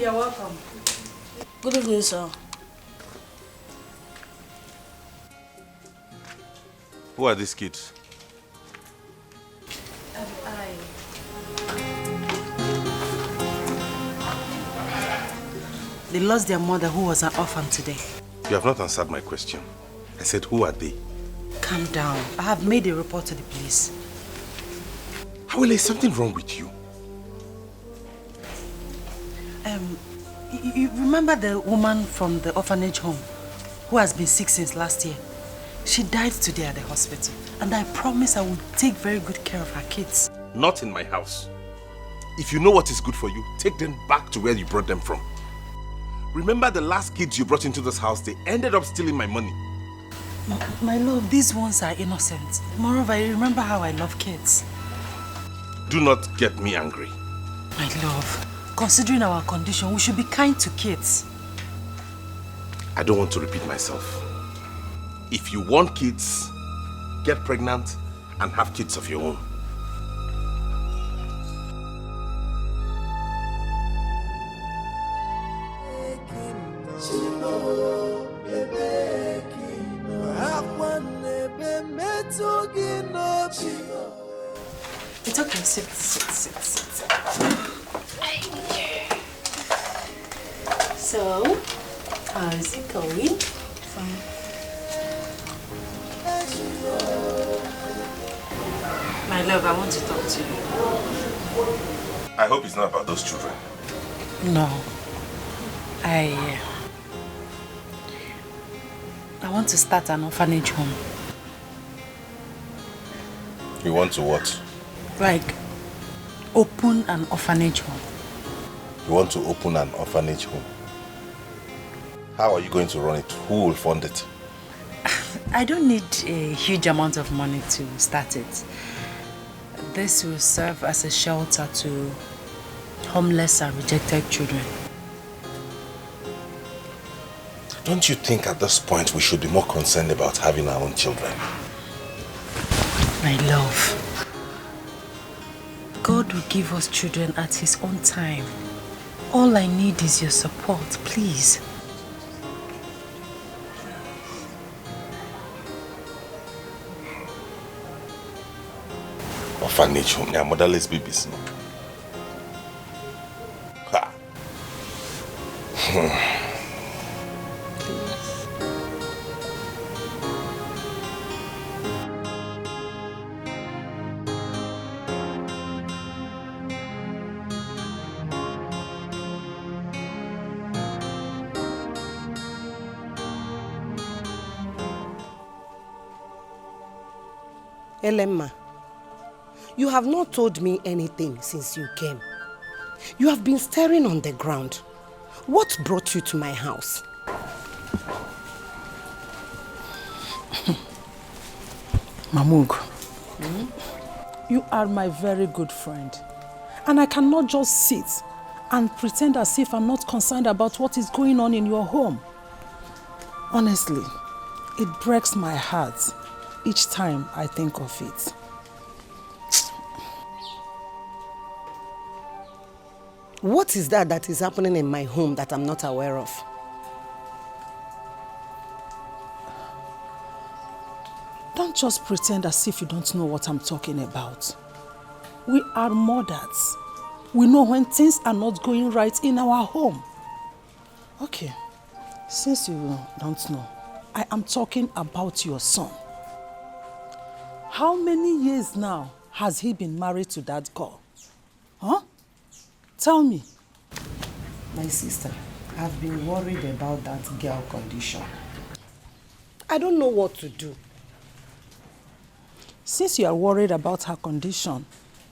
You're welcome. Good evening, sir. Who are these kids? They lost their mother who was an orphan today. You have not answered my question. I said, who are they? Calm down. I have made a report to the police. Hawele, is something wrong with you? You remember the woman from the orphanage home who has been sick since last year? She died today at the hospital, and I promise I will take very good care of her kids. Not in my house. If you know what is good for you, take them back to where you brought them from. Remember the last kids you brought into this house, they ended up stealing my money. My love, these ones are innocent. Moreover, I remember how I love kids. Do not get me angry. My love, considering our condition, we should be kind to kids. I don't want to repeat myself. If you want kids, get pregnant and have kids of your own. It's okay, sit. So, how is it going? Fine. My love, I want to talk to you. I hope it's not about those children. No. I want to start an orphanage home. You want to what? Like, open an orphanage home. You want to open an orphanage home? How are you going to run it? Who will fund it? I don't need a huge amount of money to start it. This will serve as a shelter to homeless and rejected children. Don't you think at this point we should be more concerned about having our own children? My love, God will give us children at His own time. All I need is your support, please. Orphanage home, yeah, motherless babies. No? Ha. Elemma, you have not told me anything since you came. You have been staring on the ground. What brought you to my house? Mamug, you are my very good friend. And I cannot just sit and pretend as if I'm not concerned about what is going on in your home. Honestly, it breaks my heart each time I think of it. What is that is happening in my home that I'm not aware of? Don't just pretend as if you don't know what I'm talking about. We are mothers. We know when things are not going right in our home. Okay, since you don't know, I am talking about your son. How many years now has he been married to that girl? Huh? Tell me. My sister, I've been worried about that girl condition. I don't know what to do. Since you are worried about her condition,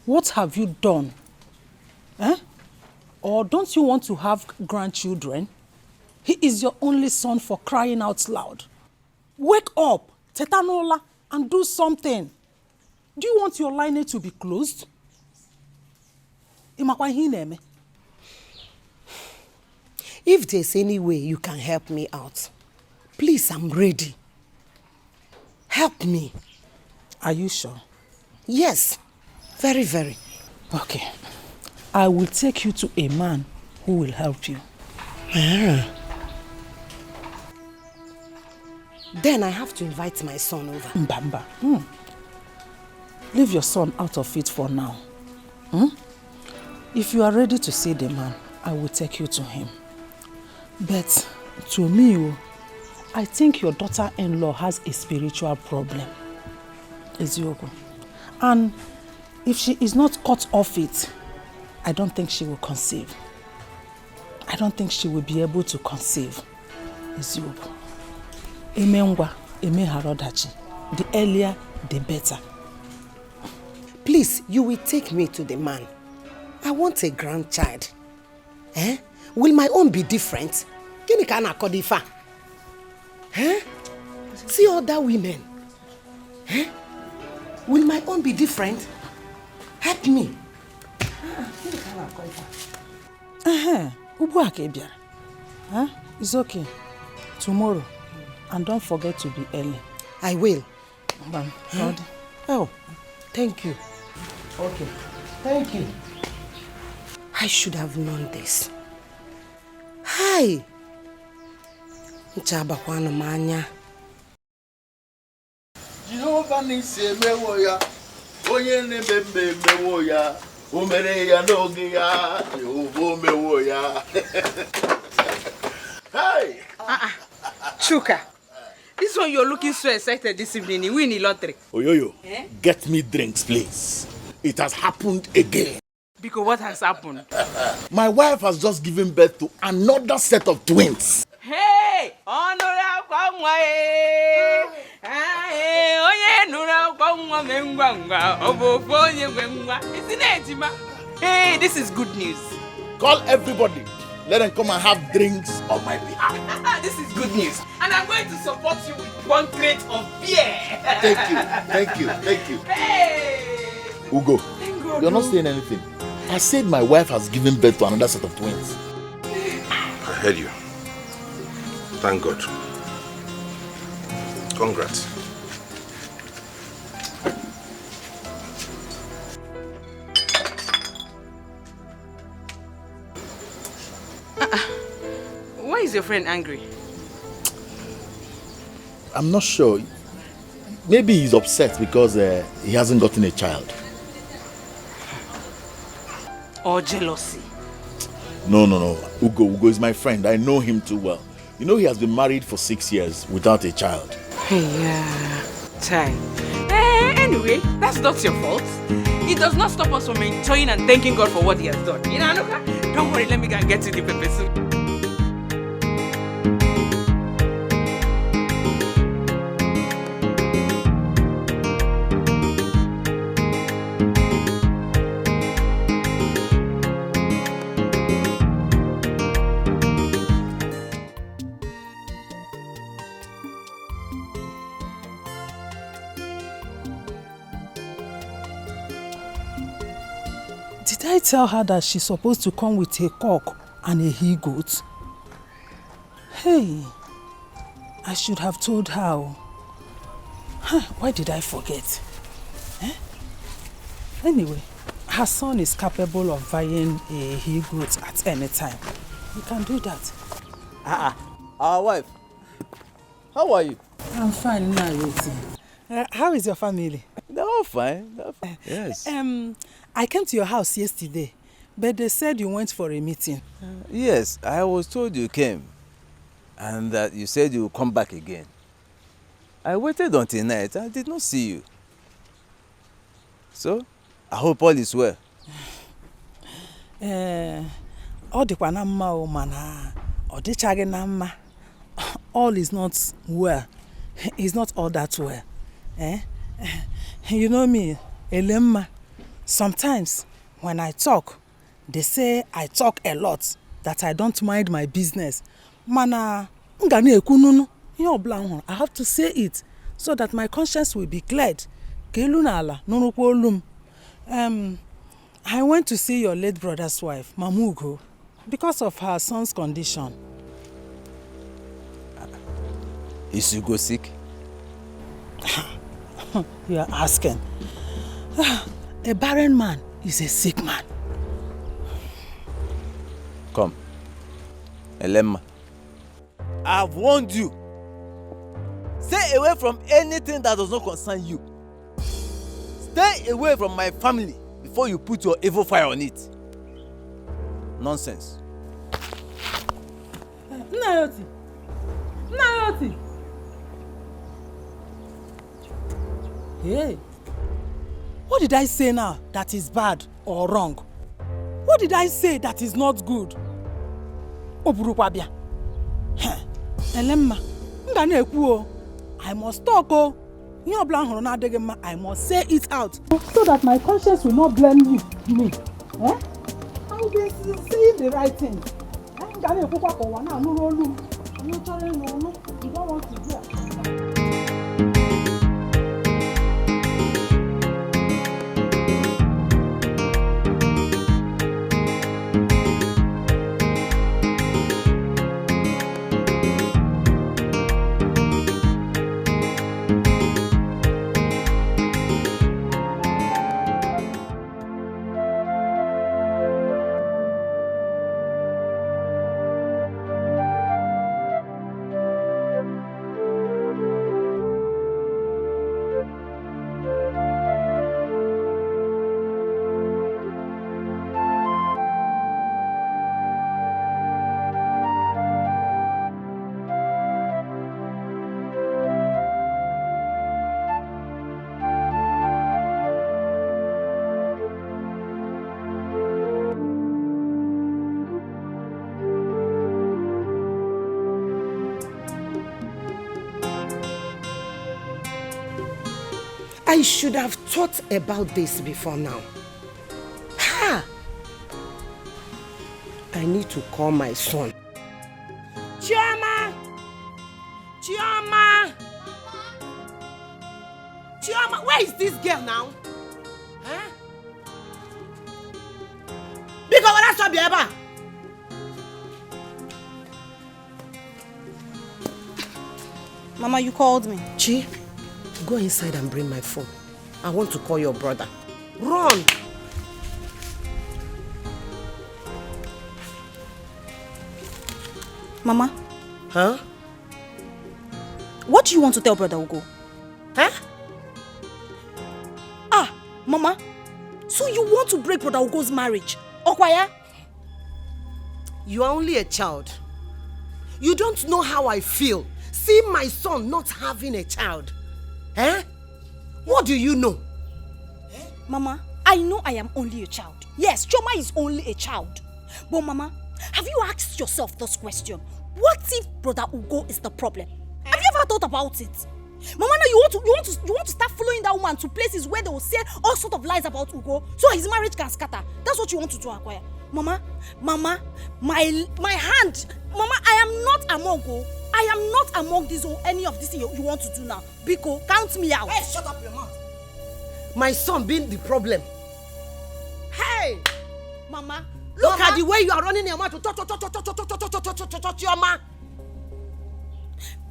what have you done? Eh? Or don't you want to have grandchildren? He is your only son, for crying out loud. Wake up, Tetanola, and do something. Do you want your lineage to be closed? If there's any way you can help me out, please, I'm ready. Help me. Are you sure? Yes, very, very. Okay. I will take you to a man who will help you. Then I have to invite my son over. Mbamba. Leave your son out of it for now. If you are ready to see the man, I will take you to him. But to me, I think your daughter-in-law has a spiritual problem. Eziogo. And if she is not cut off it, I don't think she will conceive. I don't think she will be able to conceive. Eziogo. Emengwa, emeharodachi. The earlier, the better. Please, you will take me to the man. I want a grandchild. Will my own be different? Gini ka na kodifa? See other women. Will my own be different? Help me. It's okay. Tomorrow. And don't forget to be early. I will. Oh, thank you. Okay. Thank you. I should have known this. Hi. Nchabakwana manya. Jehovah nisi emewo ya. Onye nebembe emewo ya. Umere ya n'oge ya. Jehovah emewo ya. Hi. Chuka. This one you're looking so excited this evening. You win the lottery. Oyoyo, get me drinks, please. It has happened again. Because what has happened? My wife has just given birth to another set of twins. Hey! Hey, this is good news. Call everybody. Let them come and have drinks on my behalf. This is good news. And I'm going to support you with 1 crate of beer. Thank you. Hey! Ugo, Thank God, you're not saying anything. I said my wife has given birth to another set of twins. I heard you. Thank God. Congrats. Why is your friend angry? I'm not sure. Maybe he's upset because he hasn't gotten a child. Or jealousy? No. Ugo is my friend. I know him too well. You know he has been married for 6 years without a child. Yeah, time. Anyway, that's not your fault. It does not stop us from enjoying and thanking God for what he has done. You know, don't worry, let me go and get to the pepper soup. did I tell her that she's supposed to come with a cock and a he-goat? Hey, I should have told her. Why did I forget? Anyway, her son is capable of buying a he-goat at any time. We can do that. Our wife, how are you? I'm fine now, how is your family? They're all fine. Yes. I came to your house yesterday, but they said you went for a meeting. Yes, I was told you came, and that you said you would come back again. I waited until night. I did not see you. So, I hope all is well. All is not well. It's not all that well. You know me, Elemma. Sometimes when I talk, they say I talk a lot, that I don't mind my business. I have to say it so that my conscience will be cleared. I went to see your late brother's wife, Mamugo, because of her son's condition. Is Ugo sick? You are asking. A barren man is a sick man. Come. Elema. I've warned you. Stay away from anything that does not concern you. Stay away from my family before you put your evil fire on it. Nonsense. Nayoti. Nayoti. Hey. What did I say now that is bad or wrong? What did I say that is not good? Oburukwabia. Elemma, nga na-ekwu o. I must talk o. Ihe ọbụla hụrụ na-adịghị mma, I must say it out. So that my conscience will not blame me. Eh? I will be saying the right thing. Nga na-ekwukwa ka ụwa na-anụrụ olu m. You don't want to hear. I should have thought about this before now. Ha! I need to call my son. Chioma! Chioma! Chioma, where is this girl now? Huh? Because when I saw Biaba. Mama, you called me. Chi, go inside and bring my phone. I want to call your brother. Run! Mama? Huh? What do you want to tell Brother Ugo? Huh? Ah, Mama. So you want to break Brother Ugo's marriage? Okwaya? You are only a child. You don't know how I feel. See my son not having a child. Eh? What do you know? Mama, I know I am only a child. Yes, Choma is only a child. But Mama, have you asked yourself this question? What if Brother Ugo is the problem? Have you ever thought about it? Mama, now you want to start following that woman to places where they will say all sort of lies about Ugo, so his marriage can scatter. That's what you want to do, Akwaya. Mama, my hand. Mama, I am not among Ugo. I am not among this or any of this you want to do now. Biko, count me out. Hey, shut up your mouth. My son being the problem. Hey! Mama, look at the way you are running your mouth to touch your ma.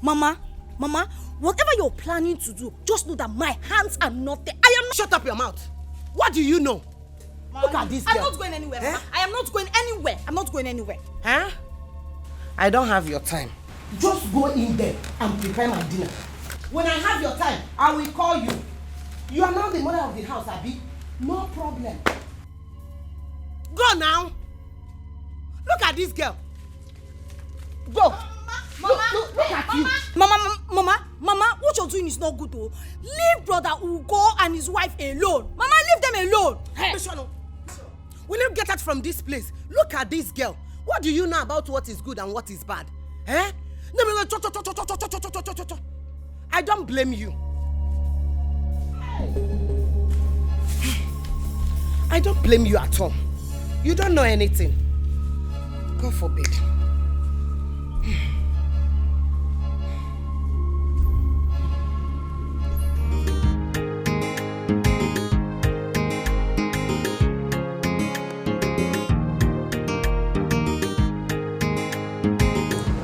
Mama, whatever you're planning to do, just know that my hands are not there. I am not. Shut up your mouth. What do you know? Mama, look at this girl. I'm not going anywhere, Mama. I am not going anywhere. I'm not going anywhere. Huh? I don't have your time. Just go in there and prepare my dinner. When I have your time, I will call you. You are now the mother of the house, Abi. No problem. Go now. Look at this girl. Go. Mama, look at you. Mama, what you're doing is not good though. Leave Brother Ugo and his wife alone. Mama, leave them alone. Hey. Will you get out from this place? Look at this girl. What do you know about what is good and what is bad? Eh? I don't blame you. I don't blame you at all. You don't know anything. God forbid.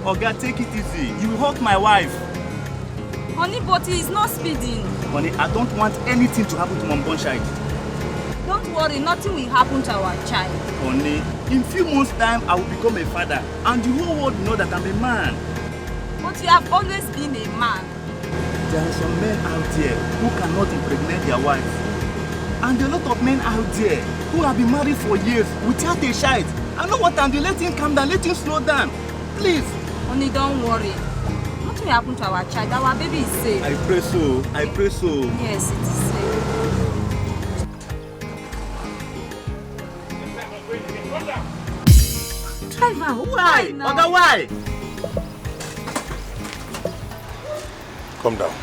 Oga, take it easy. You will hurt my wife. Honey, but he is not speeding. Honey, I don't want anything to happen to Mom Bonshide. Don't worry, nothing will happen to our child. Honey, in few months' time, I will become a father. And the whole world know that I'm a man. But you have always been a man. There are some men out there who cannot impregnate their wife. And there are a lot of men out there who have been married for years without a child. I know what I'm doing. Let him calm down. Let him slow down. Please. Honey, don't worry. Nothing will happen to our child. Our baby is safe. I pray so. I pray so. Yes, it is safe. Driver, Why? Oga, why? Calm down.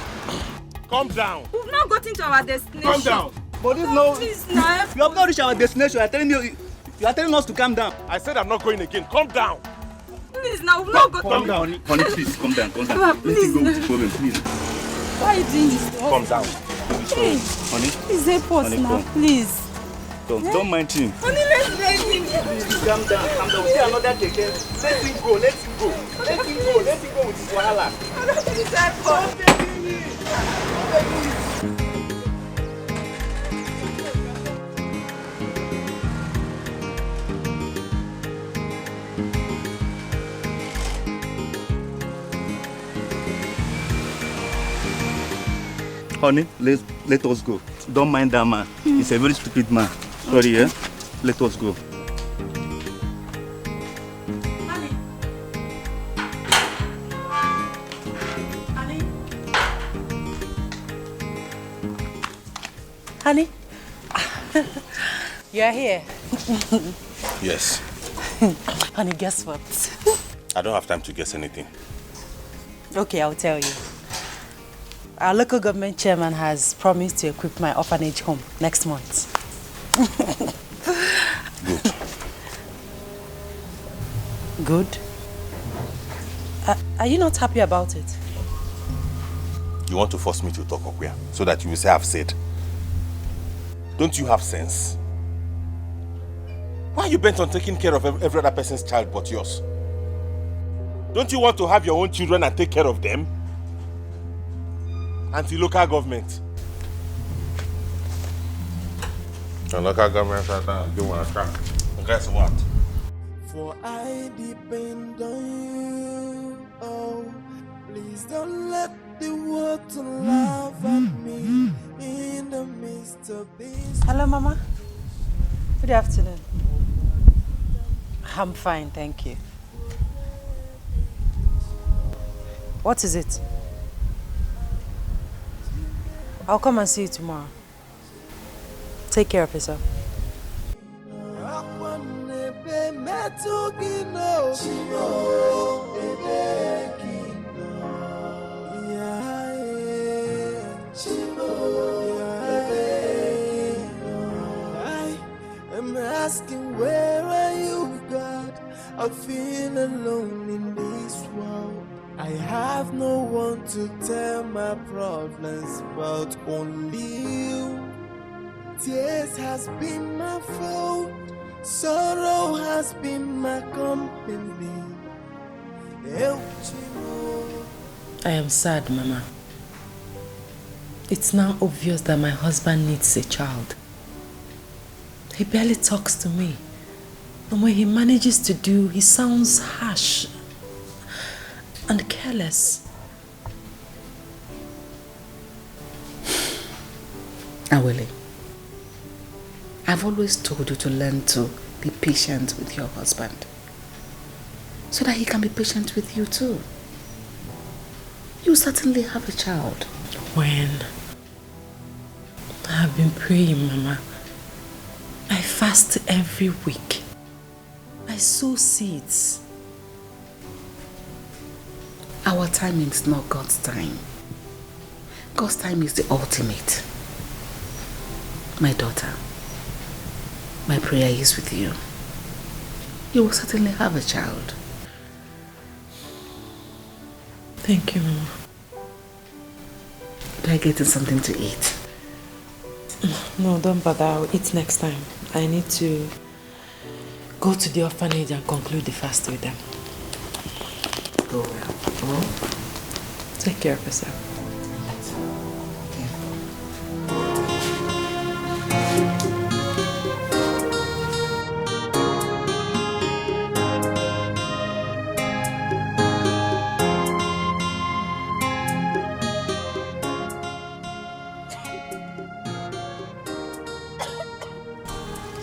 Calm down. We've not gotten to our destination. Calm down. But this no. Please, now. You have not reached our destination. You are telling us to calm down. I said I'm not going again. Calm down. Please, now. We've not gotten. Calm down, honey. Please, calm down. Calm down. Papa, Let please, me go with now. the problem, please. Why are you doing this? Calm down. Hey, Honey, please help us Honey, now, come. please. don't mind him. Honey, let's beg him. Please, calm down, calm down. We see another keke. Let him go. Let him go. Let him go. Let him go with his wahala. Please help us. Don't beg me. Don't beg me. Honey, let us go. Don't mind that man. He's a very stupid man. Sorry, yeah? Let us go. Honey. Honey. Honey. You're here. Yes. Honey, guess what? I don't have time to guess anything. Okay, I'll tell you. Our local government chairman has promised to equip my orphanage home next month. Good. Good? Are you not happy about it? You want to force me to talk, Okuya, so that you will say I've said. Don't you have sense? Why are you bent on taking care of every other person's child but yours? Don't you want to have your own children and take care of them? Anti-local government. The local government do want to track. Guess what? For I depend on you. Oh, please don't let the world to laugh at me in the midst of this. Hello, Mama. Good afternoon. I'm fine, thank you. What is it? I'll come and see you tomorrow. Take care of yourself. I'm asking, where are you, God? I feel alone in this world. I have no one to tell my problems but only you. Tears has been my fault, sorrow has been my company. I am sad, Mama. It's now obvious that my husband needs a child. He barely talks to me. And when he manages to do, he sounds harsh and careless. Awele, I've always told you to learn to be patient with your husband, so that he can be patient with you too. You certainly have a child. When? I've been praying, Mama. I fast every week. I sow seeds. Our timing is not God's time. God's time is the ultimate. My daughter, my prayer is with you. You will certainly have a child. Thank you, Mama. Do I get something to eat? No, don't bother. I'll eat next time. I need to go to the orphanage and conclude the fast with them. Go well. Take care of yourself.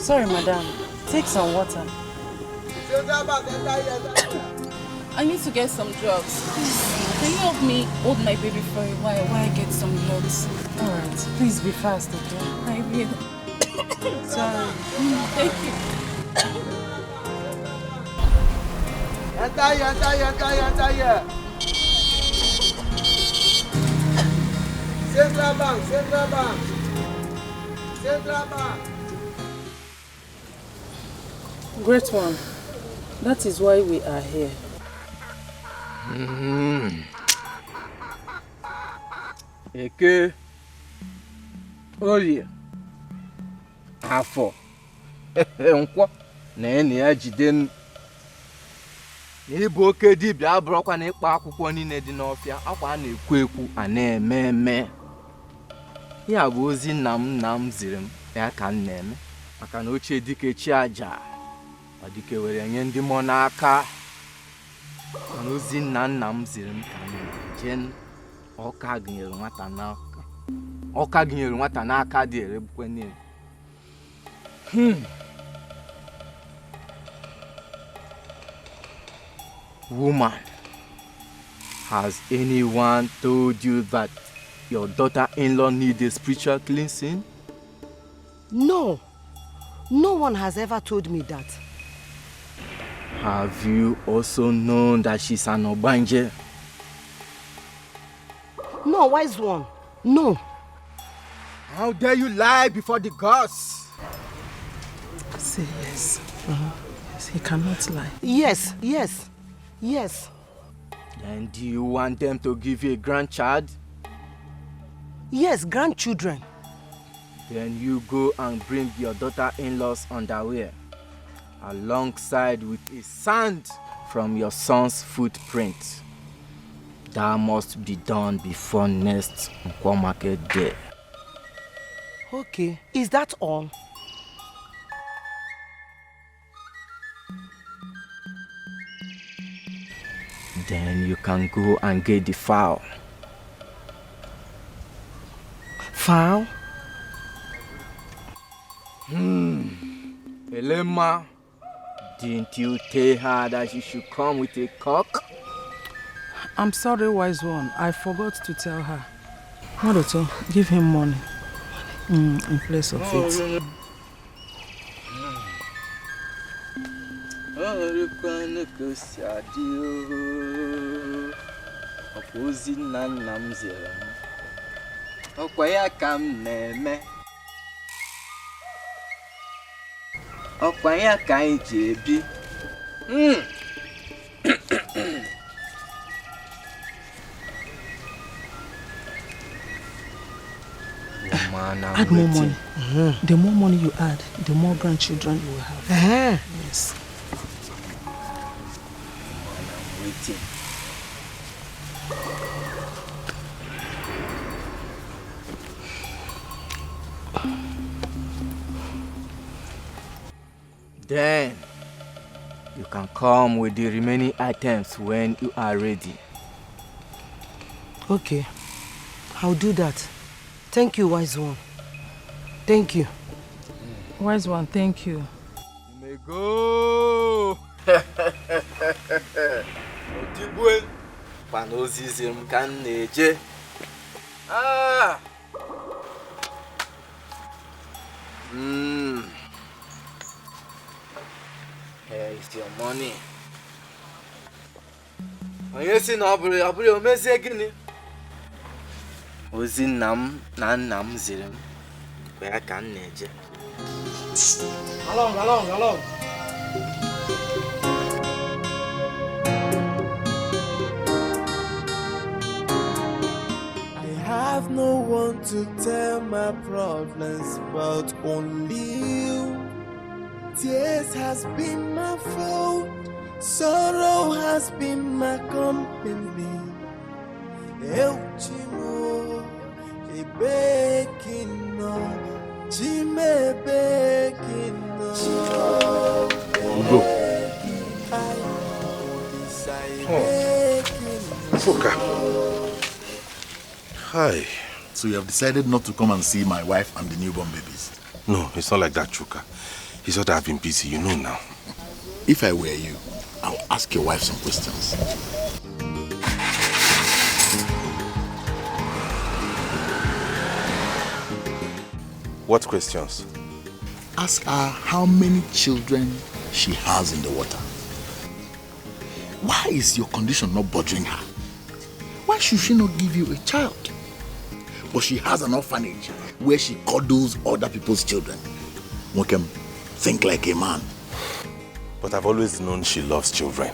Sorry, madam. Take some water. I need to get some drugs. Please, can you help me hold my baby for a while I get some drugs? Alright, please be fast, okay? I will. Sorry. Thank you. Enter. Central Bank. Great one. That is why we are here. Eke, Olie, Afọ, Nkwọ, na enyi ya jide n'ịbụ oke dibịa abụrụkwa na ịkpa akwụkwọ niile dị n'ọfịa akwa a na-ekwu ekwu a na-eme eme. Ya bụ ozi nna m ziri m ya ka m na-eme maka na ochie dike chi aja ọ dike were nye ndị mmụọ n'aka. Mana ozi nna m ziri m ka m na-eje ọka gụnyere nwata n'aka dị erebukwe niile. Woman, has anyone told you that your daughter-in-law needs a spiritual cleansing? No. No one has ever told me that. Have you also known that she's an Obanje? No, wise one. No. How dare you lie before the gods? Say yes. Yes, he cannot lie. Yes. Then do you want them to give you a grandchild? Yes, grandchildren. Then you go and bring your daughter-in-law's underwear alongside with a sand from your son's footprint. That must be done before next Nkwo market day. Okay, is that all? Then you can go and get the fowl. Fowl? Elema, didn't you tell her that she should come with a cock? I'm sorry, wise one. I forgot to tell her. Maroto, give him money. In place of it. Add more money. The more money you add, the more grandchildren you will have. Yes. I'm waiting. Then you can come with the remaining items when you are ready. Okay, I'll do that. Thank you, wise one. Thank you. Wise one, thank you. You may go. Otibwe, panozism kan neje. Here is your money. Onye si na ọbụrụ o mezie gịnị? Ozi nna m ziri m bụ ya ka m na-eje. Along. I have no one to tell my problems but only you. Tears has been my fault, sorrow has been my company. El Chimo, a baking no, Jime baking no. Go. Fuka. Hi. So you have decided not to come and see my wife and the newborn babies? No, it's not like that, Chuka. It's not that I've been busy, you know now. If I were you, I'll ask your wife some questions. What questions? Ask her how many children she has in the water. Why is your condition not bothering her? Why should she not give you a child? But she has an orphanage where she coddles other people's children. One can think like a man. But I've always known she loves children.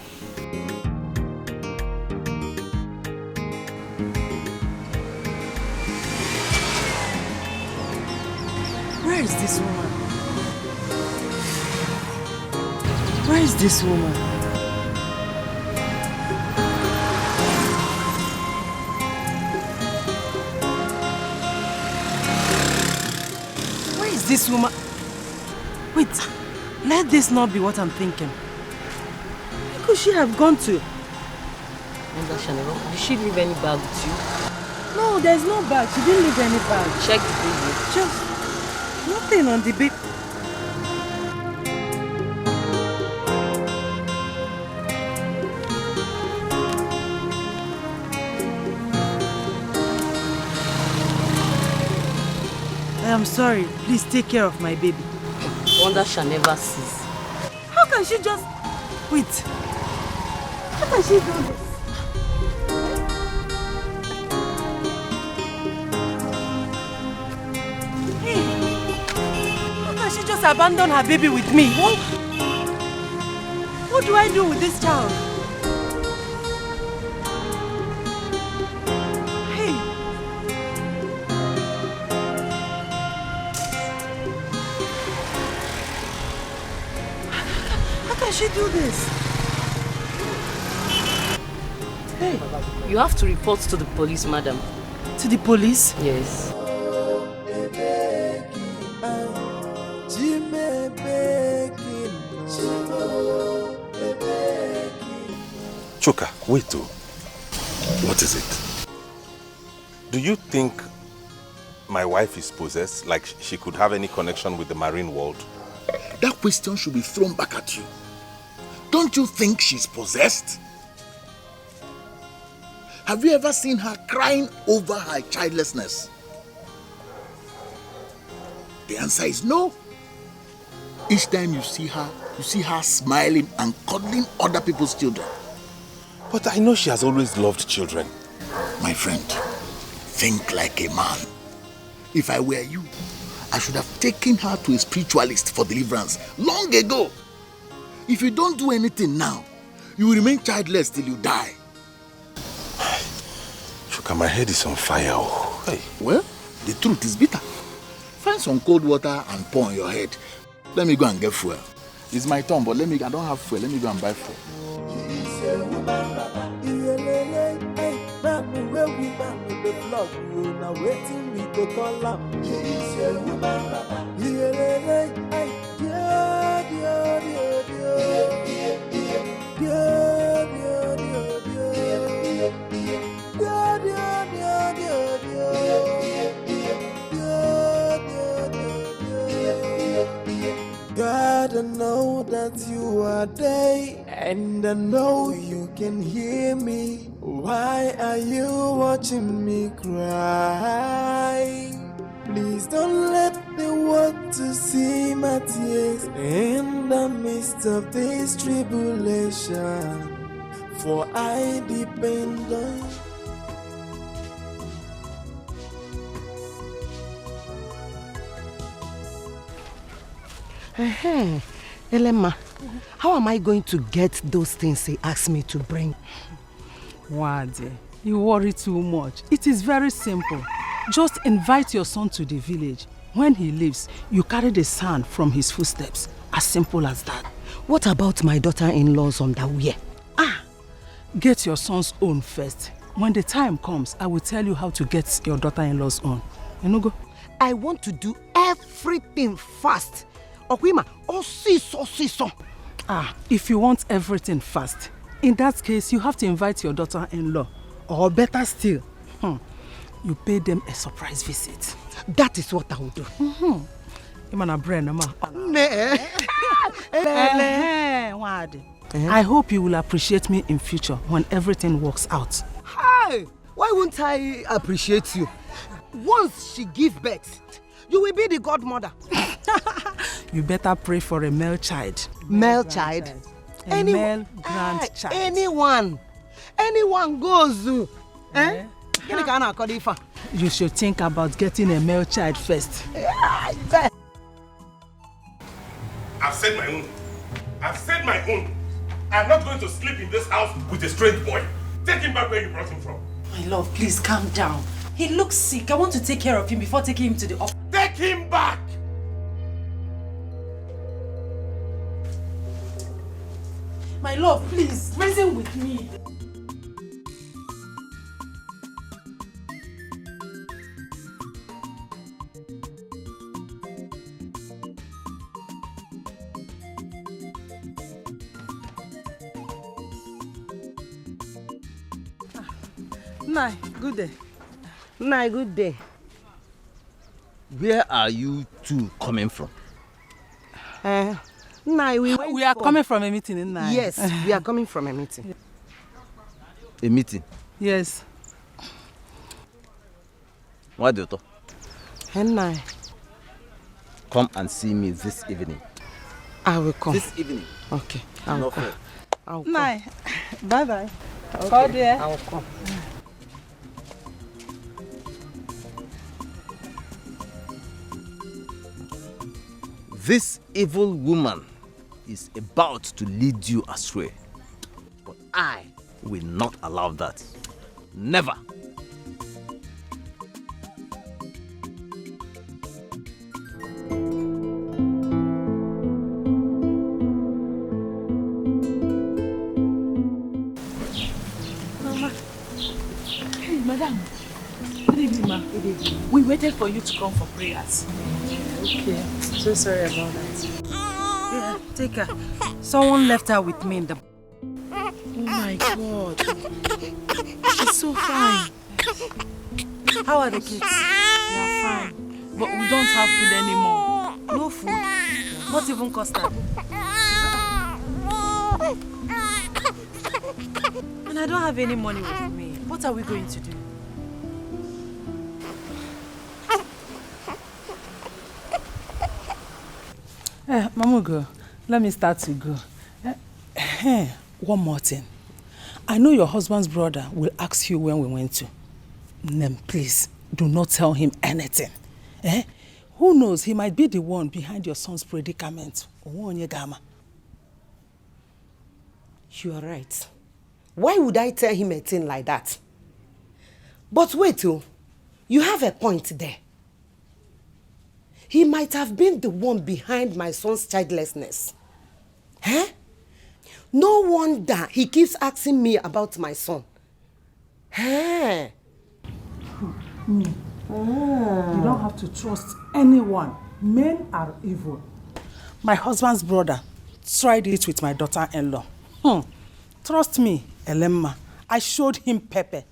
Where is this woman? Where is this woman? Where is this woman? Wait, let this not be what I'm thinking. Where could she have gone to? Did she leave any bag with you? No, there's no bag. She didn't leave any bag. Check the baby. Just nothing on the baby. I am sorry. Please take care of my baby. Wonder shall never cease. How can she just... Wait. How can she do this? Hey. How can she just abandon her baby with me? What do I do with this child? She do this? Hey, you have to report to the police, madam. To the police? Yes. Chuka, wait though. What is it? Do you think my wife is possessed? Like she could have any connection with the marine world? That question should be thrown back at you. Don't you think she's possessed? Have you ever seen her crying over her childlessness? The answer is no. Each time you see her smiling and cuddling other people's children. But I know she has always loved children. My friend, think like a man. If I were you, I should have taken her to a spiritualist for deliverance long ago. If you don't do anything now, you will remain childless till you die. Chuka, my head is on fire. Hey. Well, the truth is bitter. Find some cold water and pour on your head. Let me go and get fuel. It's my turn, but I don't have fuel. Let me go and buy fuel. God, I know that you are there, and I know you can hear me. Why are you watching me cry? Please don't let the world to see my tears in the midst of this tribulation, for I depend on you. Elema, how am I going to get those things he asked me to bring? Wade, you worry too much. It is very simple. Just invite your son to the village. When he leaves, you carry the sand from his footsteps. As simple as that. What about my daughter-in-law's underwear? Get your son's own first. When the time comes, I will tell you how to get your daughter-in-law's own. Enugo? I want to do everything fast. Okwima, so. If you want everything fast, in that case, you have to invite your daughter-in-law. Or better still, you pay them a surprise visit. That is what I will do. I hope you will appreciate me in future when everything works out. Hi! Why won't I appreciate you? Once she gives birth, you will be the godmother. You better pray for a male child. Male child? Male grandchild. Anyone goes. Eh? You should think about getting a male child first. I've said my own. I'm not going to sleep in this house with a strange boy. Take him back where you brought him from. My love, please calm down. He looks sick. I want to take care of him before taking him to the office. Take him back! My love, please, reason with me. Nai, good day. Nai, good day. Where are you two coming from? Nai, we are coming from a meeting in Nai. Yes, we are coming from a meeting. A meeting? Yes. What do you talk? Nai. Come and see me this evening. I will come. This evening? Okay, I will come. Nai, bye-bye. Okay, Call there. I will come. This evil woman is about to lead you astray. But I will not allow that. Never. Mama. Hey, madam. Good evening, ma. Good evening. We waited for you to come for prayers. Okay. So sorry about that. Yeah, take her. Someone left her with me in the... Oh my God. She's so fine. How are the kids? They are fine. But we don't have food anymore. No food? Not even custard? And I don't have any money with me. What are we going to do? Mamugo, let me start to go. One more thing. I know your husband's brother will ask you when we went to. Then please, do not tell him anything. Who knows, he might be the one behind your son's predicament. You are right. Why would I tell him a thing like that? But wait, you have a point there. He might have been the one behind my son's childlessness. No wonder he keeps asking me about my son. You don't have to trust anyone. Men are evil. My husband's brother tried it with my daughter-in-law. Trust me, Elemma. I showed him pepper.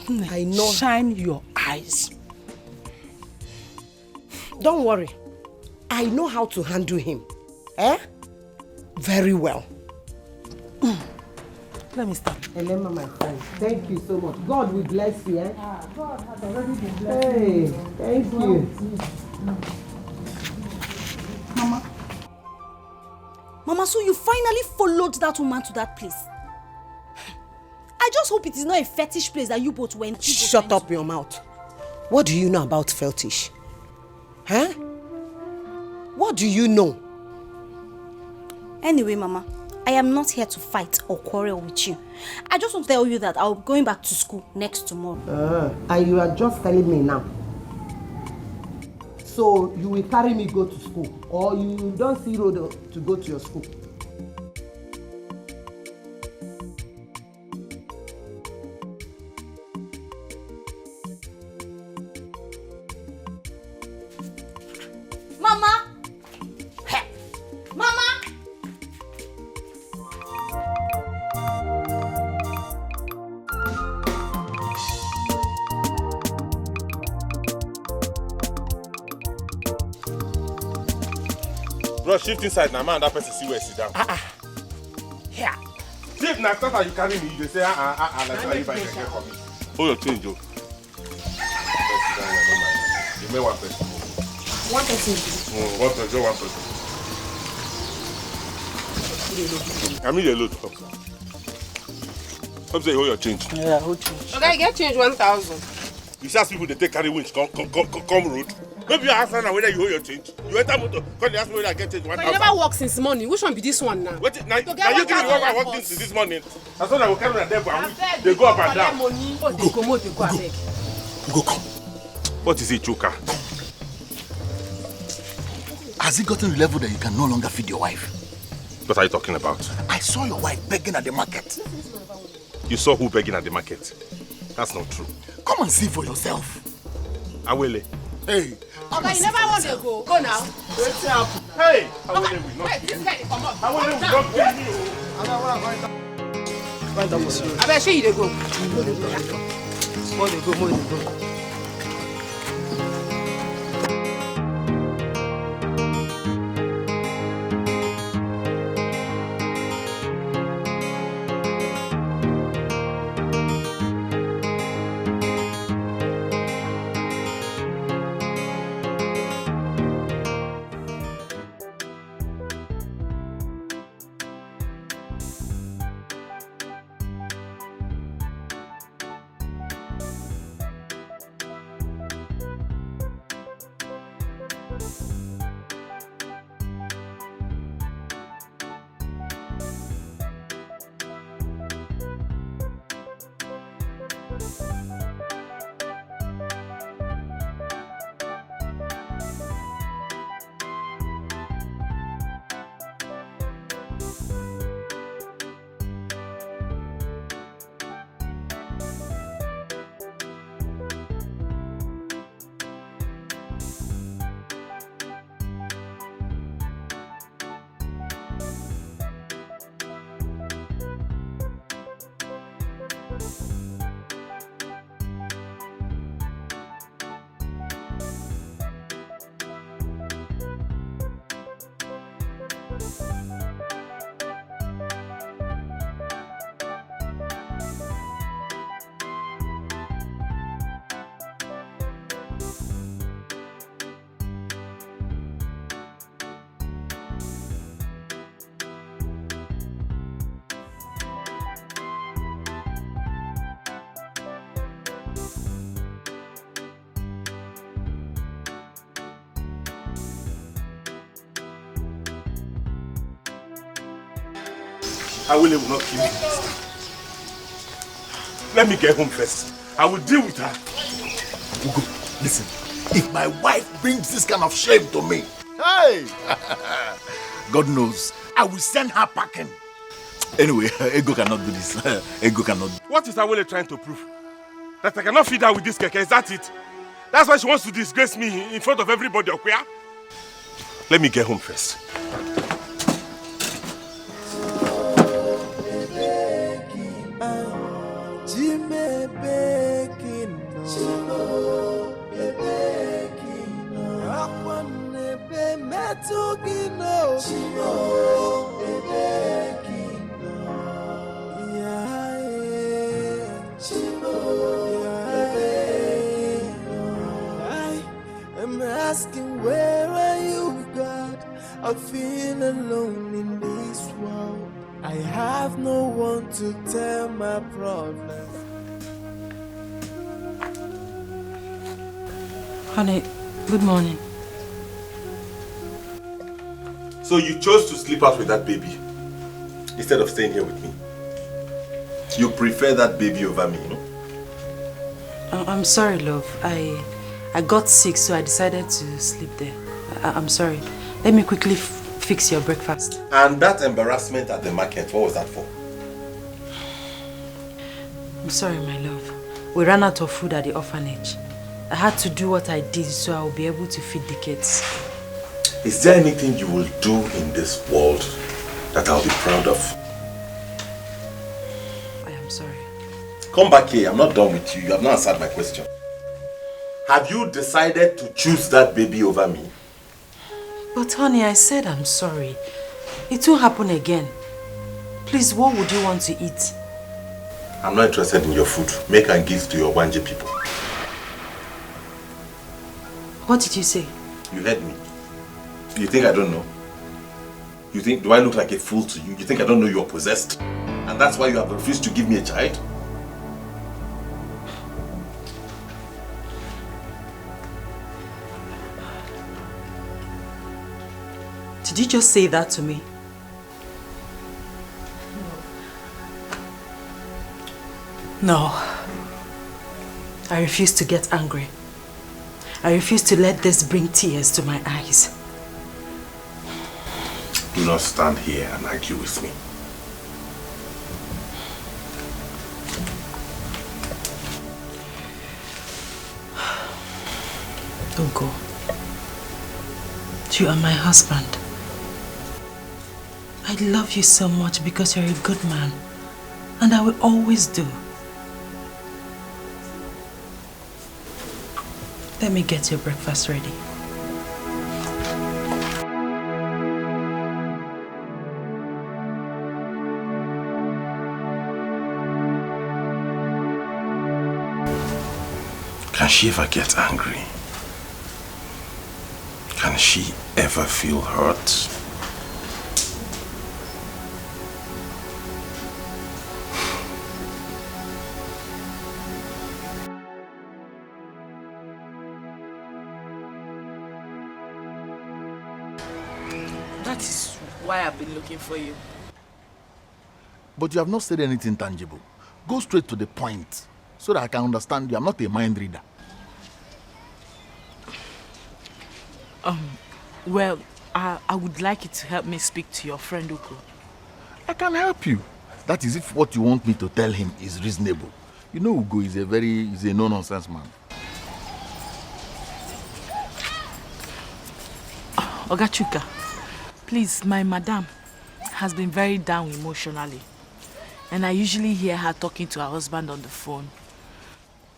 I know. Shine your eyes. Don't worry. I know how to handle him. Very well. Let me start. Elema, my friend, thank you so much. God will bless you. God has already been blessing. Hey, thank you. Mama, so you finally followed that woman to that place? I just hope it is not a fetish place that you both went to. Shut up your mouth. What do you know about fetish? What do you know? Anyway, Mama, I am not here to fight or quarrel with you. I just want to tell you that I'll be going back to school next tomorrow. And you are just telling me now. So you will carry me go to school, or you don't see road to go to your school? Mama! Mama! Bro, shift inside now, man. That person see where I sit down. Here. Shift now, after you carry me, you say, like that, you buy the care for me. Hold your change, Joe. You may one person. One person. One person, one person. I mean, the load. Come say, hold your change. Yeah, hold change. Okay, get change 1,000. You see as people, they take carry winch, come road. Maybe you ask her whether you hold your change. You enter motor, because they ask me whether I get change 1,000. But you never work since morning. Which one be this one now? Wait, now you give me one I worked since this morning. That's why I will carry them and they go up and down. Go, come. What is it, Choka? Has it gotten to the level that you can no longer feed your wife? What are you talking about? I saw your wife begging at the market. You saw who begging at the market? That's not true. Come and see for yourself. Awele. Hey. Okay, you never want to go. Go now. Hey! Awele will not kill me. Awele will not kill me. I bet she they go. More they go. Awele will not kill me. Let me get home first. I will deal with her. Ugo, listen. If my wife brings this kind of shame to me, hey! God knows, I will send her packing. Anyway, Ego cannot do this. Ego cannot do. What is Awele trying to prove? That I cannot feed her with this keke, is that it? That's why she wants to disgrace me in front of everybody, okay? Let me get home first. I'm asking, where are you, God? I feel alone in this world. I have no one to tell my problems. Honey, good morning. So you chose to sleep out with that baby instead of staying here with me? You prefer that baby over me, no? I'm sorry, love. I got sick, so I decided to sleep there. I'm sorry. Let me quickly fix your breakfast. And that embarrassment at the market, what was that for? I'm sorry, my love. We ran out of food at the orphanage. I had to do what I did so I will be able to feed the kids. Is there anything you will do in this world that I'll be proud of? I am sorry. Come back here, I'm not done with you. You have not answered my question. Have you decided to choose that baby over me? But honey, I said I'm sorry. It won't happen again. Please, what would you want to eat? I'm not interested in your food. Make and give to your Wanje people. What did you say? You heard me. You think I don't know? You think, do I look like a fool to you? You think I don't know you're possessed? And that's why you have refused to give me a child? Did you just say that to me? No. I refuse to get angry. I refuse to let this bring tears to my eyes. Do not stand here and argue with me. Don't go. You are my husband. I love you so much because you're a good man. And I will always do. Let me get your breakfast ready. Can she ever get angry? Can she ever feel hurt? That is why I've been looking for you. But you have not said anything tangible. Go straight to the point so that I can understand you. I'm not a mind reader. Well, I would like you to help me speak to your friend Uko. I can help you. That is if what you want me to tell him is reasonable. You know Ugo is a no-nonsense man. Ogachuka, please, my madam has been very down emotionally. And I usually hear her talking to her husband on the phone,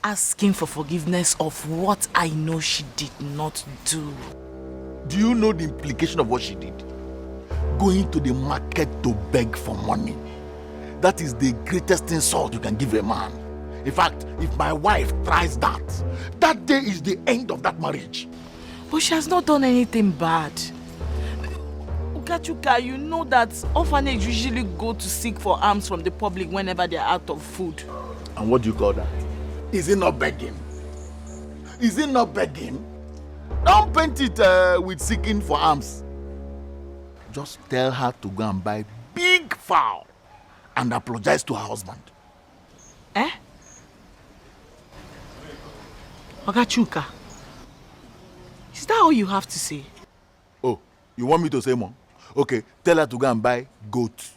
asking for forgiveness of what I know she did not do. Do you know the implication of what she did? Going to the market to beg for money. That is the greatest insult you can give a man. In fact, if my wife tries that, that day is the end of that marriage. But she has not done anything bad. Okachuka, you know that orphanage usually go to seek for alms from the public whenever they are out of food. And what do you call that? Is it not begging? Is it not begging? Don't paint it with seeking for alms. Just tell her to go and buy big fowl and apologize to her husband. Eh? Okachuka, is that all you have to say? Oh, you want me to say more? Okay, tell her to go and buy goat.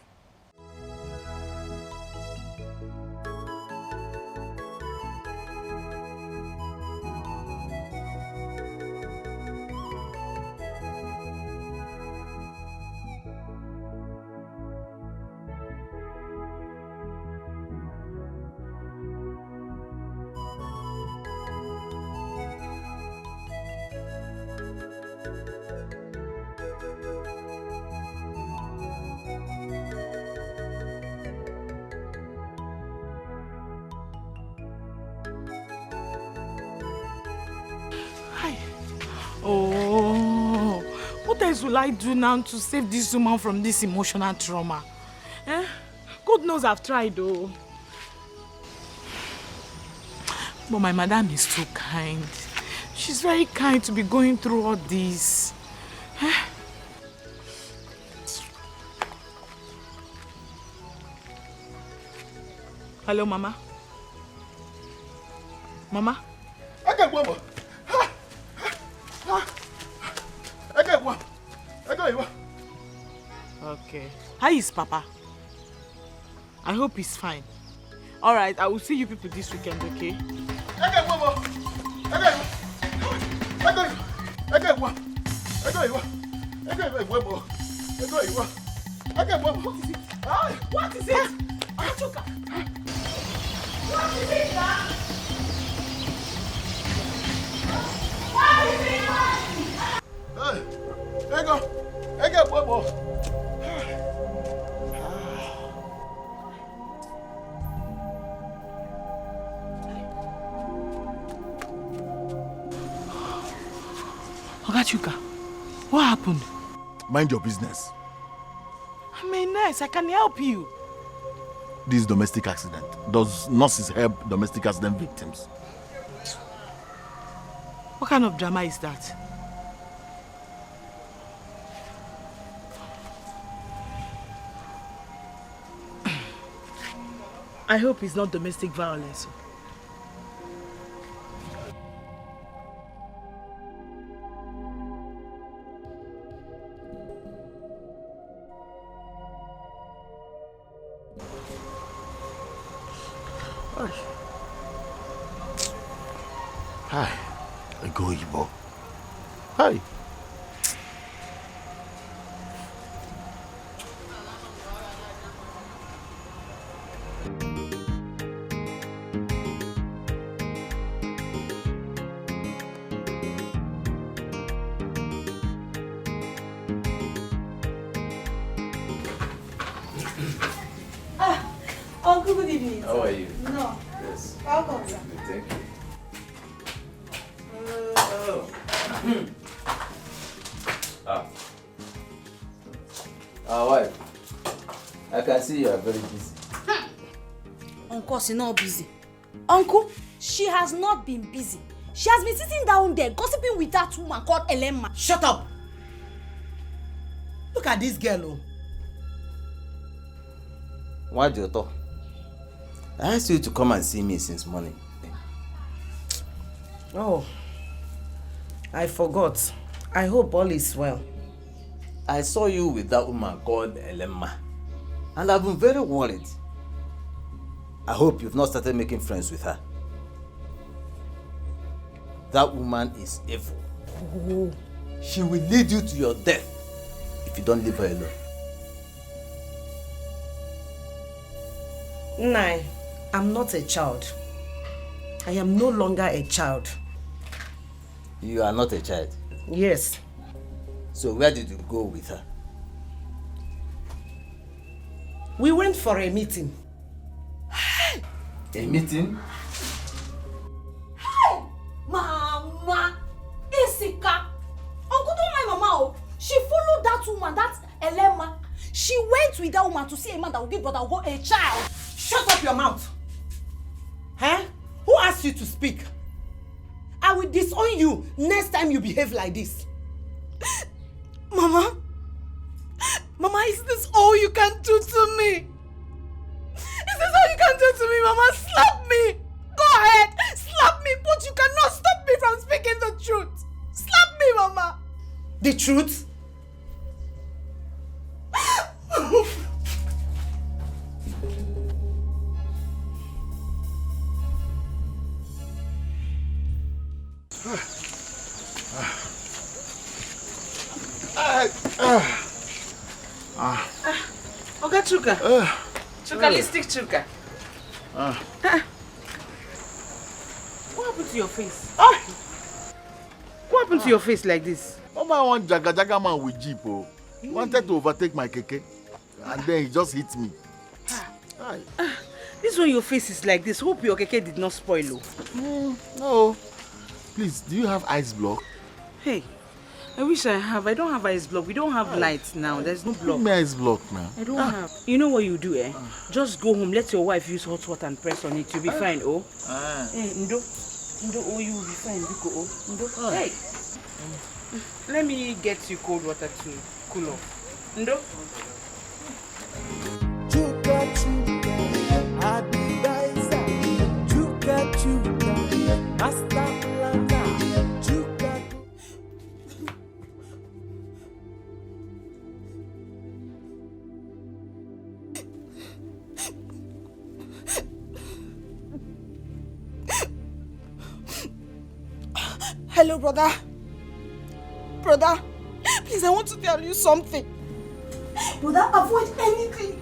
Oh, what else will I do now to save this woman from this emotional trauma? Eh? God knows I've tried though. But my madam is too kind. She's very kind to be going through all this. Eh? Hello, Mama? Mama? I got one more. Okay. How is Papa? I hope he's fine. Alright, I will see you people this weekend, okay? I got one more. What is it? Achuka! What is it now? What is it? Hey. Ego, Bobo. Oga Chuka, what happened? Mind your business. I'm a nurse, I can help you. This is domestic accident. Does nurses help domestic accident victims? What kind of drama is that? I hope it's not domestic violence. Hi, I go Igbo. Hi. Uncle, good evening. How are you? No. Yes. Welcome, sir. Thank you. Wife, I can see you are very busy. Uncle, she's not busy. Uncle, she has not been busy. She has been sitting down there gossiping with that woman called Elemma. Shut up! Look at this girl, oh. Why do you talk? I asked you to come and see me since morning. Oh, I forgot. I hope all is well. I saw you with that woman called Elemma, and I've been very worried. I hope you've not started making friends with her. That woman is evil. Oh. She will lead you to your death if you don't leave her alone. Nai, I'm not a child. I am no longer a child. You are not a child. Yes. So where did you go with her? We went for a meeting. A meeting? Hey! Mama! Isika! Uncle, don't mind Mama. Oh. She followed that woman, that Elemma. She went with that woman to see a man that will give Brother Ugo a child. Shut up your mouth! Huh? Who asked you to speak? I will disown you next time you behave like this. Mama? Mama, is this all you can do to me? Is this all you can do to me, Mama? Slap me! Go ahead! Slap me, but you cannot stop me from speaking the truth! Slap me, Mama! The truth? Oga Chuka. Chukalistic Chuka. What happened to your face? What happened to your face like this? Mama want jaga man with jeep. Oh. He wanted to overtake my keke. And then he just hit me. This one your face is like this. Hope your keke did not spoil. No. Please, do you have ice block? Hey, I wish I have. I don't have ice block. We don't have lights now. There's no block. Give me ice block now. I don't have. You know what you do, eh? Just go home. Let your wife use hot water and press on it. You'll be fine, oh. Hey, Ndo, oh, you will be fine. Biko, oh. Ndo, hey. Let me get you cold water to cool off. Ndo. Chuka, advisor. Chuka, master planner. Chuka. Hello, brother. Brother, please, I want to tell you something. Brother, avoid anything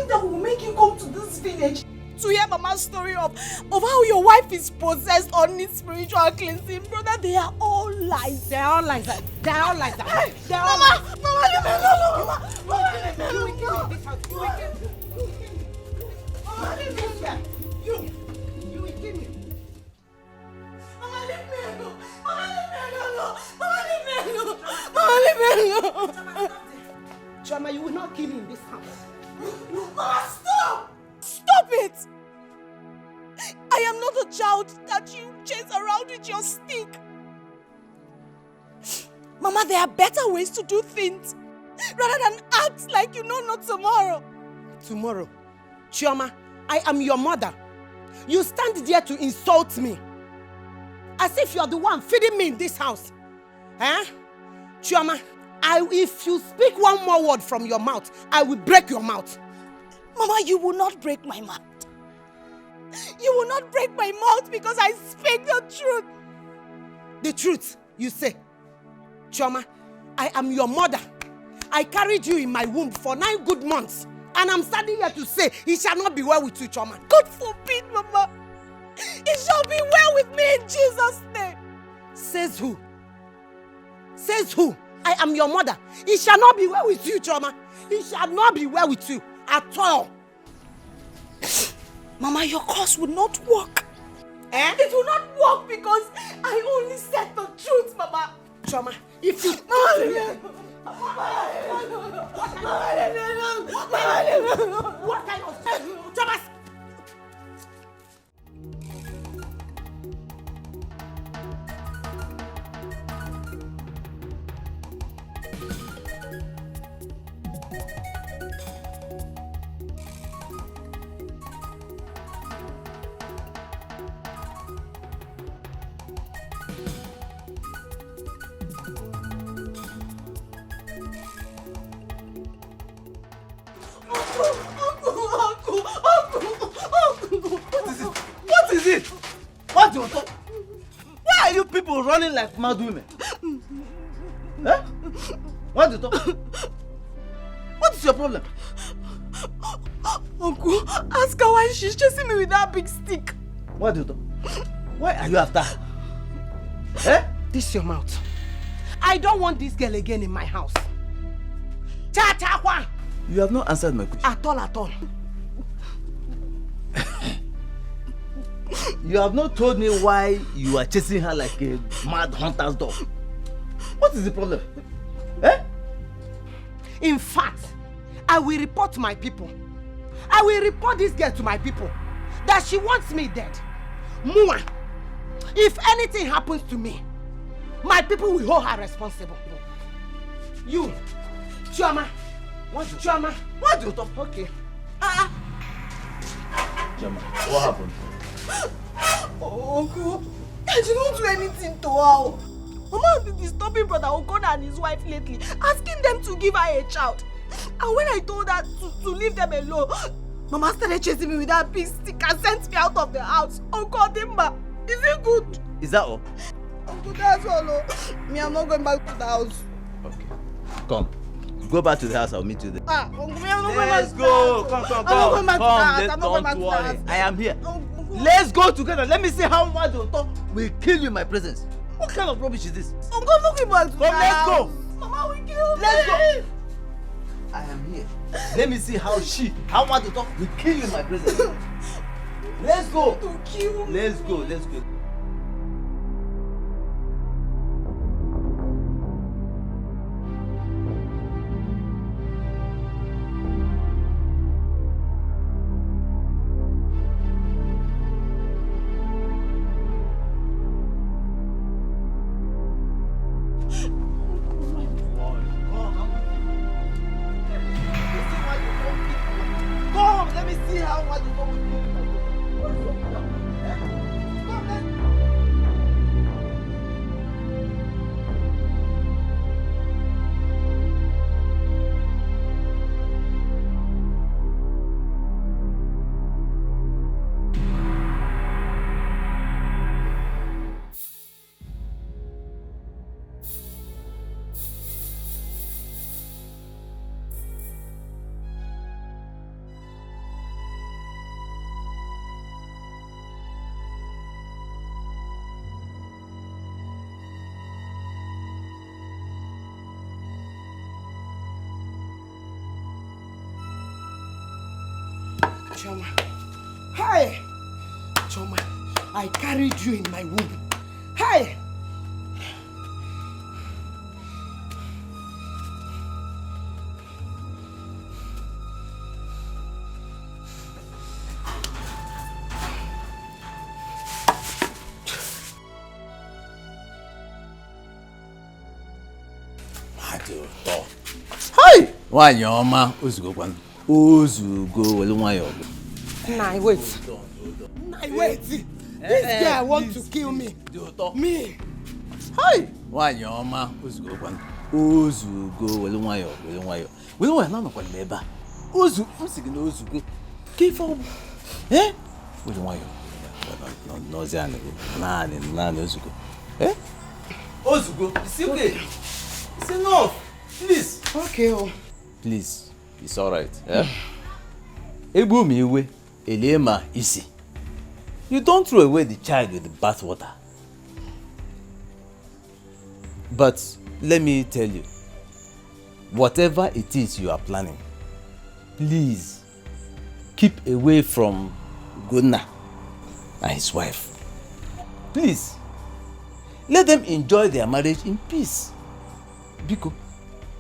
that will make you come to this village to hear Mama's story of how your wife is possessed or needs spiritual cleansing. Brother, they are all lies. They're all lies. They're all lies. Hey, They're all Mama! lies. Mama, leave me alone! Mama, you will kill me in this house. You will kill me. Mama, leave me here. You will kill me. Mama, leave me alone! Mama, leave me alone! Mama, leave me alone! Mama, leave me alone! Chioma, you will not kill me in this house. Mama, stop! Stop it! I am not a child that you chase around with your stick. Mama, there are better ways to do things rather than act like you know not tomorrow. Tomorrow? Chioma, I am your mother. You stand there to insult me. As if you are the one feeding me in this house. Eh? Chioma, if you speak one more word from your mouth, I will break your mouth. Mama, you will not break my mouth. You will not break my mouth because I speak the truth. The truth, you say? Chioma, I am your mother. I carried you in my womb for 9 good months. And I'm standing here to say, it shall not be well with you, Chioma. God forbid, Mama. It shall be well with me in Jesus' name. Says who? Says who? I am your mother. It shall not be well with you, Chioma. It shall not be well with you at all. Mama, your curse will not work. Eh? It will not work because I only said the truth, Mama. Chioma, if you... What kind of... Chioma! What is it? What do you talk? Why are you people running like mad women? Eh? What do you talk? What is your problem? Uncle, ask her why she's chasing me with that big stick. What do you talk? Why are you after her? Eh? This your mouth. I don't want this girl again in my house. Cha-cha-hua! You have not answered my question. At all, at all. You have not told me why you are chasing her like a mad hunter's dog. What is the problem? Eh? In fact, I will report to my people. I will report this girl to my people. That she wants me dead. Mua. If anything happens to me, my people will hold her responsible. You, Chioma. What? Chioma. What do you talk? Okay. Chioma, what happened? Oh, Uncle, I did not do anything to her. Mama has been disturbing Brother Okoda and his wife lately, asking them to give her a child. And when I told her to leave them alone, Mama started chasing me with that big stick and sent me out of the house. Uncle Dimba, is it good? Is that all? Uncle, that's all. Me, I'm not going back to the house. Okay. Come. Go back to the house. I'll meet you there. Uncle, me, I'm not going back Let's to go. the Come. house. I'm not going back to the house. I'm not going back Don't to the worry. house. I am here. Uncle. Let's go together. Let me see how much you talk will kill you in my presence. What kind of rubbish is this? Uncle, I'm not going back to the house. Let's go. Mama will kill me. Let's go. I am here. Let me see how much you talk will kill you in my presence. Let's go. To kill me. Let's go. Let's go. Come, let me see how much you talk will kill you. Come, let's Choma. Hi! Choma, I carried you in my womb. Hi! Hi! Why your ma? Ozugo welu nwayo. Nah, wait. Nah, wait. This guy wants to kill me. Me. Hi! Why your ma? Ozugo welu nwayo. Welu nwayo na kwa leba. Usigi na ozugo. Kifo. Welu nwayo. No zane. Nani ozugo. Ozugo, it's okay. It's enough. Please. Okay. Please. It's alright. Ebu mi iwe, elema isi. You don't throw away the child with the bathwater. But let me tell you, whatever it is you are planning, please keep away from Ugonna and his wife. Please, let them enjoy their marriage in peace. Biko,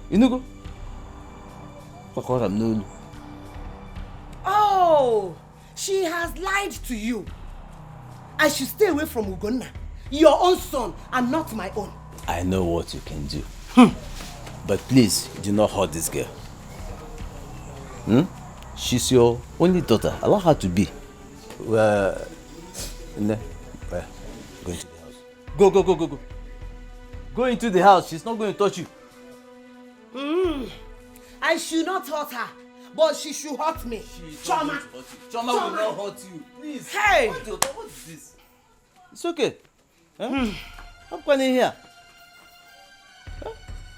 Inugo. Oh, she has lied to you. I should stay away from Ugonna, your own son, and not my own. I know what you can do. But please, do not hurt this girl. She's your only daughter. Allow her to be. Go into the house. Go. Go into the house. She's not going to touch you. I should not hurt her, but she should hurt me. Choma will not hurt you. Please. Hey! What is this? It's okay. I'm coming here.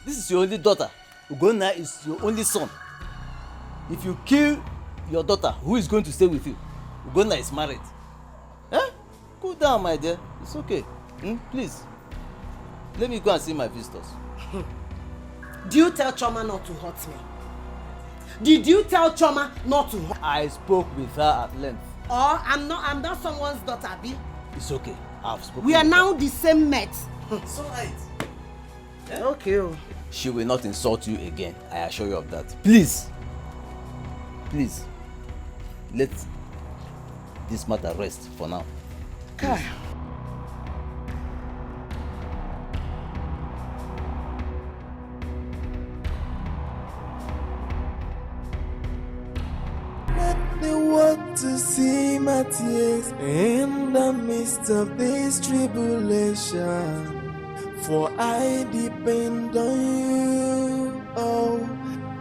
This is your only daughter. Ugonna is your only son. If you kill your daughter, who is going to stay with you? Ugonna is married. Cool down, my dear. It's okay. Please. Let me go and see my visitors. Did you tell Choma not to hurt me? Did you tell Choma not to hurt? I spoke with her at length. Oh, I'm not someone's daughter, B. It's okay. I've spoken. We are now the same mate. It's alright. Okay. She will not insult you again. I assure you of that. Please. Let this matter rest for now. Okay. They want to see my tears in the midst of this tribulation. For I depend on you. Oh,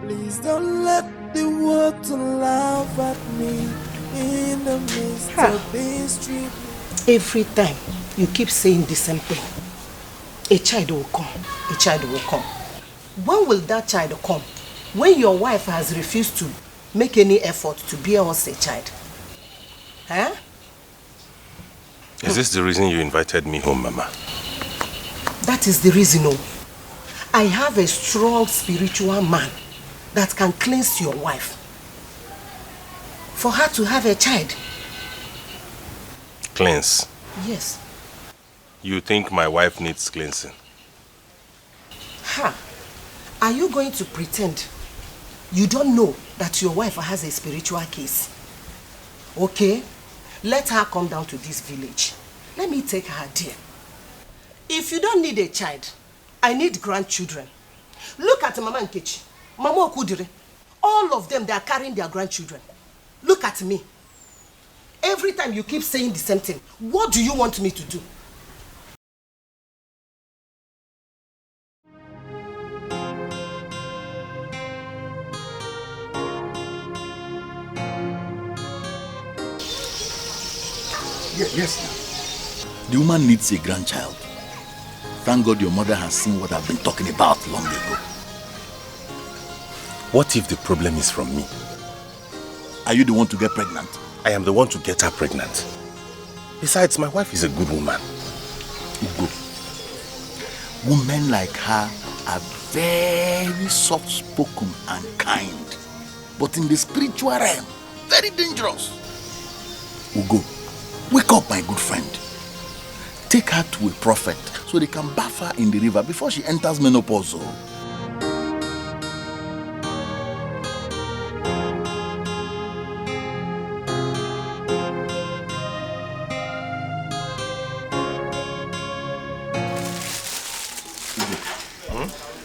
please don't let the world to laugh at me in the midst of this tribulation. Every time you keep saying the same thing, a child will come. A child will come. When will that child come? When your wife has refused to make any effort to bear us a child. Is this the reason you invited me home, Mama? That is the reason. I have a strong spiritual man that can cleanse your wife. For her to have a child. Cleanse? Yes. You think my wife needs cleansing? Are you going to pretend you don't know that your wife has a spiritual case? Okay, let her come down to this village. Let me take her there. If you don't need a child, I need grandchildren. Look at Mama Nkechi, Mama Okudire. All of them, they are carrying their grandchildren. Look at me. Every time you keep saying the same thing, what do you want me to do? Yes. The woman needs a grandchild. Thank God your mother has seen what I've been talking about long ago. What if the problem is from me? Are you the one to get pregnant? I am the one to get her pregnant. Besides, my wife is a good woman. Good. Women like her are very soft-spoken and kind. But in the spiritual realm, very dangerous. Ugo, wake up, my good friend. Take her to a prophet so they can bath her in the river before she enters menopause.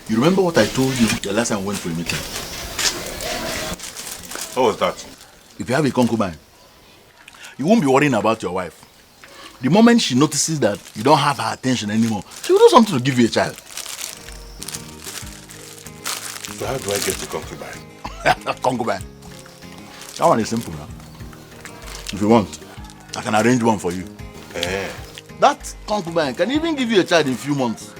You remember what I told you the last time we went for a meeting? What was that? If you have a concubine, you won't be worrying about your wife. The moment she notices that you don't have her attention anymore, she will do something to give you a child. So how do I get to concubine? Concubine? That one is simple now. If you want, I can arrange one for you. That concubine can even give you a child in a few months.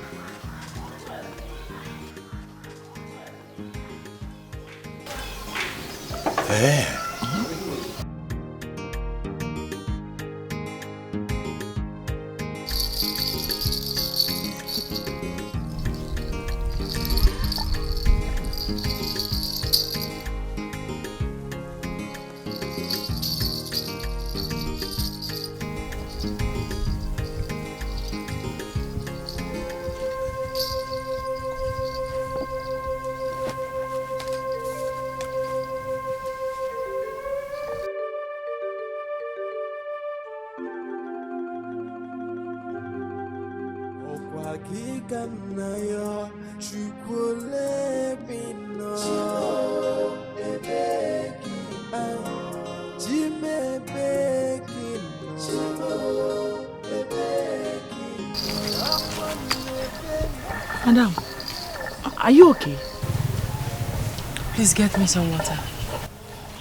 Madam, are you okay? Please get me some water.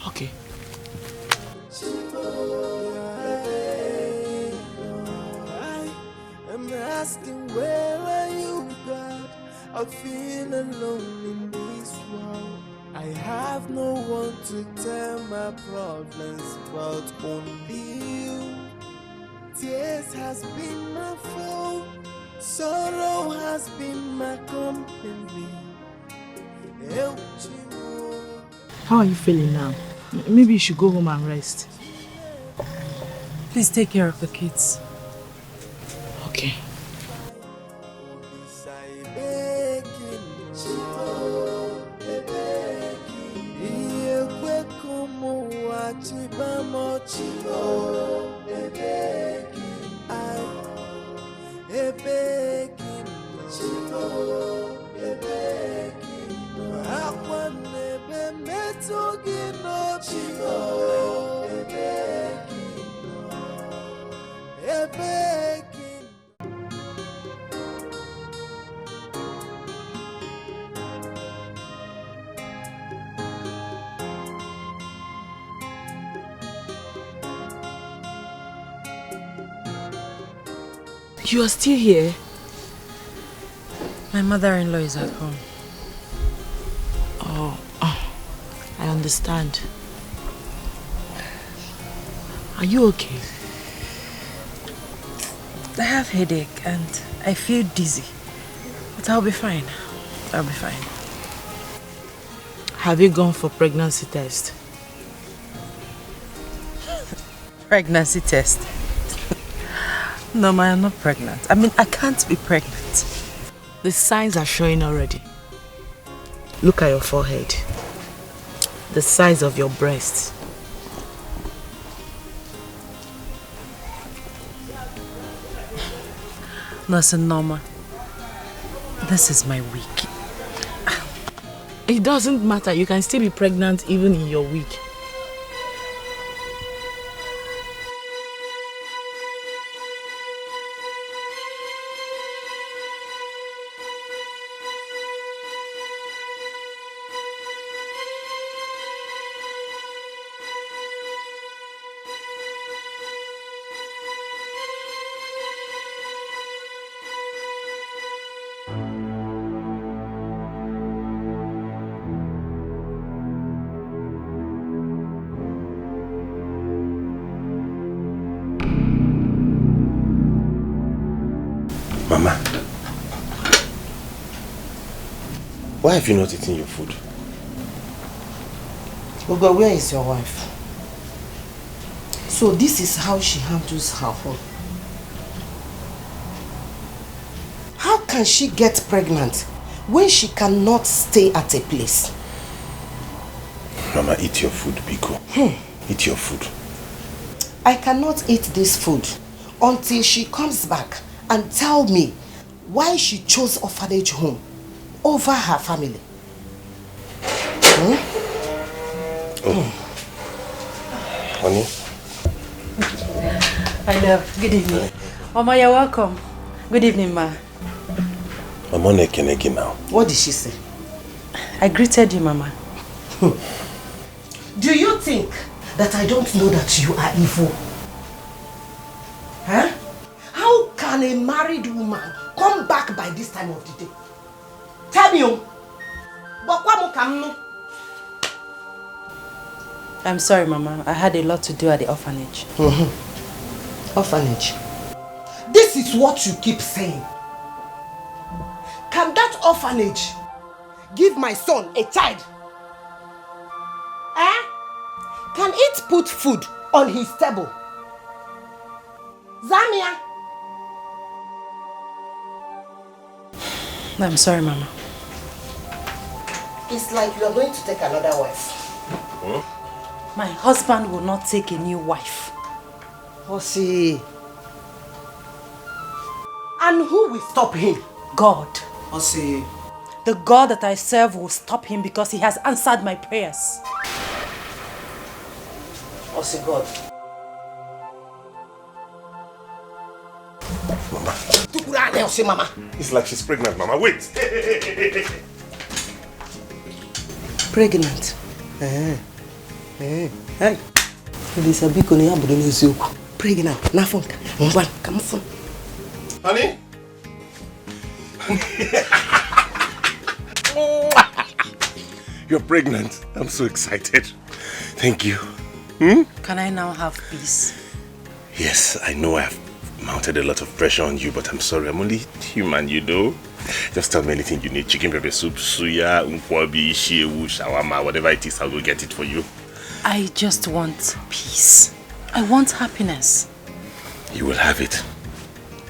Okay. I'm asking, where are you, God? I feel alone in this world. I have no one to tell my problems but only you. Tears has been my fault. Sorrow has been my company. How are you feeling now? Maybe you should go home and rest. Please take care of the kids. Okay. You are still here? My mother-in-law is at home. Oh, I understand. Are you okay? I have headache and I feel dizzy. But I'll be fine. I'll be fine. Have you gone for pregnancy test? Pregnancy test? No, ma, I'm not pregnant. I mean, I can't be pregnant. The signs are showing already. Look at your forehead. The size of your breasts. Nurse Norma, this is my week. It doesn't matter. You can still be pregnant even in your week. Mama, why have you not eaten your food? Ogo, where is your wife? So this is how she handles her home. How can she get pregnant when she cannot stay at a place? Mama, eat your food, Biko. Eat your food. I cannot eat this food until she comes back and tell me why she chose orphanage home over her family. Honey? I love. Good evening. Mama, you're welcome. Good evening, ma. Mama Nekenegi now. What did she say? I greeted you, Mama. Do you think that I don't know that you are evil? Huh? How can a married woman come back by this time of the day? Tell me. I'm sorry, Mama. I had a lot to do at the orphanage. Orphanage. This is what you keep saying. Can that orphanage give my son a child? Can it put food on his table? Zamia? I'm sorry, Mama. It's like you are going to take another wife. My husband will not take a new wife. Osi. And who will stop him? God. Osi. The God that I serve will stop him because he has answered my prayers. Osi God. Mama. It's like she's pregnant, Mama. Wait. Pregnant? Hey. Pregnant. Nafonka. Come on. Honey? You're pregnant. I'm so excited. Thank you. Can I now have peace? Yes, I know I've mounted a lot of pressure on you, but I'm sorry. I'm only human, you know. Just tell me anything you need. Chicken pepper soup, suya, unkwabi, shewu, shawarma, whatever it is, I'll go get it for you. I just want peace. I want happiness. You will have it.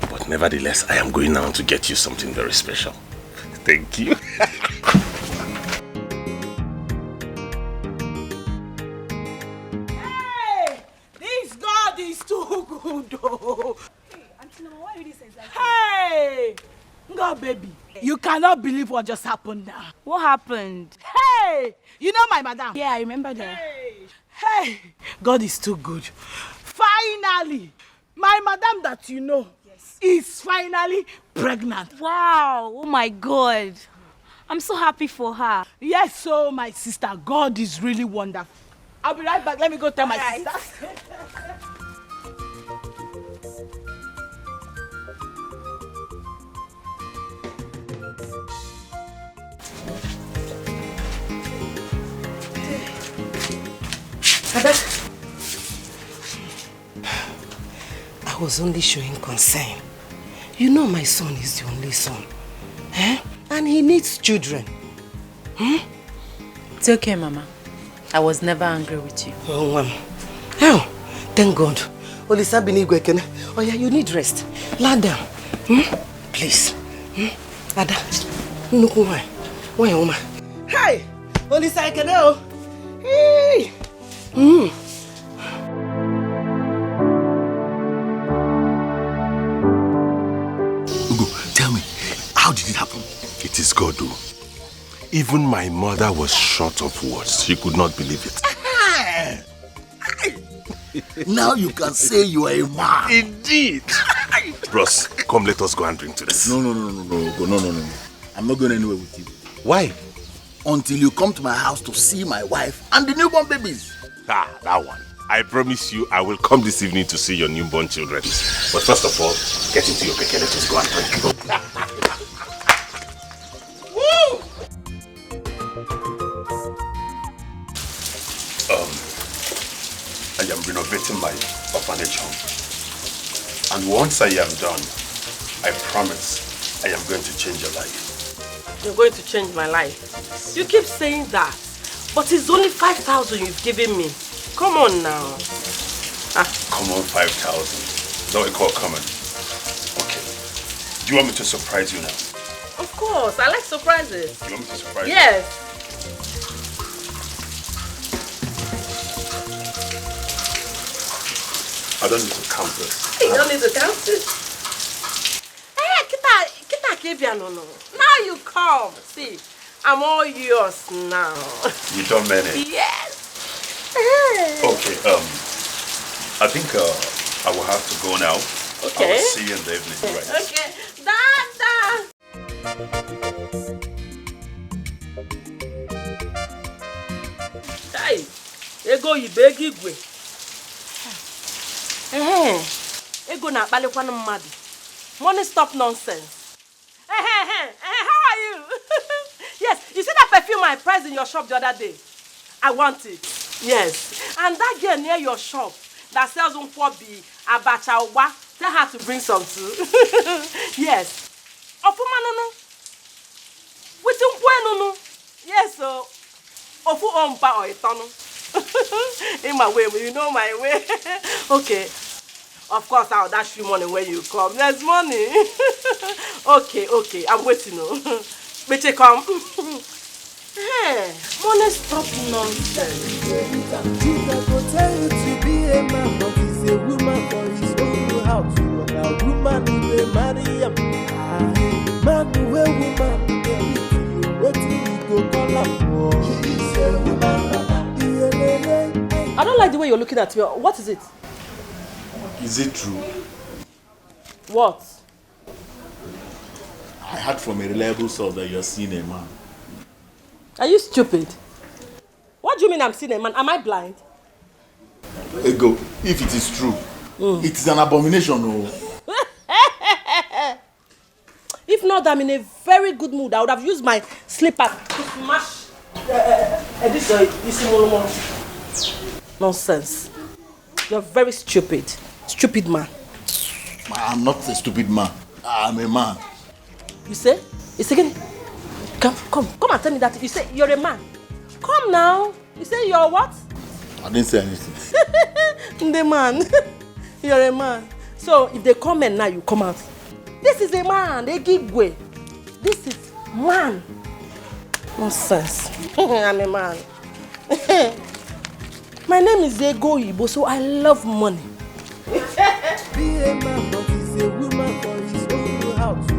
But nevertheless, I am going now to get you something very special. Thank you. Hey! This God is too good, though. Hey, Auntie Mama, why are you this exactly? Hey! God, baby. You cannot believe what just happened now. What happened? Hey! You know my madam? Yeah, I remember that. Hey! God is too good. Finally! My madam that you know is finally pregnant. Wow! Oh my God! I'm so happy for her. Yes, so my sister, God is really wonderful. I'll be right back. Let me go tell my sister. I was only showing concern. You know my son is the only son. And he needs children. It's okay, Mama. I was never angry with you. Oh, thank God. Oh yeah, you need rest. Lie down. Please. Ada. Why, hey! Olisa Ekene. Hey! Ugo, tell me, how did it happen? It is God, though. Even my mother was short of words. She could not believe it. Now you can say you are a man. Indeed. Bros, come let us go and drink to this. No. No. I'm not going anywhere with you. Why? Until you come to my house to see my wife and the newborn babies. That one. I promise you I will come this evening to see your newborn children. But first of all, get into your keke. Let us go and drink. Woo! I am renovating my orphanage home. And once I am done, I promise I am going to change your life. You're going to change my life. You keep saying that, but it's only 5,000 you've given me. Come on now. Common 5,000. That's what we call common. Okay. Do you want me to surprise you now? Of course, I like surprises. You want me to surprise you? Yes. I don't need to count this. You don't need to count it. Hey, kita Kibiano. Now you come. See, I'm all yours now. You don't mean it? Yes. Okay, I think I will have to go now. Okay. I will see you in the evening, right? Okay. Dada. Hey, ego ibegi gwe. Ego na akpalikwana mmadu. Money stop nonsense. How are you? Yes, you see that perfume I priced in your shop the other day? I want it. Yes. And that girl near your shop that sells unkwobi, abacha, uwa, tell her to bring some too. Yes. Ofuma no. With no. Yes, so. Ofu ompa or itono. In my way, you know my way. Okay. Of course, I'll dash you money when you come. There's money. Okay. I'm waiting. Better come. Hey, money stop nonsense. Jesus will tell you to be a man, but he's a woman for his own house. A woman who will marry him. Man who will woman. What do you go call up for? I don't like the way you're looking at me. What is it? Is it true? What? I heard from a reliable source that you're seeing a man. Are you stupid? What do you mean I'm seeing a man? Am I blind? Ego, if it is true, it is an abomination. Oh. If not, I'm in a very good mood. I would have used my slipper to smash this nonsense. You're very stupid. Stupid man. I'm not a stupid man. I'm a man. You say? It's again. Come and tell me that. You say you're a man. Come now. You say you're what? I didn't say anything. The man. You're a man. So if they come and now you come out. This is a man. They give way. This is man. Nonsense. I'm a man. My name is Ego Ibo, so I love money. Be a man, but he's a woman for his own house. A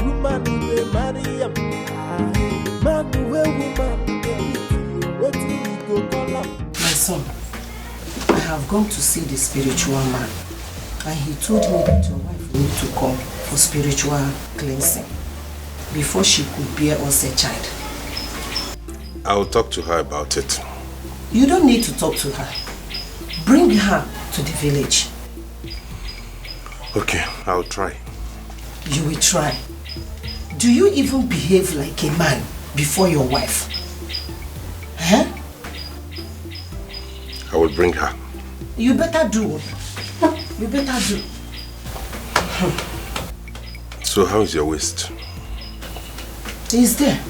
woman who will marry him. Man who will woman. What do you go call up? My son, I have gone to see the spiritual man, and he told me that your wife need to come for spiritual cleansing before she could bear us a child. I will talk to her about it. You don't need to talk to her. Bring her to the village. Okay, I'll try. You will try. Do you even behave like a man before your wife? Huh? I will bring her. You better do. You better do. So how is your waist? He's there.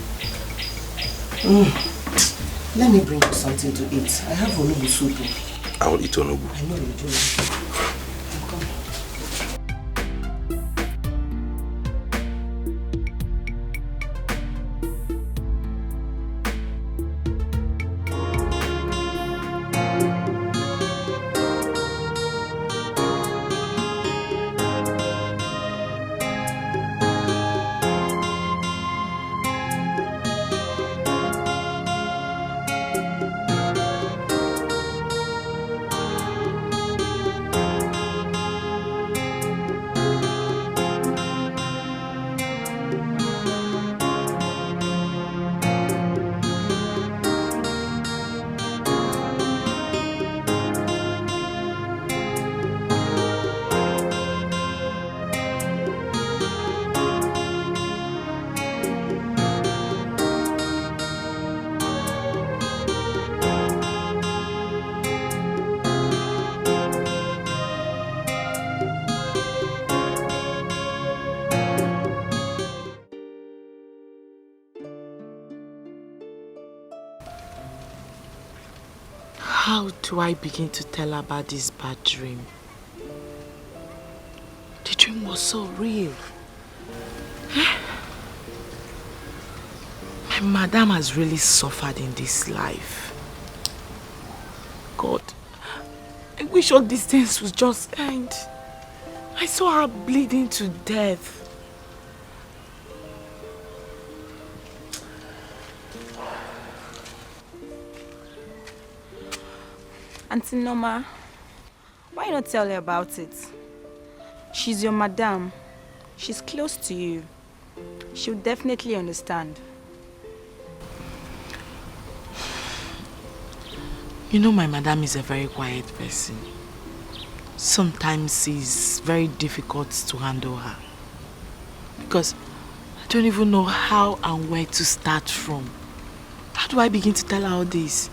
Let me bring you something to eat. I have onubu soup. I will eat onubu. I know you do. How do I begin to tell her about this bad dream? The dream was so real. My madam has really suffered in this life. God, I wish all these things would just end. I saw her bleeding to death. Auntie Norma, why not tell her about it? She's your madam. She's close to you. She'll definitely understand. You know, my madam is a very quiet person. Sometimes it's very difficult to handle her. Because I don't even know how and where to start from. How do I begin to tell her all this?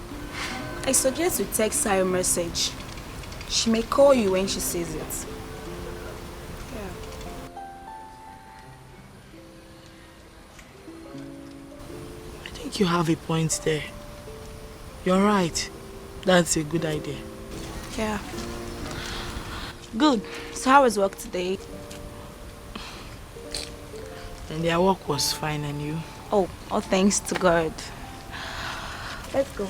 I suggest you text her a message. She may call you when she sees it. I think you have a point there. You're right. That's a good idea. Yeah. Good. So how was work today? And their work was fine, and you? Oh, thanks to God. Let's go.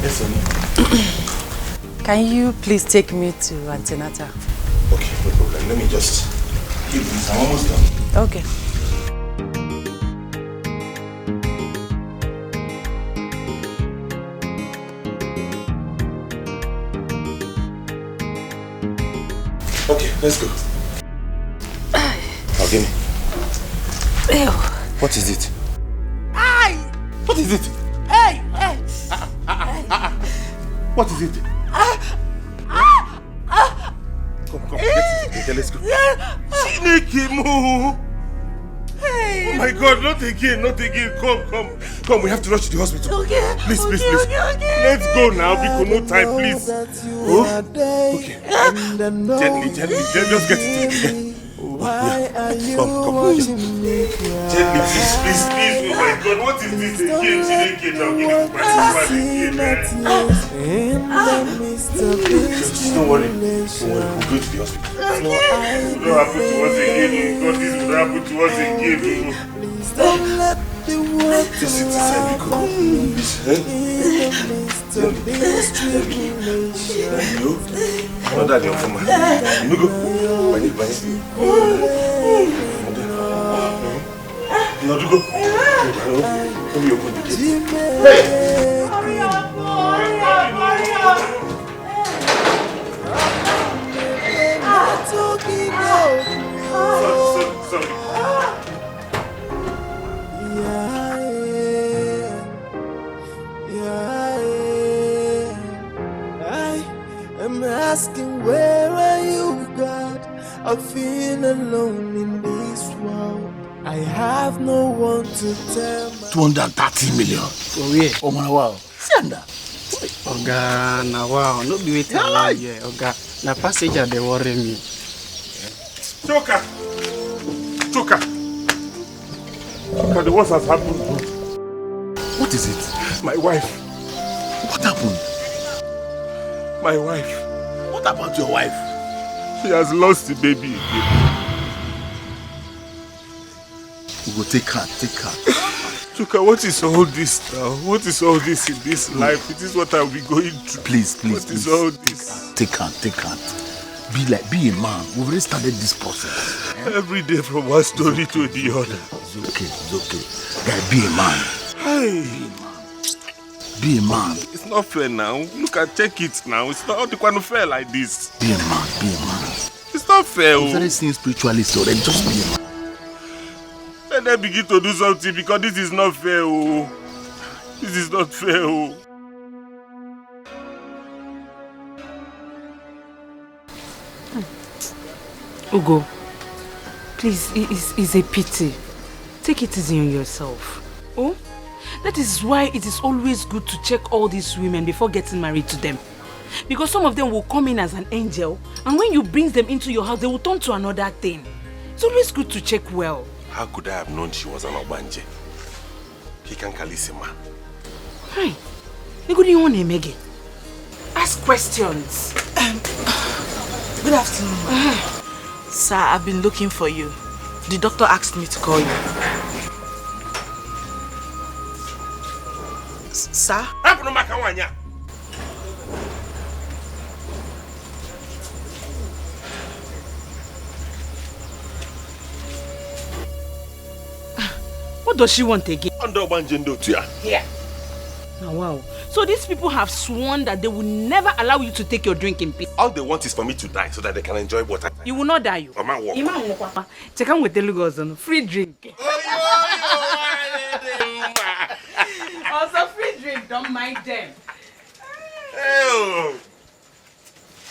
Yes, honey. Can you please take me to antenatal? Okay, no problem. Let me just give this. I'm almost done. Okay. Okay, let's go. Now, give me. Ew. What is it? Aye. What is it? Hey, hey. What is it? Come, get it. Okay, let's go. Chineke mo. Hey. Oh my God, not again. Come, we have to rush to the hospital. Okay. Please. Okay. Let's go now, because no time, please. Oh? Okay. Gently, just get it together. Why are you Come. watching me Gently, please. Oh my God, what is this again? Chineke, now give me my again, man. Don't worry. We'll go to the hospital. It will not happen to us again. God, this will not happen to us again. Don't let the world just sit inside, because not that you're from my you go. Now you go. Let me open the gate. Hey! Hurry up! Sorry. I am asking, where are you, God? I feel alone in this world. I have no one to tell. 230 million. For where? Oh my wow. Senda. Oga, na wow. No be waiting around here. Oga, na passenger they worry me. Choka, the worst has happened. What is it? My wife. What happened? My wife. What about your wife? She has lost the baby again. We will take her. Choka, what is all this now? What is all this in this life? It is what I'll be going through. Please. What is all this? Take her. Be a man. We've already started this process. Every day from one story to the other. It's okay. Guy, be a man. Hey. Be a man. It's not fair now. Look and check it now. It's not going to fair like this. Be a man. It's not fair. We've started seeing spiritualists already. Just be a man. Then Let them begin to do something because this is not fair. Oh. This is not fair. Oh. Ugo, please, it's a pity. Take it easy on yourself. Oh? That is why it is always good to check all these women before getting married to them. Because some of them will come in as an angel, and when you bring them into your house, they will turn to another thing. It's always good to check well. How could I have known she was an Obanje? He can Kalisima. Hi. You good you Mege? Ask questions. Good afternoon. Sir, I've been looking for you. The doctor asked me to call you. Sir? What does she want again? Here. Oh, wow. So these people have sworn that they will never allow you to take your drink in peace. All they want is for me to die so that they can enjoy water. You will not die. You. Check out with the Lugos on free drink. Also free drink, don't mind them.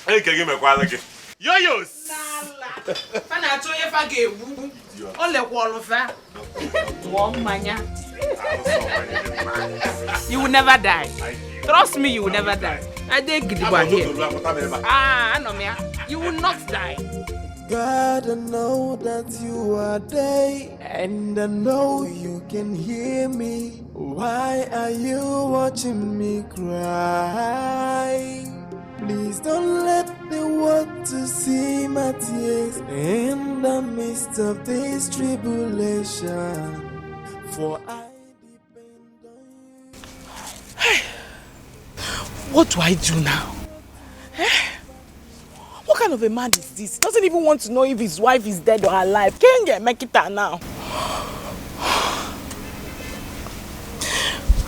Hey, can you give me a quality? Yo-yos! You will never die. Trust me, you will never die. I think here. I know me. You will not die. God, I know that you are there, and I know you can hear me. Why are you watching me cry? Please don't let the world to see my tears in the midst of this tribulation. For I depend on you. Hey, what do I do now? What kind of a man is this? Doesn't even want to know if his wife is dead or alive. Can't get make it out now.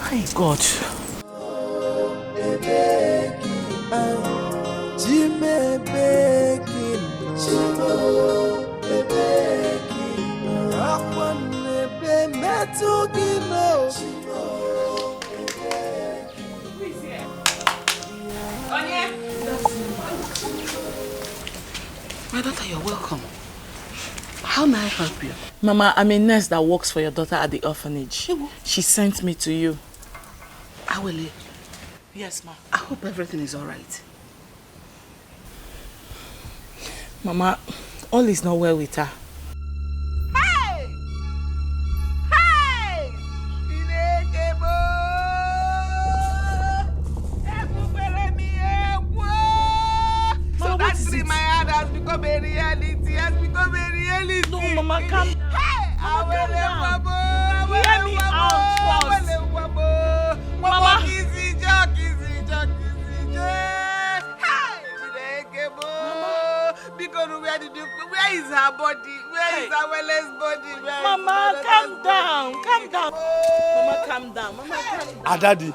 My God. My daughter, you're welcome. How may I help you? Mama, I'm a nurse that works for your daughter at the orphanage. She sent me to you. Awele. Yes, ma. I hope everything is alright. Mama, all is not well with her. Hey! Hey! So that dream I had has become a reality. Has become a reality. No, Mama, calm down. Hey! Mama, calm down. Hear me out first. Mama. Because where is her body? Where is our Wele's body? Mama, calm down. Calm down. Mama, calm down. Mama, calm down. Daddy,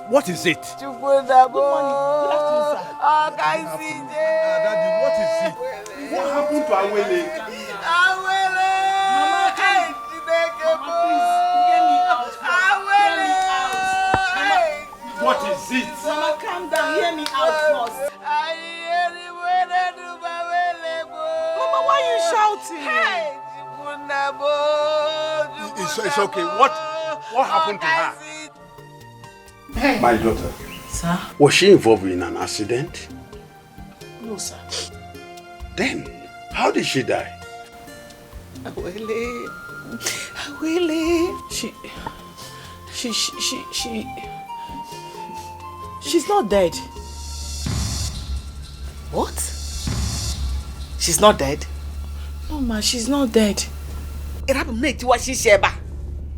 what is it? Good morning. Good afternoon, sir. Daddy, what is it? What happened to Awele? Awele! Mama, please, hear me out. Awele! What is it? Mama, calm down. Hear me out first. Mama, why are you shouting? It's okay. What happened to her? My daughter. Sir? Was she involved in an accident? No, sir. Then, how did she die? Awele. Awele. She's not dead. What? She's not dead? No, ma, she's not dead. It happened to what she sheba.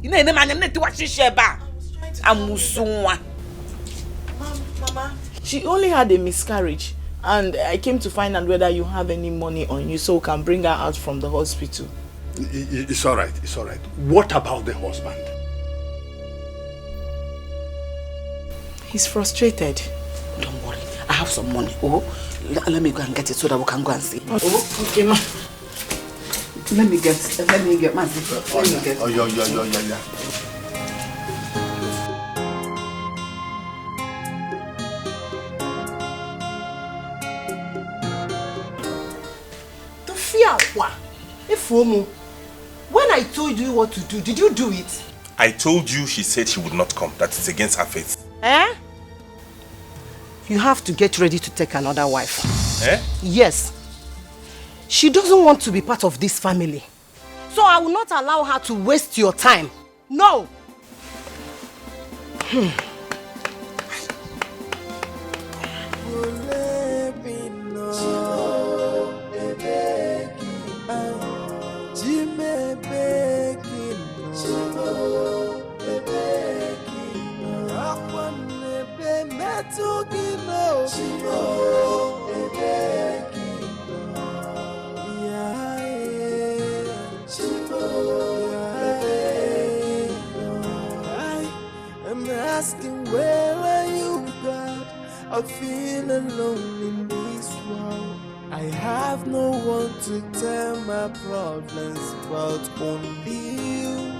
You know, what she sheba. Mama, she only had a miscarriage, and I came to find out whether you have any money on you so we can bring her out from the hospital. It's all right. It's all right. What about the husband? He's frustrated. Don't worry. I have some money. Oh, let me go and get it so that we can go and see. Oh, okay, ma. Let me get my zipper. Oh, yeah. To fear what? When I told you what to do, did you do it? I told you she said she would not come. That is against her faith. Eh? You have to get ready to take another wife. Eh? Yes. She doesn't want to be part of this family. So I will not allow her to waste your time. No. I'm asking, where are you, God? I feel alone in this world. I have no one to tell my problems but only you.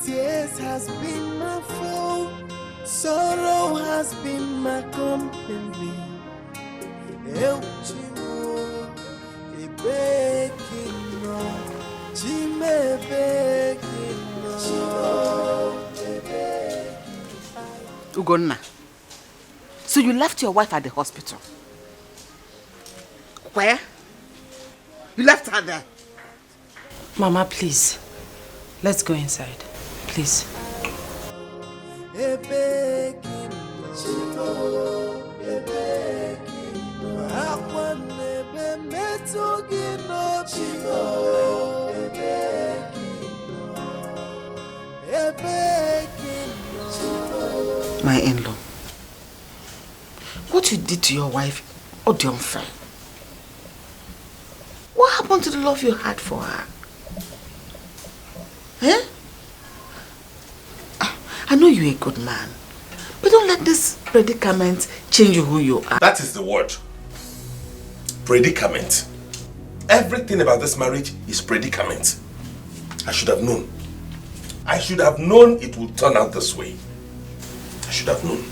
Tears has been my foe, sorrow has been my company. Eu te amo, e bequino, te me bequino. Ugonna, so you left your wife at the hospital? Where? You left her there? Mama, please. Let's go inside. Please. My in-law, what you did to your wife, the unfair. What happened to the love you had for her? Eh? I know you're a good man, but don't let this predicament change who you are. That is the word. Predicament. Everything about this marriage is predicament. I should have known. I should have known it would turn out this way. I should have known.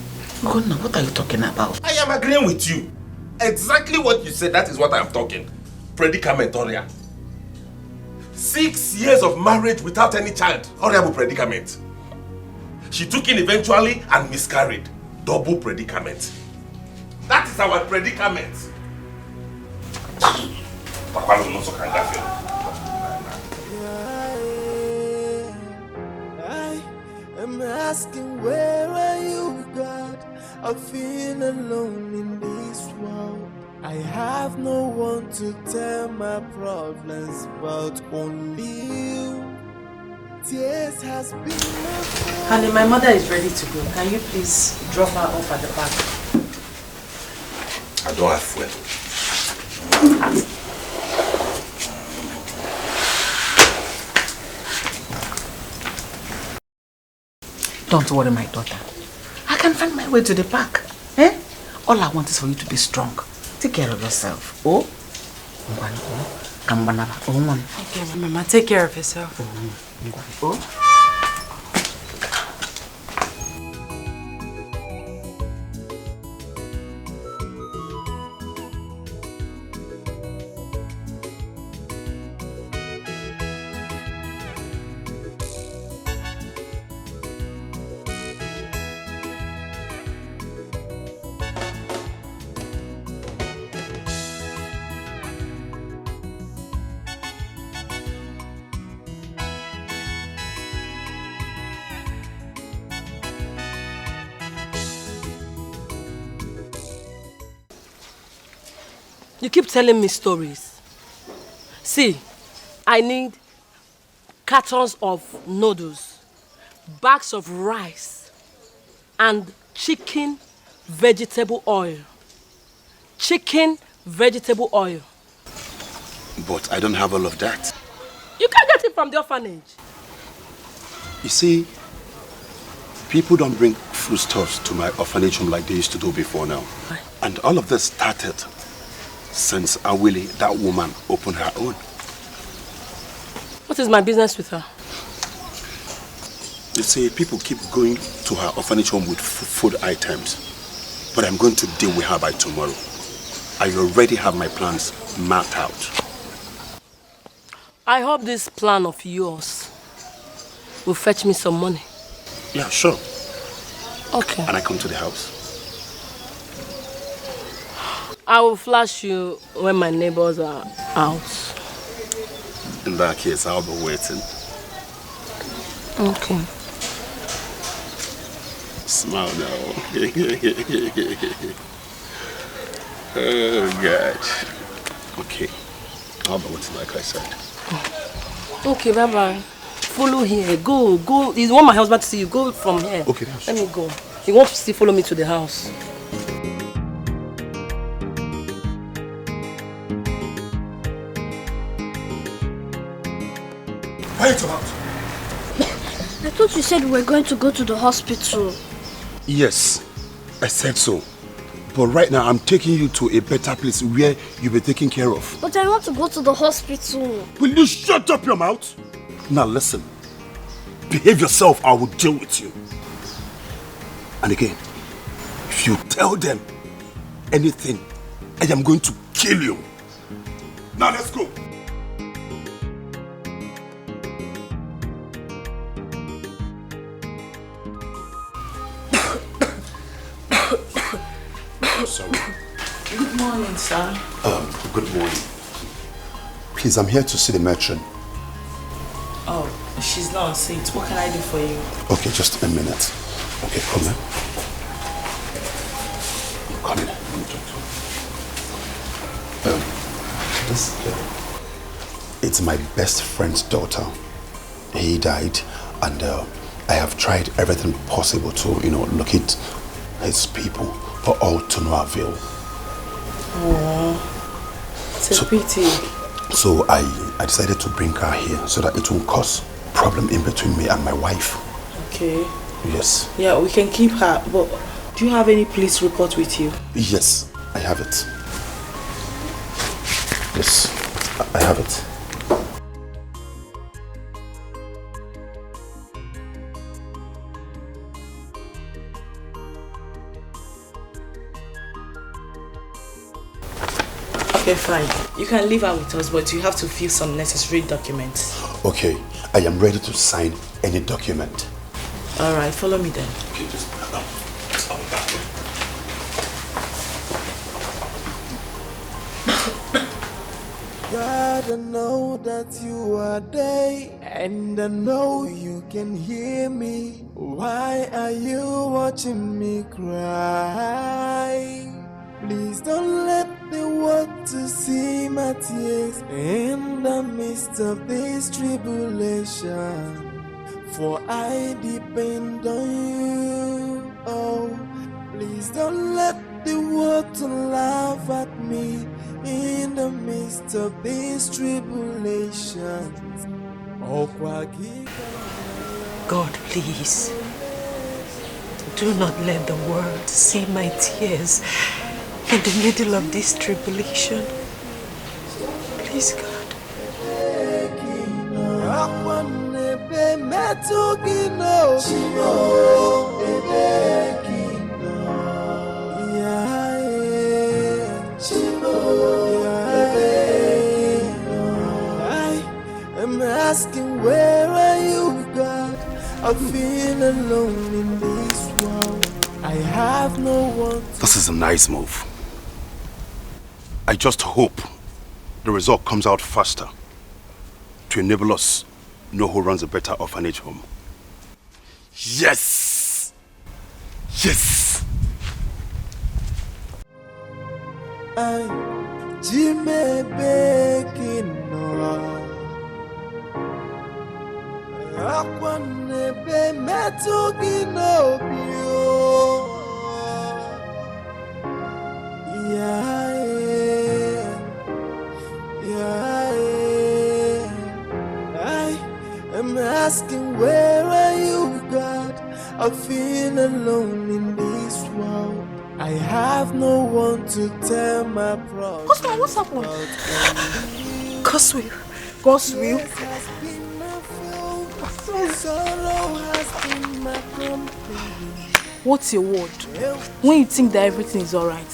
Gonna, what are you talking about? I am agreeing with you. Exactly what you said, that is what I am talking. Predicament, Oria. 6 years of marriage without any child. Horrible predicament. She took in eventually and miscarried. Double predicament. That is our predicament. Papa no so can I'm asking, where are you, God? I feel alone in this world. I have no one to tell my problems but only you. Tears has been my fault. Honey, my mother is ready to go. Can you please drop her off at the back? I don't have fuel. Don't worry, my daughter. I can find my way to the park. Eh? All I want is for you to be strong. Take care of yourself. Oh? Okay, Mama, take care of yourself. Oh? You keep telling me stories. See, I need cartons of noodles, bags of rice, and chicken vegetable oil. Chicken vegetable oil. But I don't have all of that. You can't get it from the orphanage. You see, people don't bring foodstuffs to my orphanage home like they used to do before now. Right. And all of this started since Awili, that woman, opened her own. What is my business with her? You see, people keep going to her orphanage home with food items. But I'm going to deal with her by tomorrow. I already have my plans mapped out. I hope this plan of yours will fetch me some money. Yeah, sure. Okay. And I come to the house. I will flash you when my neighbors are out. In that case, I'll be waiting. Okay. Smile now. Oh, God. Okay. I'll be waiting like I said. Okay, bye-bye. Follow here. Go. You want my husband to see you. Go from here. Okay. Let me go. You want to still follow me to the house. Why are you about? I thought you said we were going to go to the hospital. Yes, I said so. But right now, I'm taking you to a better place where you'll be taken care of. But I want to go to the hospital. Will you shut up your mouth? Now listen. Behave yourself, I will deal with you. And again, if you tell them anything, I am going to kill you. Now let's go. Sorry. Good morning, sir. Good morning. Please, I'm here to see the matron. Oh, she's not on seat. What can I do for you? Okay, just a minute. Okay, come in. Come in. Let me talk to you. This it's my best friend's daughter. He died, and I have tried everything possible to, locate his people, but all to no avail. Oh, it's a pity. So I decided to bring her here so that it won't cause problem in between me and my wife. Okay. Yes. Yeah, we can keep her, but do you have any police report with you? Yes, I have it. Yes, I have it. Okay, fine. You can leave her with us, but you have to fill some necessary documents. Okay, I am ready to sign any document. All right, follow me then. Okay, just God, I know that you are there, and I know you can hear me. Why are you watching me cry? Please don't let the world to see my tears in the midst of this tribulation. For I depend on you. Oh, please don't let the world to laugh at me in the midst of these tribulations. Oh, God, please, do not let the world see my tears in the middle of this tribulation. Please, God. I'm asking, where are you, God? I feel alone in this world. I have no one to... This is a nice move. I just hope the result comes out faster to enable us know who runs a better orphanage home. Yes! Yes! Jimmy Baking. Akwanebe metugi no bio. Yeah. I am asking, where are you, God? I feel alone in this world. I have no one to tell my problems. What's happened? Coswell, God's will. What's your word? When you think that everything is alright.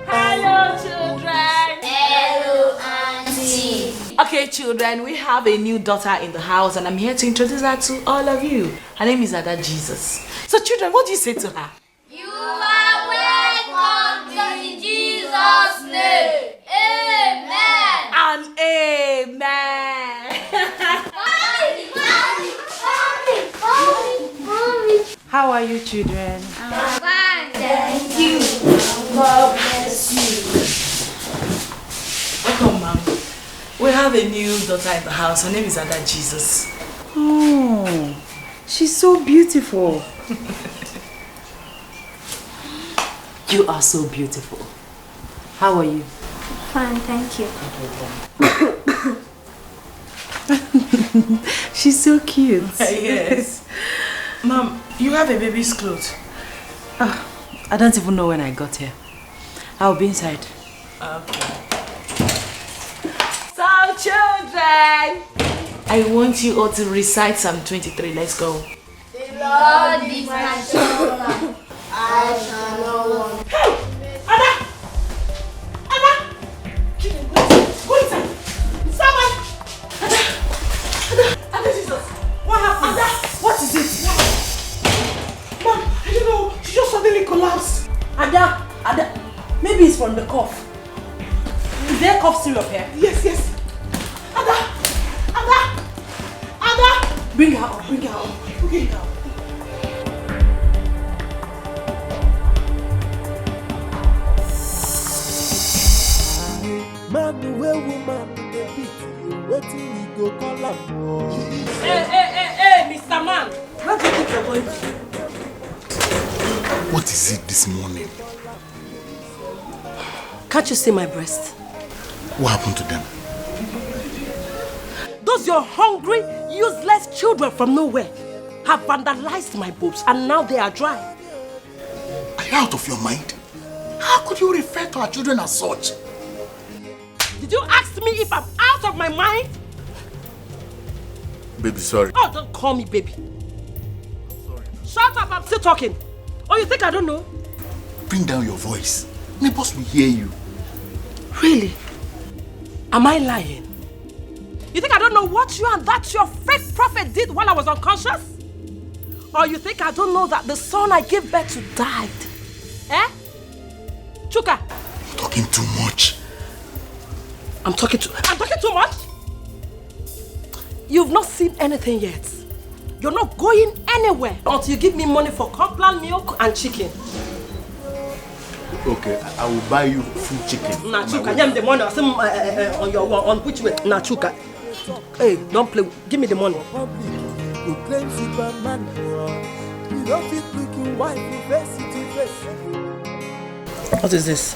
Hello, children. Hello, Auntie. Okay, children, we have a new daughter in the house, and I'm here to introduce her to all of you. Her name is Ada Jesus. So, children, what do you say to her? You are welcome in Jesus' name. Amen. And amen. How are you, children? I'm fine, thank you. God bless you. Welcome, Mom. We have a new daughter in the house. Her name is Ada Jesus. Oh, she's so beautiful. You are so beautiful. How are you? Fine, thank you. She's so cute. Yes. Mom, you have a baby's clothes. I don't even know when I got here. I'll be inside. Okay. So, children, I want you all to recite Psalm 23. Let's go. The Lord is my shoulder. I shall not want. Hey! Ada! Ada! Go inside! Someone! Ada Jesus! What happened? Ada! What is it? Mom, I don't know. She just suddenly collapsed. Ada! Maybe it's from the cough. Is there cough syrup here? Yes. Ada! Bring her up. Okay. Man, where woman the beat you waiting we go call am. Hey, Mr. Man! Where do you think you're going to? What is it this morning? Can't you see my breast? What happened to them? Those your hungry, useless children from nowhere have vandalized my boobs and now they are dry. Are you out of your mind? How could you refer to our children as such? Did you ask me if I'm out of my mind? Baby, sorry. Oh, don't call me baby. Sorry. Shut up, I'm still talking. Oh, you think I don't know? Bring down your voice. Neighbors will hear you. Really? Am I lying? You think I don't know what you and that your fake prophet did while I was unconscious? Or you think I don't know that the son I gave birth to died? Eh? Chuka? You're talking too much. I'm talking too much? You've not seen anything yet. You're not going anywhere until you give me money for complan milk and chicken. Okay, I will buy you full chicken. Nah, Chuka, give me the money. On which way? Nah, Chuka. Hey, don't play. Give me the money. You claim Superman. You don't fit looking white. You face it to face. What is this?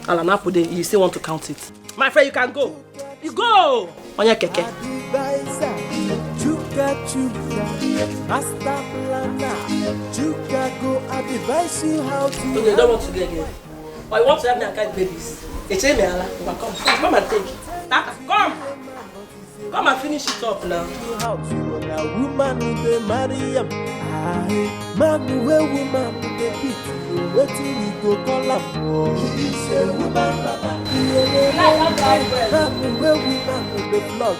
Alanapude, you still want to count it? My friend, you can go. You go! On your keke. Chuka, master planner. Chuka, go advise you how to. Okay, you don't want to get here. Or you want to have me and kind babies? It's me, Allah. Come and take it. Come! Come and finish it up now. How to run a woman with a Mariam. Man, where woman with a beat. Waiting we go call am. Say woman, baba. Man, where woman with the blood.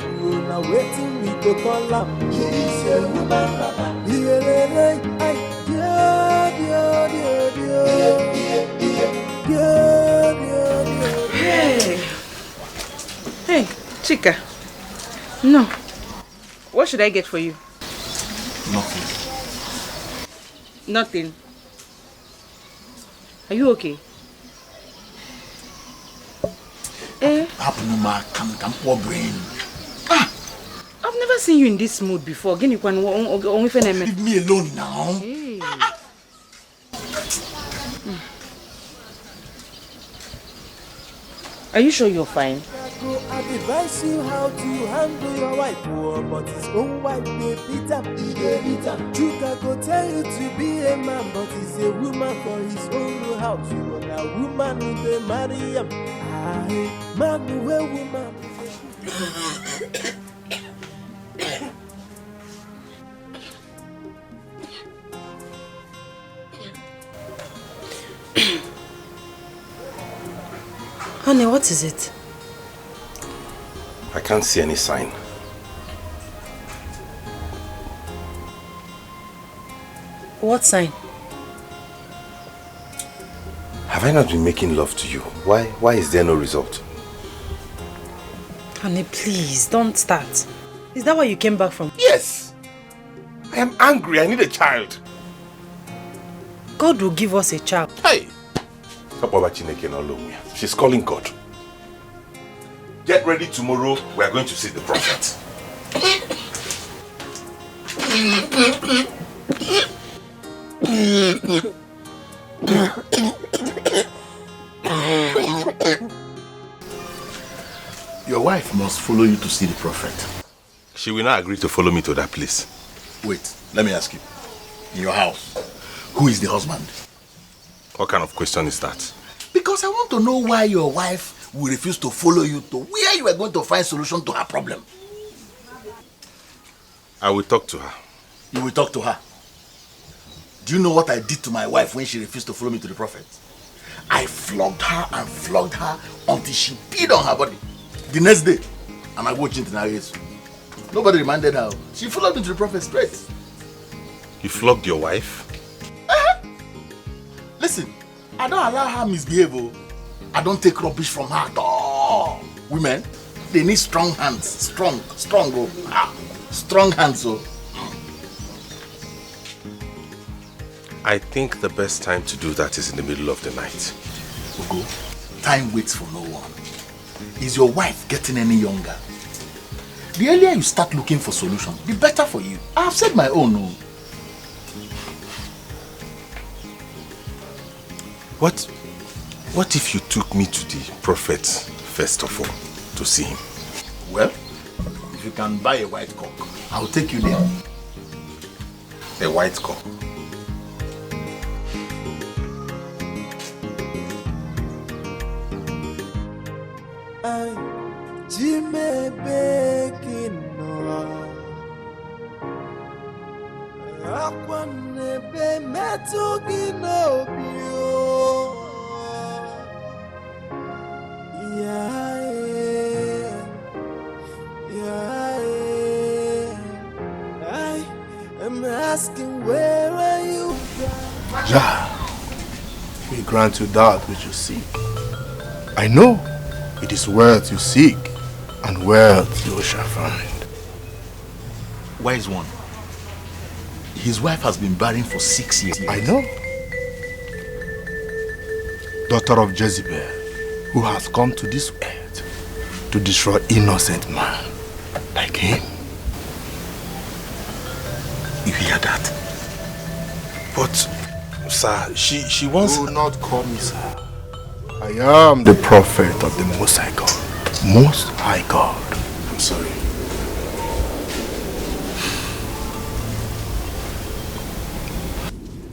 Now waiting we go call am. Say woman, baba. Hey, Chika. No. What should I get for you? Nothing. Nothing. Are you okay? Poor brain. I've never seen you in this mood before. Leave me alone now. Hey. Are you sure you're fine? go advise you how to handle your wife, oh, but his own wife they beat him. Chuka go tell you to be a man, but he's a woman for his own house. You are a woman who they marry him. Aye, man who a woman. Honey, what is it? I can't see any sign. What sign? Have I not been making love to you? Why is there no result? Honey, please, don't start. Is that where you came back from? Yes! I am angry. I need a child. God will give us a child. Hey! She's calling God. Get ready tomorrow. We are going to see the prophet. Your wife must follow you to see the prophet. She will not agree to follow me to that place. Wait, let me ask you. In your house, who is the husband? What kind of question is that? Because I want to know why your wife will refuse to follow you to where you are going to find solution to her problem. I will talk to her. You will talk to her? Do you know what I did to my wife when she refused to follow me to the prophet? I flogged her and flogged her until she peed on her body. The next day, and I watched it in her ears. Nobody reminded her. She followed me to the prophet straight. You flogged your wife? Listen, I don't allow her misbehave. I don't take rubbish from her at all. Women, they need strong hands. Strong hands. I think the best time to do that is in the middle of the night. Ugo, time waits for no one. Is your wife getting any younger? The earlier you start looking for solutions, the better for you. I have said my own. No. What if you took me to the prophet first of all to see him? Well, if you can buy a white cock, I'll take you there. A white cock? Jimmy baking no. Akwane be metugi no bio. I'm asking, where are you? Jah, we grant you that which you seek. I know it is wealth you seek, and wealth you shall find. Wise one. His wife has been barren for 6 years. I know. Daughter of Jezebel, who has come to this earth to destroy innocent man like him. You hear that? But, sir, she wants... Do not call me sir. I am the prophet of the Most High God. Most High God. I'm sorry.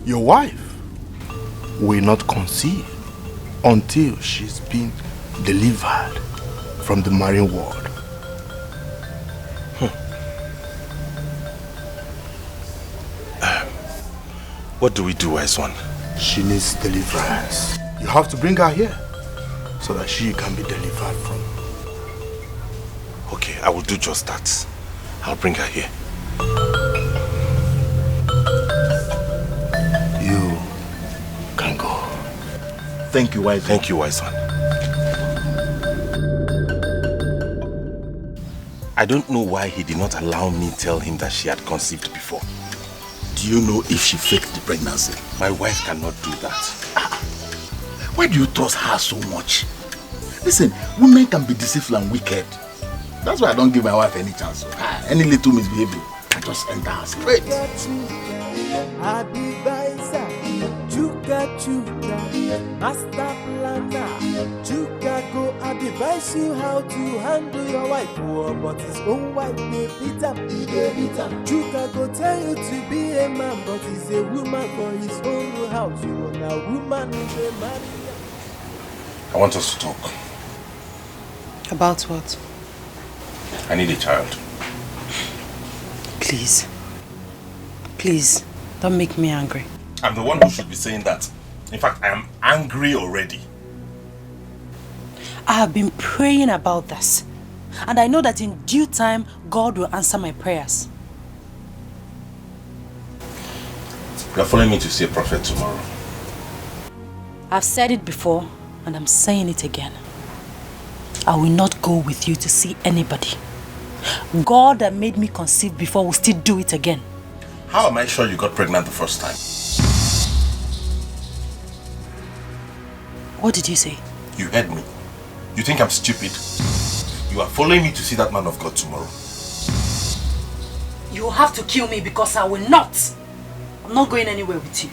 Your wife will not conceive until she's been delivered from the marine world. What do we do, wise one? She needs deliverance. You have to bring her here so that she can be delivered from. Okay, I will do just that. I'll bring her here. You can go. Thank you, wise one. Thank you, wise one. I don't know why he did not allow me tell him that she had conceived before. Do you know if she faked the pregnancy? My wife cannot do that. Why do you trust her so much? Listen, women can be deceitful and wicked. That's why I don't give my wife any chance. Any little misbehavior, I just enter her straight. na Chuka, master planner. Chuka go advise you how to handle your wife, but his own wife they beat him. Chuka go tell you to be a man, but he's a woman for his own house. You are a woman who's a man. I want us to talk. About what? I need a child. Please. Please, don't make me angry. I'm the one who should be saying that. In fact, I am angry already. I have been praying about this. And I know that in due time, God will answer my prayers. You are following me to see a prophet tomorrow. I've said it before, and I'm saying it again. I will not go with you to see anybody. God that made me conceive before will still do it again. How am I sure you got pregnant the first time? What did you say? You heard me. You think I'm stupid? You are following me to see that man of God tomorrow. You will have to kill me because I will not. I'm not going anywhere with you.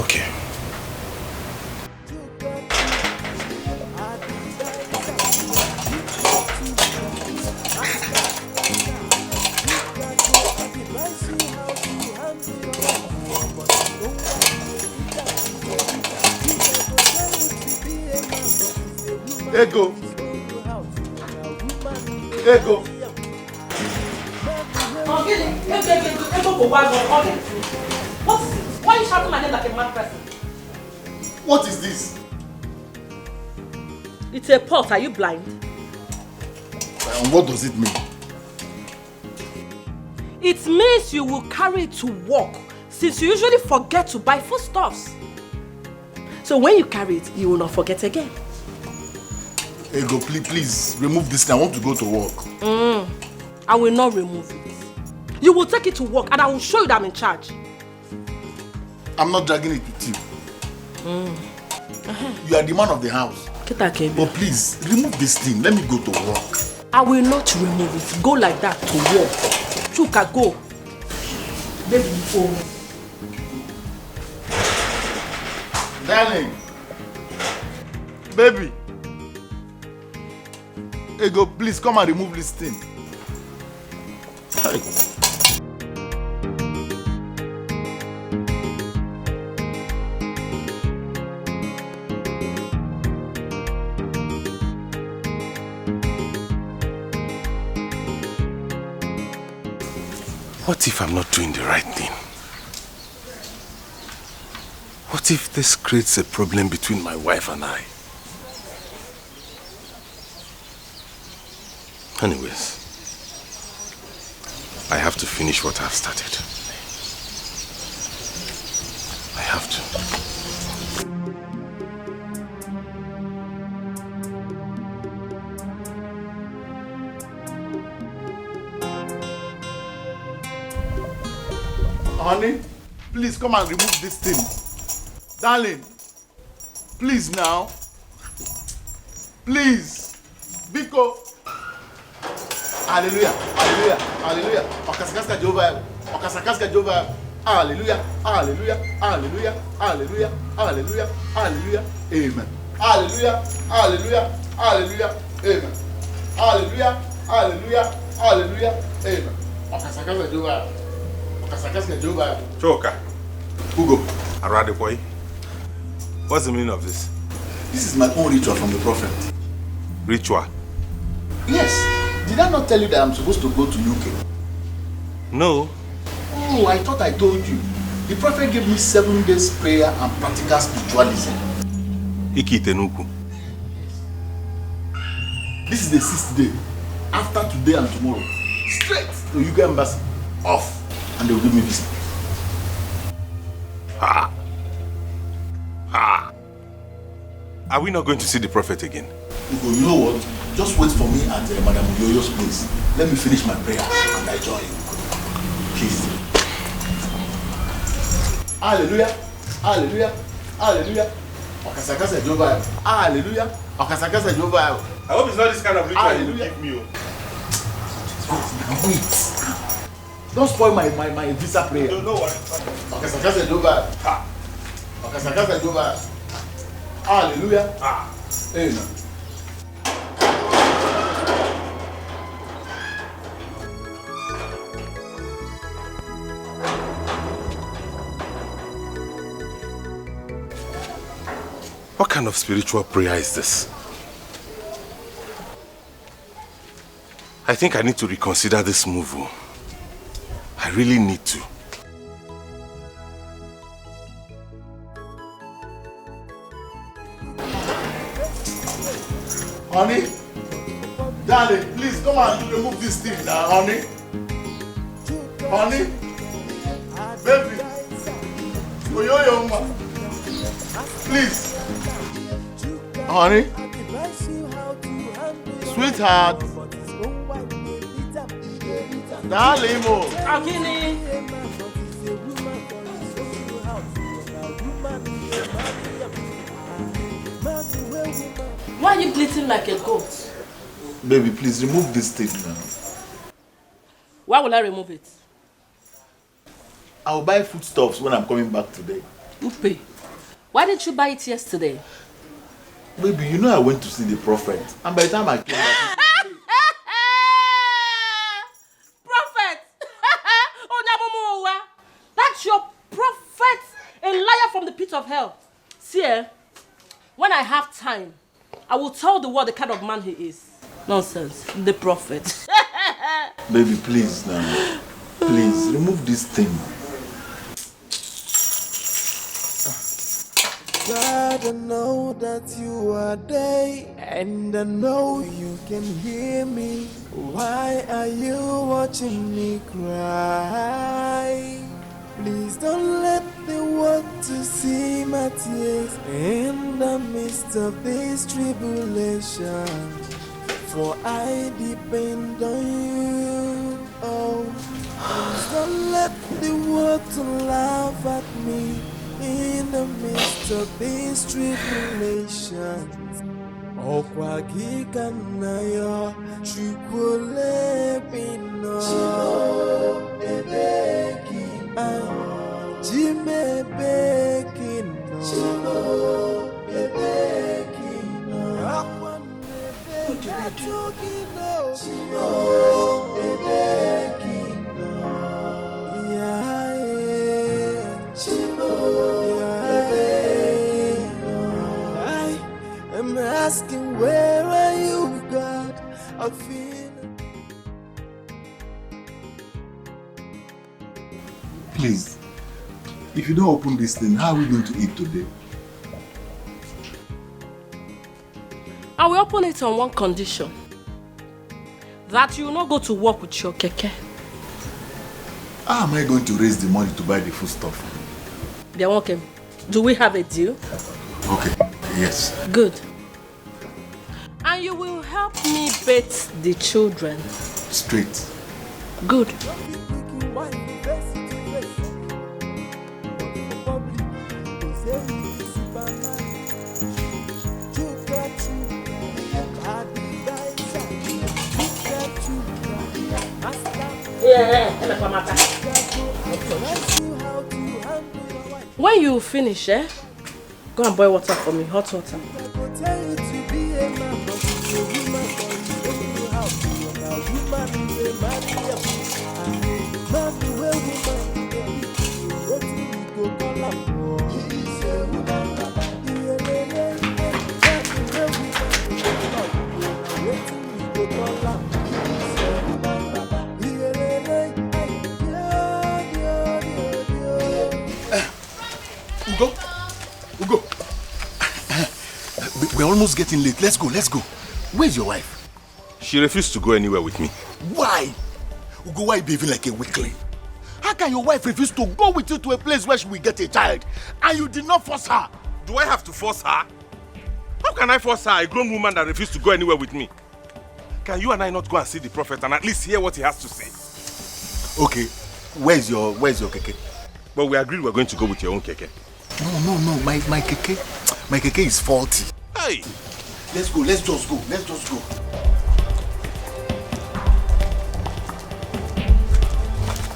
Okay. Ego. Ego. What is it? Why are you shouting my name like a mad person? What is this? It's a pot. Are you blind? And what does it mean? It means you will carry it to work, since you usually forget to buy foodstuffs. So when you carry it, you will not forget again. Ego, please remove this thing. I want to go to work. I will not remove it. You will take it to work and I will show you that I'm in charge. I'm not dragging it with you. You are the man of the house. But please, remove this thing. Let me go to work. I will not remove it. Go like that to work. Chuka, go. Baby, go. Darling. Baby. Ego, please come and remove this thing. Hey. What if I'm not doing the right thing? What if this creates a problem between my wife and I? Anyways, I have to finish what I've started. I have to. Honey, please come and remove this thing. Darling, please now. Please. Biko. Hallelujah, hallelujah, hallelujah. Okasakaska Jehovah. Okasakaska Jehovah. Hallelujah, hallelujah, hallelujah, hallelujah, hallelujah, hallelujah, amen. Hallelujah, hallelujah, hallelujah, amen. Hallelujah, hallelujah, hallelujah, amen. Okasakaska Jehovah. Choka. Ugo. Arade boy. What's the meaning of this? This is my own ritual from the prophet. Ritual? Yes. Did I not tell you that I'm supposed to go to UK? No. Oh, I thought I told you. The prophet gave me 7 days prayer and practical spiritualism. Ikitenuku. This is the 6th day. After today and tomorrow, straight to UK embassy. Off. And they will give me visa. Ha! Ha! Are we not going to see the prophet again? You know what? Just wait for me at Madam Yoyo's place. Let me finish my prayer and I join you. Please. Hallelujah. Hallelujah. Hallelujah. Okasakasa Jehovah. Hallelujah. Okasakasa Jehovah. I hope it's not this kind of ritual Hallelujah. you give me. Wait. Don't spoil my visa prayer. No, no worry. Okay, Sakasa do bad. Okay, Sakasa do bad. Hallelujah. Amen. What kind of spiritual prayer is this? I think I need to reconsider this move. I really need to. Honey, darling, please come and remove this thing now, honey. Honey, baby, oyoyo ma, please, honey, sweetheart, darling, mo. Akini. Why are you bleating like a goat? Baby, please remove this thing now. Why will I remove it? I'll buy foodstuffs when I'm coming back today. Upe, why didn't you buy it yesterday? Baby, you know I went to see the prophet, and by the time I came back... Prophet! That's your prophet, a liar from the pit of hell. See, when I have time, I will tell the world the kind of man he is. Nonsense. The prophet. Baby, please now. Please, remove this thing. God, I know that you are there, and I know you can hear me. Why are you watching me cry? Please don't let the world to see my tears in the midst of this tribulation. For I depend on you. Oh, please don't let the world to laugh at me in the midst of this tribulation. Okwa gikanayo chukule bino ebeki jime beki no ebeki no akwan ebeki no ebeki no I'm asking, where are you, God? I feel. Please, if you don't open this thing, how are we going to eat today? I will open it on one condition. That you will not go to work with your keke. How am I going to raise the money to buy the food stuff? They're okay. Do we have a deal? Okay, yes. Good. And you will help me bathe the children. Straight. Good. When you finish, go and boil water for me, hot water. Ugo. We're almost getting late. Let's go. Where's your wife? She refused to go anywhere with me. Why? Ugo, why behaving like a weakling? How can your wife refuse to go with you to a place where she will get a child and you did not force her? Do I have to force her? How can I force her, a grown woman that refused to go anywhere with me? Can you and I not go and see the prophet and at least hear what he has to say? Okay, where's your keke? But we agreed we're going to go with your own keke. No, my keke is faulty. Hey! Let's just go.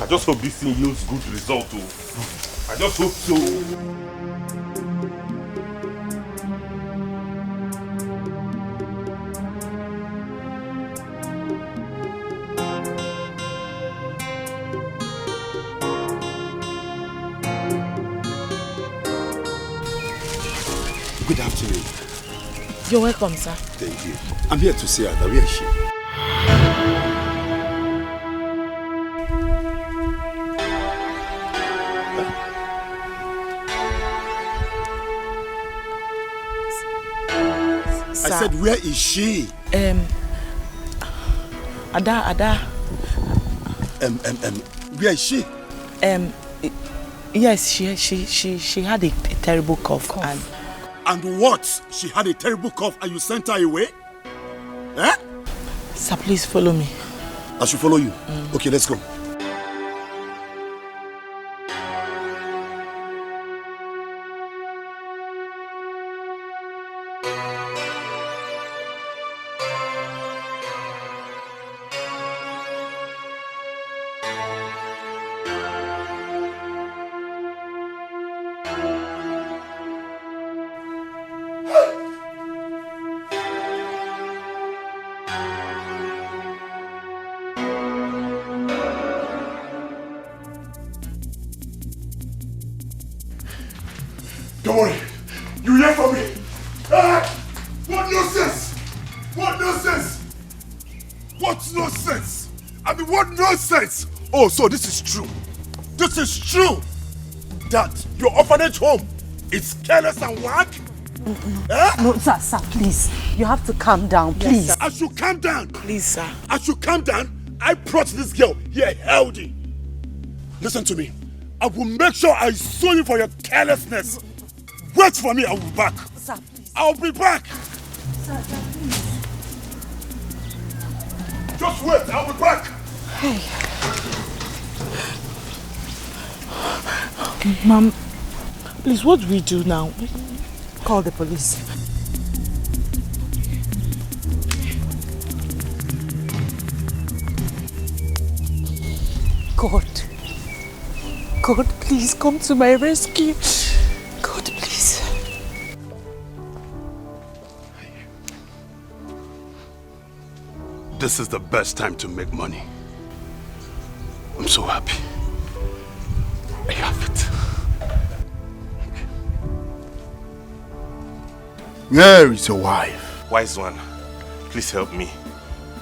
I just hope this thing yields good result too. I just hope so. Good afternoon. You're welcome, sir. Thank you. I'm here to see Ada. Where is she? I said, where is she? Ada. Where is she? Yes, she had a terrible cough. And what? She had a terrible cough and you sent her away? Eh? Sir, please follow me. I should follow you? Okay, let's go. Don't worry. You hear from me? What nonsense? What nonsense? What nonsense? I mean, what nonsense? Oh, so this is true. This is true. That your orphanage home is careless and whack? No, sir, please. You have to calm down, please. Yes, I should calm down. Please, sir. I should calm down. I brought this girl here healthy. Listen to me. I will make sure I sue you for your carelessness. Wait for me, I will be back. Sir, please. I'll be back. Sir, please. Just wait, I'll be back. Hey. Mom, please, what do we do now? Call the police. God, please come to my rescue. God, please. This is the best time to make money. I'm so happy. I have it. Where is your wife? Wise one, please help me.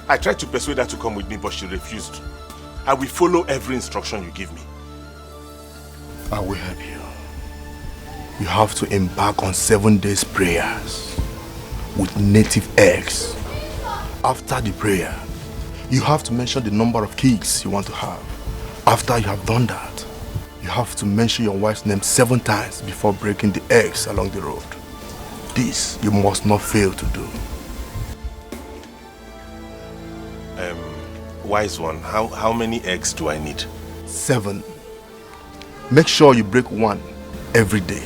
I tried to persuade her to come with me, but she refused. I will follow every instruction you give me. I will help you. You have to embark on 7 days prayers with native eggs. After the prayer, you have to mention the number of kids you want to have. After you have done that, you have to mention your wife's name 7 times before breaking the eggs along the road. This you must not fail to do. Wise one, how many eggs do I need? 7. Make sure you break 1 every day.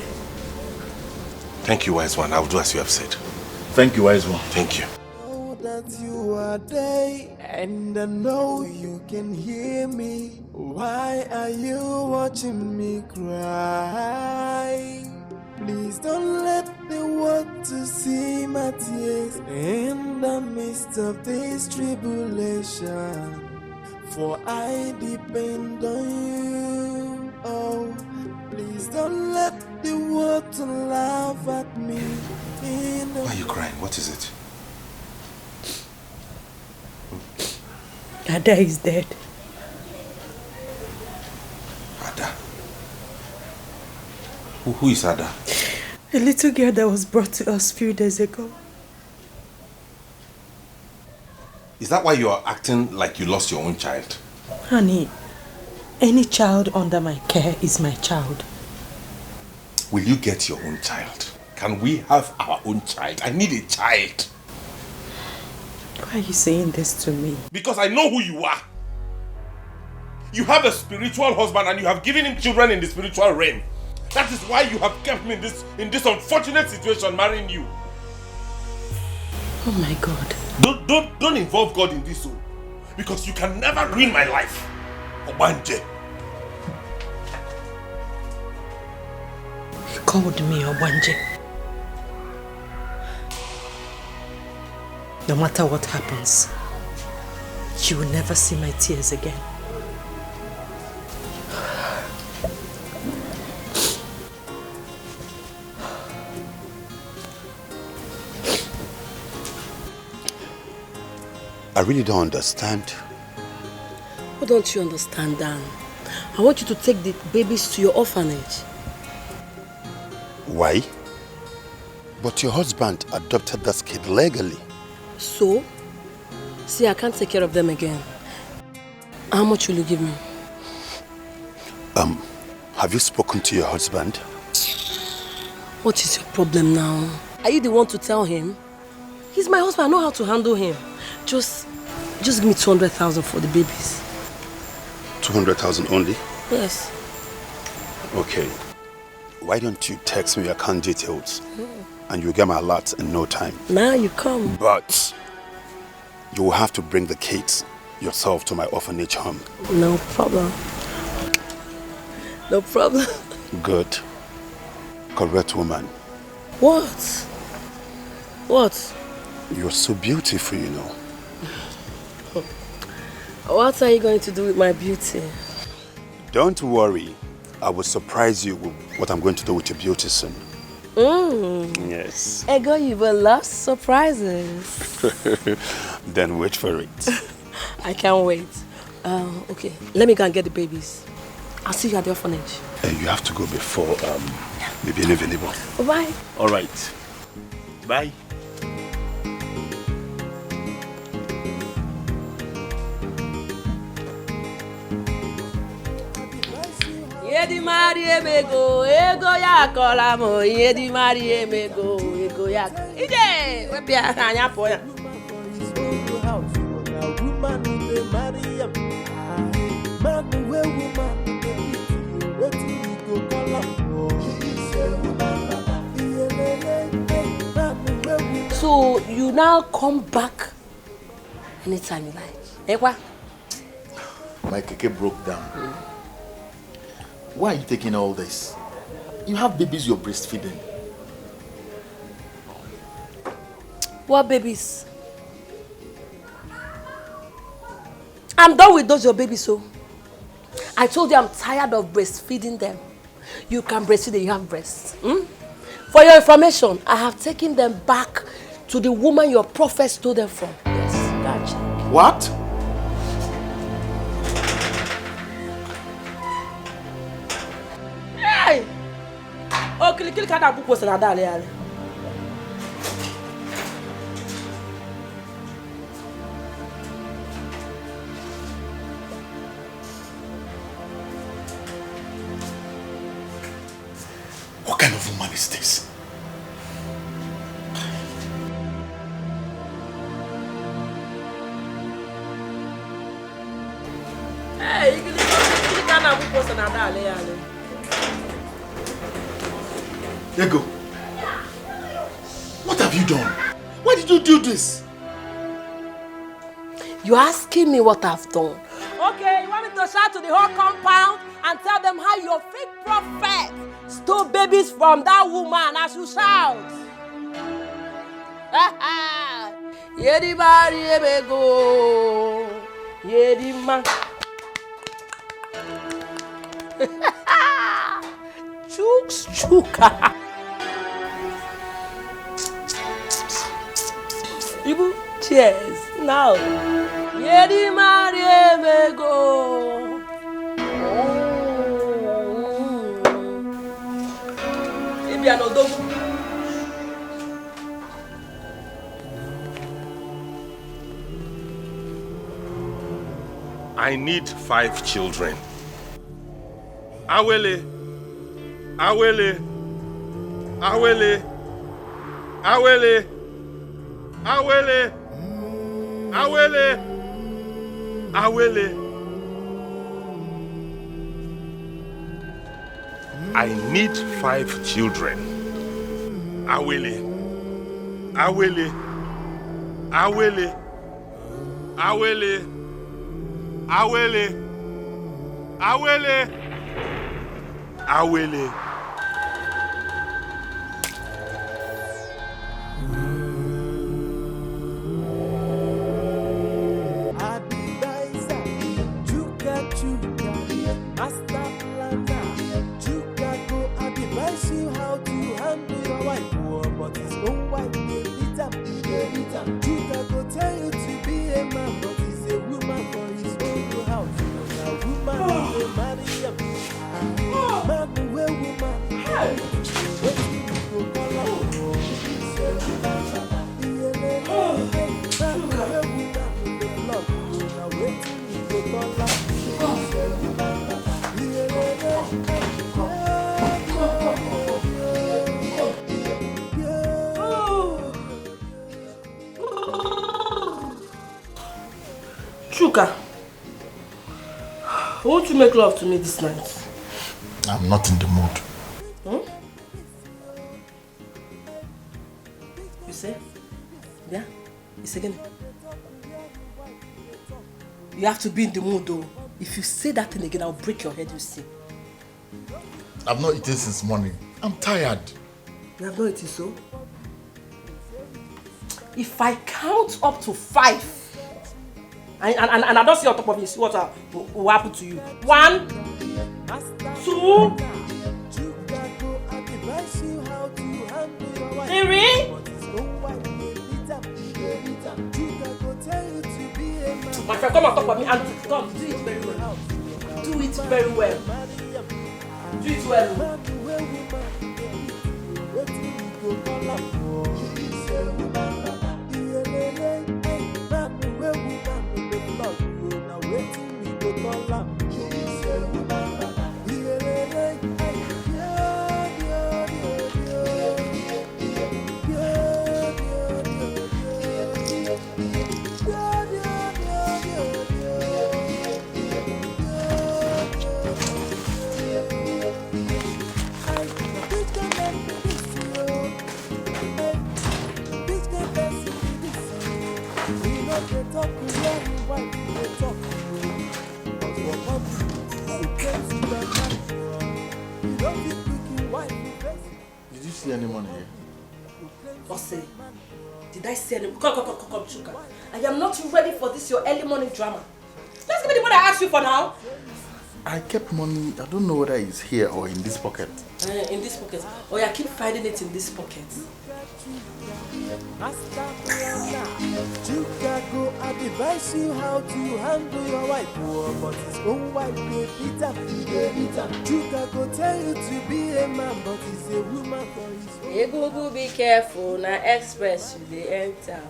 Thank you, wise one. I will do as you have said. Thank you, wise one. Thank you. Know that you are there, and I know you can hear me. Why are you watching me cry? Please don't let the world to see my tears in the midst of this tribulation. For I depend on you. Oh, please don't let the world to laugh at me. Why are you crying? What is it? Ada is dead. Ada? Who is Ada? A little girl that was brought to us a few days ago. Is that why you are acting like you lost your own child? Honey, any child under my care is my child. Will you get your own child? Can we have our own child? I need a child. Why are you saying this to me? Because I know who you are. You have a spiritual husband and you have given him children in the spiritual realm. That is why you have kept me in this unfortunate situation marrying you. Oh my God. Don't involve God in this, because you can never ruin my life. Obanje. called me Obanje. No matter what happens, you will never see my tears again. I really don't understand. What don't you understand, Dan? I want you to take the babies to your orphanage. Why? But your husband adopted that kid legally. So? See, I can't take care of them again. How much will you give me? Have you spoken to your husband? What is your problem now? Are you the one to tell him? He's my husband, I know how to handle him. Just give me 200,000 for the babies. 200,000 only? Yes. Okay. Why don't you text me your account details and you'll get my alert in no time. Now you come. But you will have to bring the kids yourself to my orphanage home. No problem. No problem. Good. Correct woman. What? What? You're so beautiful, you know. What are you going to do with my beauty? Don't worry. I will surprise you with what I'm going to do with your beauty soon. Yes. Ego, you will love surprises. Then wait for it. I can't wait. Okay, let me go and get the babies. I'll see you at the orphanage. You have to go before maybe available. Bye. All right. Bye. Yedi mari emego, ego ya kola mo. Yedi mari emego, ego ya. Ije, we bia anya po ya. So you now come back anytime you like. Ekwa? My keke broke down. Why are you taking all this? You have babies you're breastfeeding. What babies? I'm done with those your babies, so. I told you I'm tired of breastfeeding them. You can breastfeed them, you have breasts. For your information, I have taken them back to the woman your prophet stole them from. Yes, gotcha. What? Hey! Oh, kill kada buku sana dale ale. What kind of woman is this? Hey, kill kada buku sana dale ale. Ego, what have you done? Why did you do this? You're asking me what I've done. Okay, you want me to shout to the whole compound and tell them how your fake prophet stole babies from that woman as you shout? Yedi mari emego, yedi man. Chooks chuka. Ibu, cheers. Now. Yedi mari emego. Ibi anodogu. I need 5 children. Awele. Awele. Awele. Awele. Awele. Awele. Awele. I need 5 children. Awele. Awele. Awele. Awele. Awele. Awele. Awele. Chuka, won't you make love to me this night? I'm not in the mood. Hmm? You say? Yeah? It's again. You have to be in the mood though. If you say that thing again, I'll break your head, you see. I've not eaten since morning. I'm tired. You have not eaten so? If I count up to 5, and I don't see on top of you, see what will happen to you. 1, 2, 3. My friend, come on top of me and come, do it very well. Do it very well. Do it well. Did you see any money here? Ose, did I see any? Come, Chuka. I am not ready for this your early morning drama. Let's give me the money I asked you for now. I kept money. I don't know whether it's here or in this pocket. In this pocket. Oh yeah, keep finding it in this pocket. Chicago, I advise you how to handle your wife, but his own wife will beat up. Chicago tell you to be a man, but he's a woman for his own. Hey, go be careful. Now express you they enter.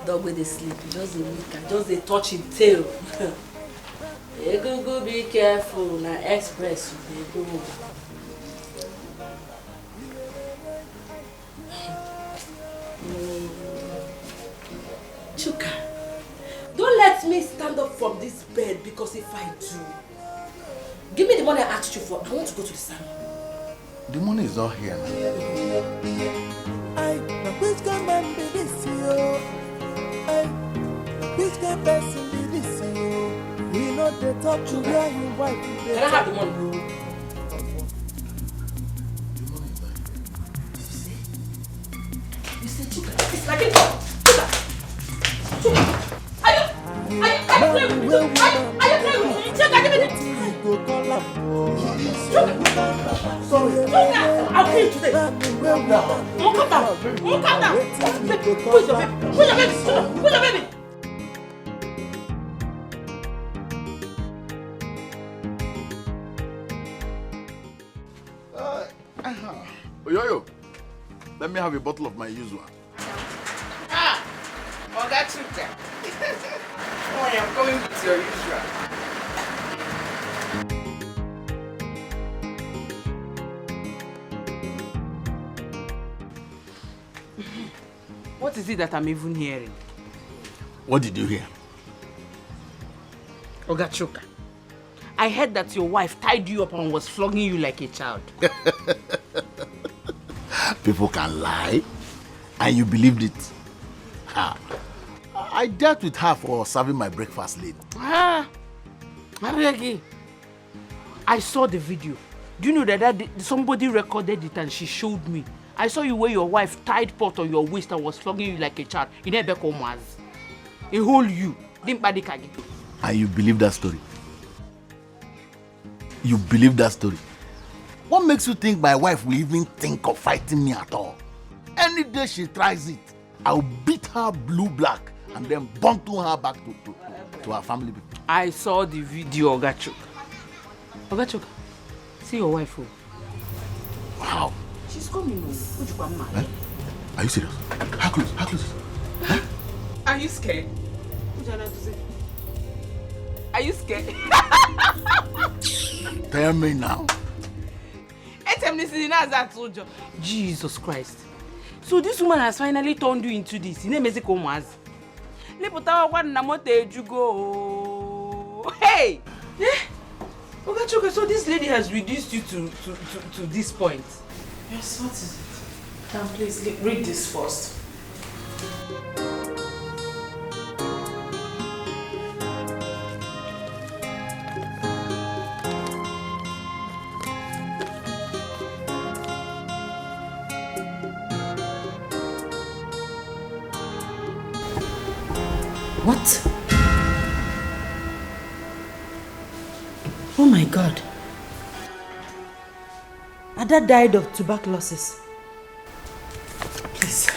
Dog with the sleep, just a week, just a touch in tail. Hey, go be careful. Now express you they go. Chuka, don't let me stand up from this bed because if I do, give me the money I asked you for. I want to go to the salon. The money is not here now. Which can man be this you? Which can person be this you? We know the talk to where you wife. Can I have the money? You see, Chuka, it's like it. Chuka, are you playing with me? Are you playing with me? Chuka, give me the... Chuka, I'll kill you today. Come down. Who's your baby? Who's your baby? Who's your baby? Yo, let me have a bottle of my usual. Oga Chuka. Oh, I'm coming with your usual. What is it that I'm even hearing? What did you hear? Oga Chuka, I heard that your wife tied you up and was flogging you like a child. People can lie, and you believed it. Ha. I dealt with her for serving my breakfast late. I saw the video. Do you know that somebody recorded it and she showed me? I saw you where your wife tied pot on your waist and was flogging you like a child. You never come as a whole you. And you believe that story? You believe that story? What makes you think my wife will even think of fighting me at all? Any day she tries it, I'll beat her blue black and then bundle her back to her family people. I saw the video, Oga Chuka. Oga Chuka, see your wife. Wow. She's coming. Eh? Are you serious? How close? How close? Huh? Are you scared? Are you scared? Tell me now. Jesus Christ. So this woman has finally turned you into this. Hey! Ogachuka, so this lady has reduced you to this point. Yes, what is it? Please read this first. What? Oh my God. Ada died of tuberculosis. Please,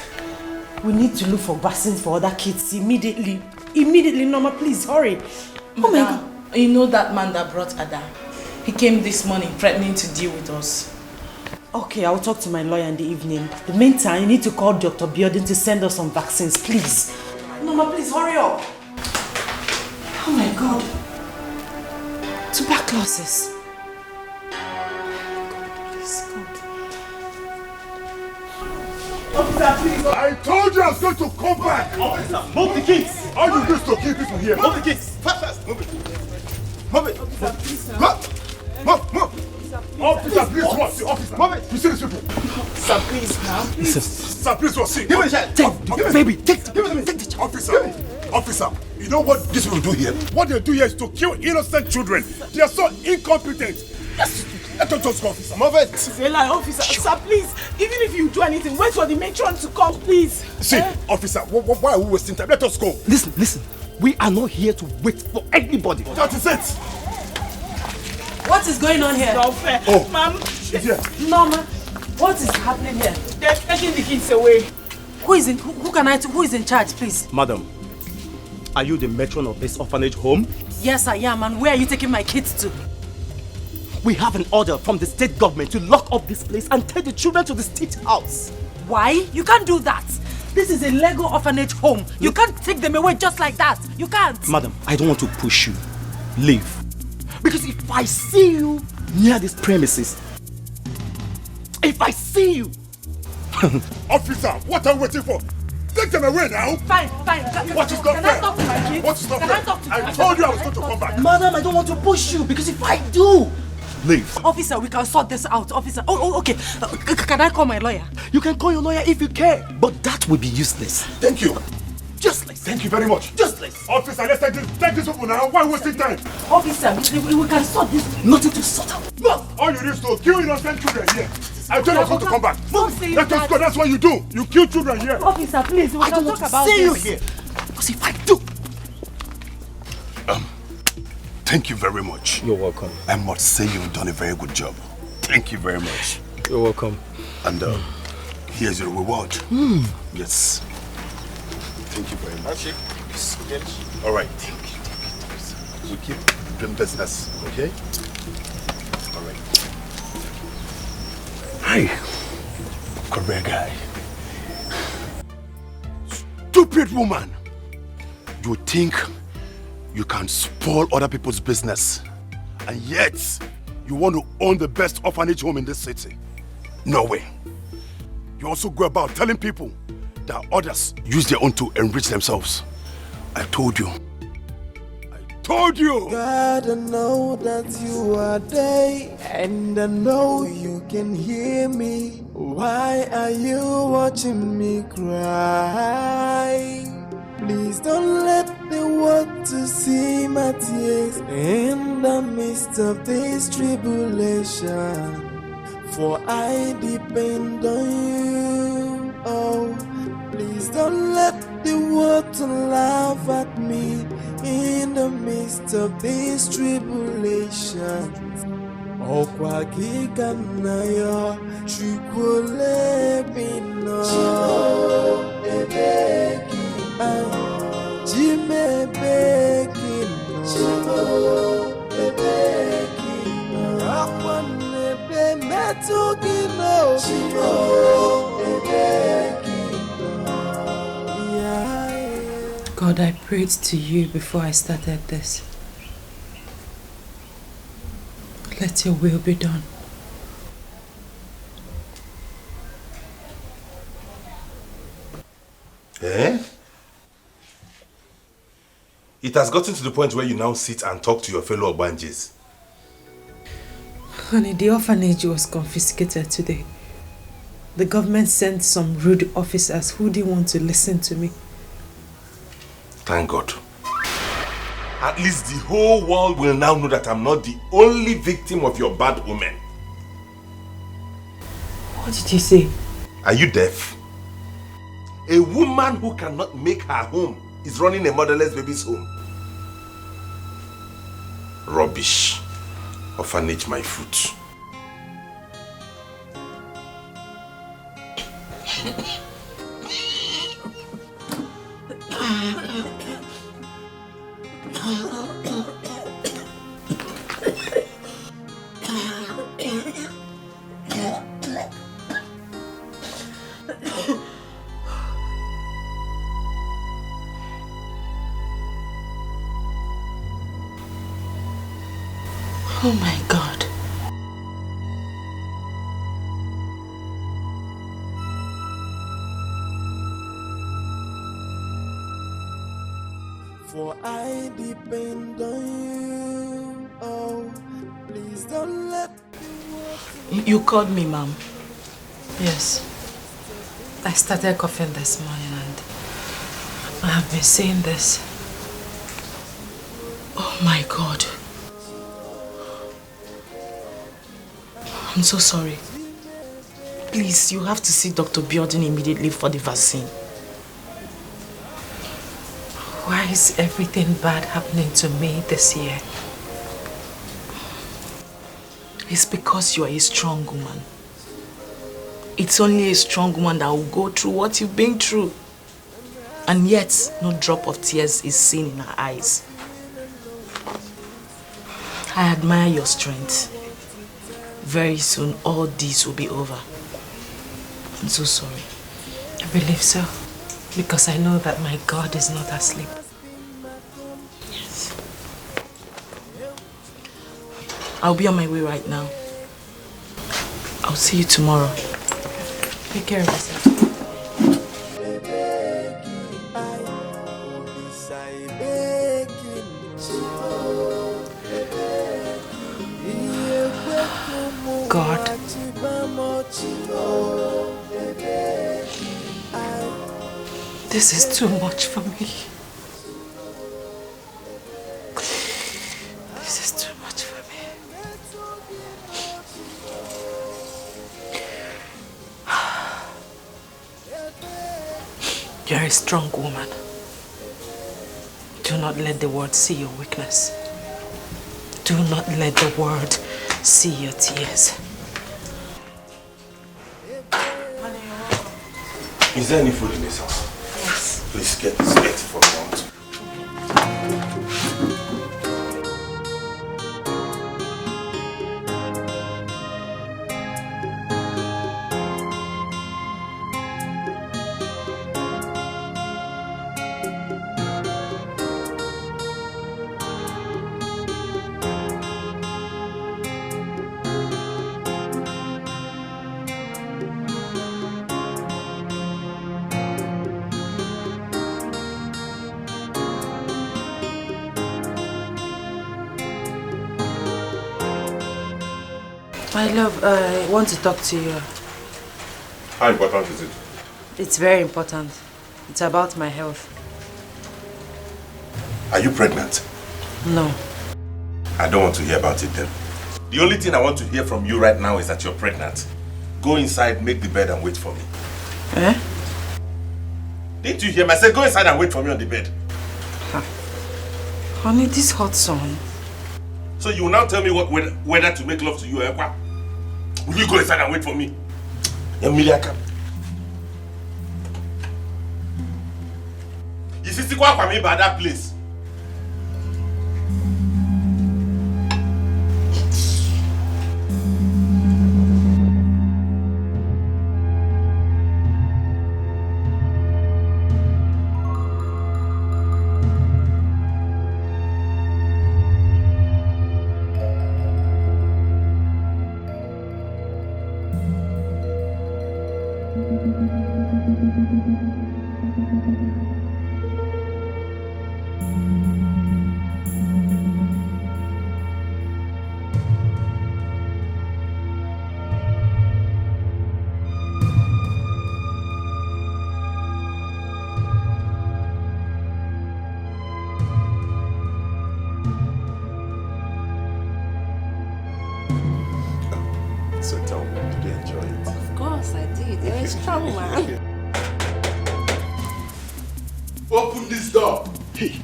we need to look for vaccines for other kids immediately. Immediately, Norma, please, hurry. Oh my God. You know that man that brought Ada? He came this morning threatening to deal with us. Okay, I'll talk to my lawyer in the evening. In the meantime, you need to call Dr. Biodin to send us some vaccines, please. Norma, please, hurry up. Oh my God. Tuberculosis. Officer, please. I told you I was going to come back. Officer, move the kids. All you do is to kill people here. Move the kids. Fast. Move it. Move it. Officer, please, sir. Move. Officer, please, what? Officer, move it. You see these people? Sir, please, now. Sir, please, what? See. Give me the child. Take the baby. Take the child. Officer, you know what this will do here? What they do here is to kill innocent children. They are so incompetent. Yes. Let us just go, officer. Move it. It's a lie, officer. Sir, please. Even if you do anything, wait for the matron to come, please. See, officer, why are we wasting time? Let us go. Listen. We are not here to wait for anybody. That is it. What is going on here? It's not fair. Oh, Ma'am. Norma, what is happening here? They're taking the kids away. Who is in charge, please? Madam, are you the matron of this orphanage home? Yes, I am. And where are you taking my kids to? We have an order from the state government to lock up this place and take the children to the state house. Why? You can't do that. This is a Lego orphanage home. You can't take them away just like that. You can't. Madam, I don't want to push you. Leave. Because if I see you near these premises, if I see you... Officer, what are we waiting for? Take them away now. Fine. What is not fair? Can I talk to my kids? What is not fair? I told you I was going to come back. Madam, I don't want to push you because if I do... Leave. Officer, we can sort this out. Officer. Oh, okay. Can I call my lawyer? You can call your lawyer if you care, but that will be useless. Thank you. Useless. Thank you very much. Useless. Officer, let's take this people now. Why wasting time? Officer, we can sort this. Nothing to sort out. No. All you need is to kill innocent children here. I told you I was going to come back. Let us go. That's what you do. You kill children here. Officer, please. We can talk about this. I don't want to see you here. Because if I do... Thank you very much. You're welcome. I must say you've done a very good job. Thank you very much. You're welcome. And here's your reward. Yes. Thank you very much. Yes. All right. Thank you. We keep doing business, okay? All right. Hi. Career guy. Stupid woman. You think you can spoil other people's business, and yet you want to own the best orphanage home in this city? No way. You also go about telling people that others use their own to enrich themselves. I told you. God, I know that you are there, and I know you can hear me. Why are you watching me cry? Please don't let the world to see my tears in the midst of this tribulation. For I depend on you. Oh, please don't let the world to laugh at me in the midst of this tribulation. Okwa kika na yo chukule bino ebeki jime beki no ebeki akwa nebe metuki no ebeki. God, I prayed to you before I started this. Let your will be done. Eh? It has gotten to the point where you now sit and talk to your fellow Obanjes. Honey, the orphanage was confiscated today. The government sent some rude officers who didn't want to listen to me. Thank God. At least the whole world will now know that I'm not the only victim of your bad omen. What did you say? Are you deaf? A woman who cannot make her home is running a motherless baby's home. Rubbish. Orphanage my foot. Oh my God. For I depend on you. Oh, please don't let You called me, Mom. Yes. I started coughing this morning and I have been saying this. Oh my God. I'm so sorry. Please, you have to see Dr. Biodun immediately for the vaccine. Why is everything bad happening to me this year? It's because you are a strong woman. It's only a strong woman that will go through what you've been through. And yet, no drop of tears is seen in her eyes. I admire your strength. Very soon, all this will be over. I'm so sorry. I believe so. Because I know that my God is not asleep. Yes. I'll be on my way right now. I'll see you tomorrow. Take care of yourself. God. This is too much for me. This is too much for me. You're a strong woman. Do not let the world see your weakness. Do not let the world see your tears. Is there any food in this house? Yes. Please get it for me out. My love, I want to talk to you. How important is it? It's very important. It's about my health. Are you pregnant? No. I don't want to hear about it then. The only thing I want to hear from you right now is that you're pregnant. Go inside, make the bed and wait for me. Eh? Didn't you hear me? I said go inside and wait for me on the bed. Honey, this hot sun. So you will now tell me what whether to make love to you, eh? Will you go inside and wait for me? Emiliaka. You see, what for me by that place? Strong man. Open this door. Hey,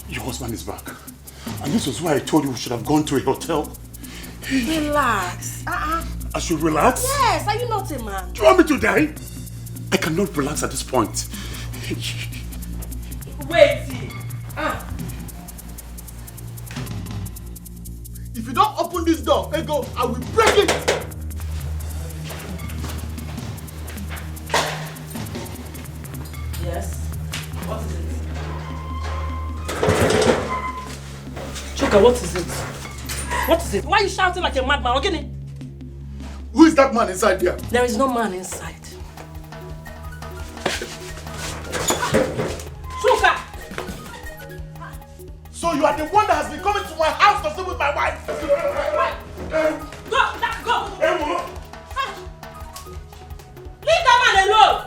your husband is back. And this was why I told you we should have gone to a hotel. Relax. I should relax? Yes, are you not a man? Do you want me to die? I cannot relax at this point. Wait. If you don't open this door, Ego, I will break it. Yes. What is it? Chuka, what is it? What is it? Why are you shouting like a madman? Okay? Who is that man inside there? There is no man inside. Chuka! So you are the one that has been coming to my house to stay with my wife? Go! Leave that man alone!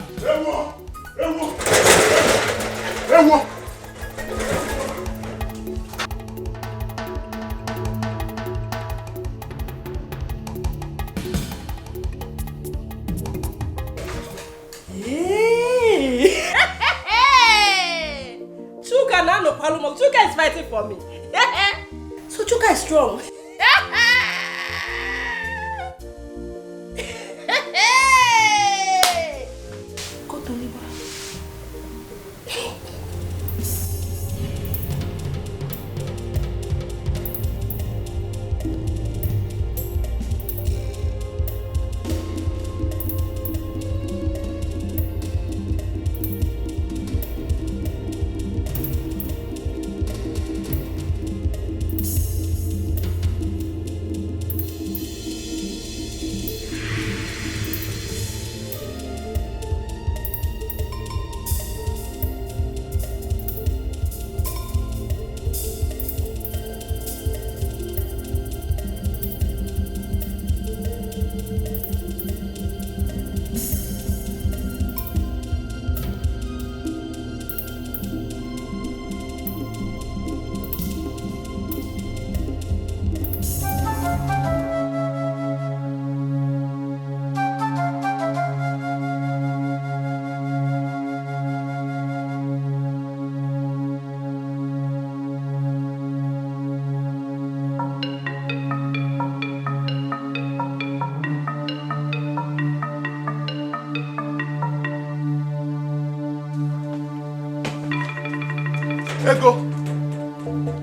Chuka now no Paloma. Chuka is fighting for me. So Chuka is strong. Go to Liba.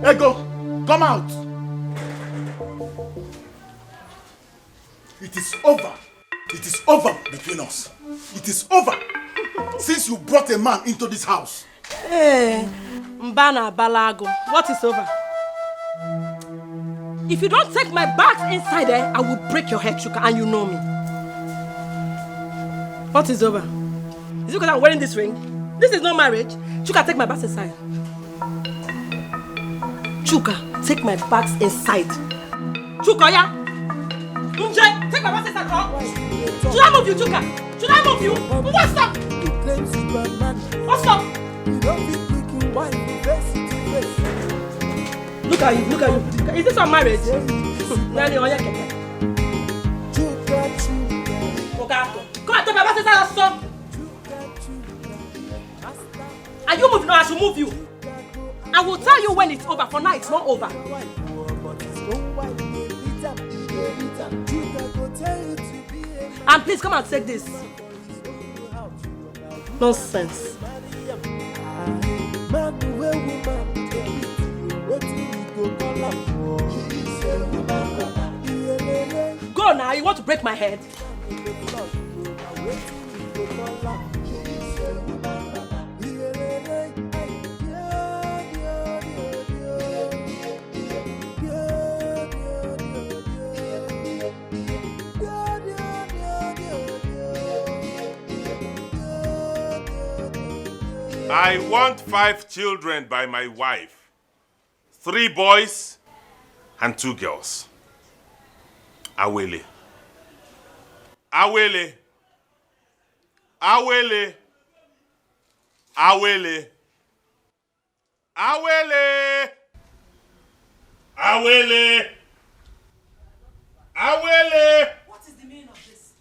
Ego, come out. It is over. It is over between us. It is over. Since you brought a man into this house. Hey, Mbana Balago, what is over? If you don't take my bags inside there, I will break your head, Chuka, and you know me. What is over? Is it because I'm wearing this ring? This is not marriage. Chuka, take my bags inside. Chuka, take my bags inside. Chuka, yeah? Mje, take my bags inside. Oh. Should I move you, Chuka? Should I move you? What's up? What's up? Look at you, look at you. Is this on marriage? Nani, on your keke. Come on, take my bags inside also. Are you moving or I should move you? I will tell you when it's over. For now, it's not over. And please come and take this. Nonsense. Go now, you want to break my head? I want 5 children by my wife. 3 boys and 2 girls. Awele. Awele. Awele. Awele. Awele. Awele. Awele. What is the meaning of this?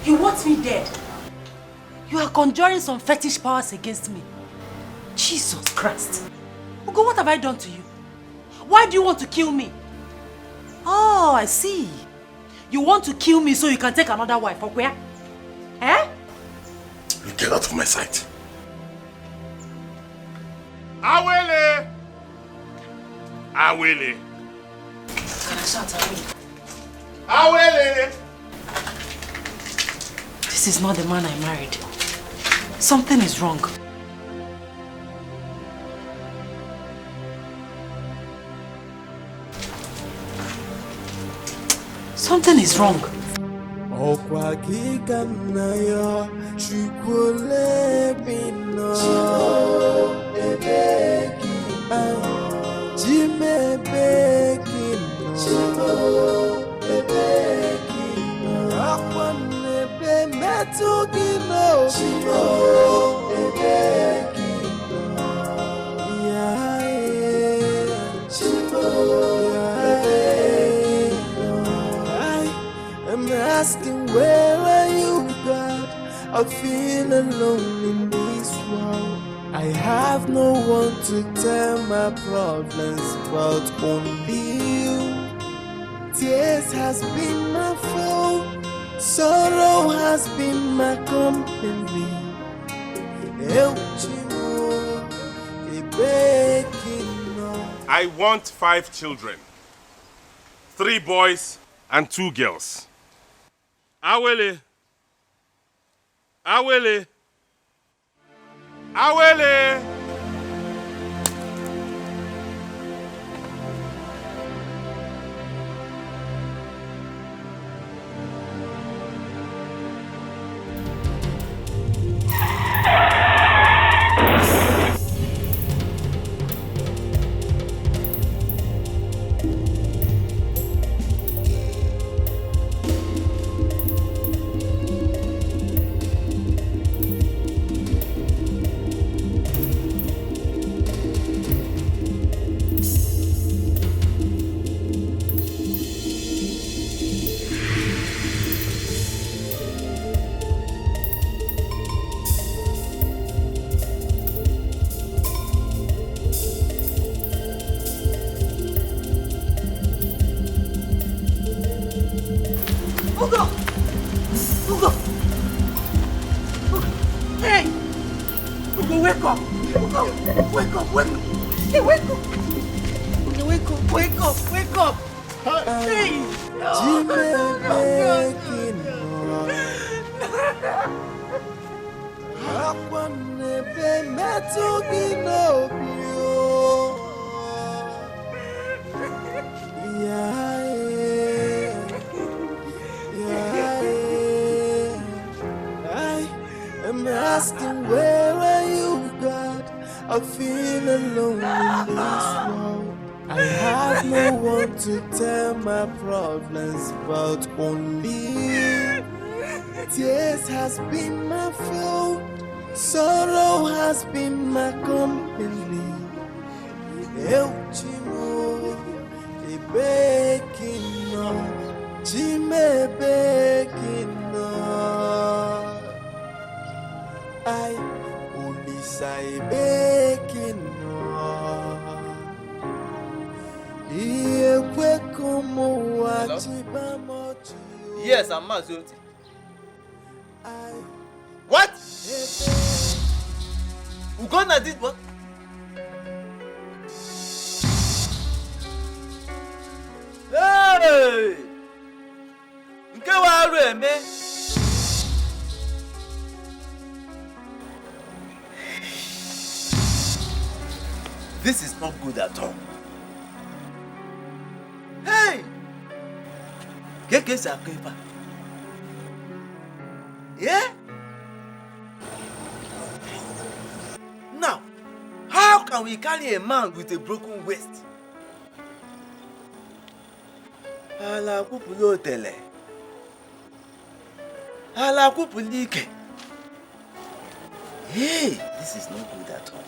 You want me dead? You are conjuring some fetish powers against me. Jesus Christ. Ugo, what have I done to you? Why do you want to kill me? Oh, I see. You want to kill me so you can take another wife, or where? Eh? You get out of my sight. Awele! Awele! Can I shout Awele? Awele! This is not the man I married. Something is wrong. Something is wrong. Okwa giga na yo chukwule bino ebeki jime beki no ebeki akwa nebe metu gino ebeki ya I'm asking, where are you, God? I feel alone in this world. I have no one to tell my problems but only you. Tears has been my fault, sorrow has been my company. I want 5 children. 3 boys and 2 girls. Awele. Awele. Awele. I'm asking, where are you, God? I feel alone in this world. I have no one to tell my problems but only you. Tears has been my fault, sorrow has been my company. Eu chimo, e bekino, chime bekino. I only say bekino. Iye kwe kumu wachiba mochi. Yes, I'm Mazurti. What? Ugonna did what? Hey! Nke wa aru eme? This is not good at all. Hey! Keke sakepa. Yeah? Now, how can we carry a man with a broken waist? Ala kupulo tele. Ala kupulike. Hey, this is not good at all.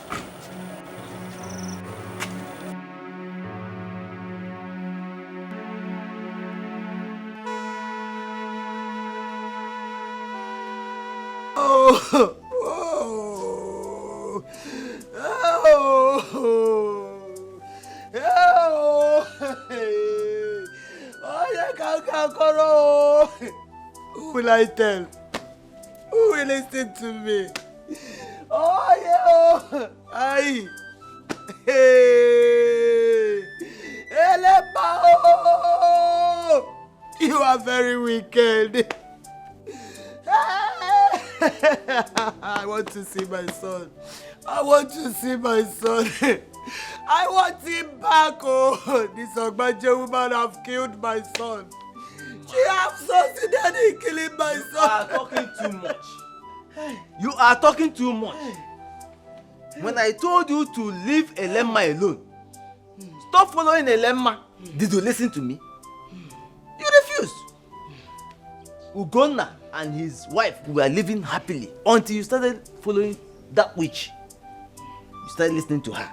Oh! Who will I tell? Who will listen to me? Oh, yeah! Aye! Hey! Eleba! You are very wicked. I want to see my son. I want to see my son. I want him back. Oh, this Ogbaje woman have killed my son. She have succeeded in killing my son. You are talking too much. You are talking too much. When I told you to leave Elema alone, stop following Elema, did you listen to me? You refused. Ugonna and his wife were living happily until you started following that witch. You started listening to her.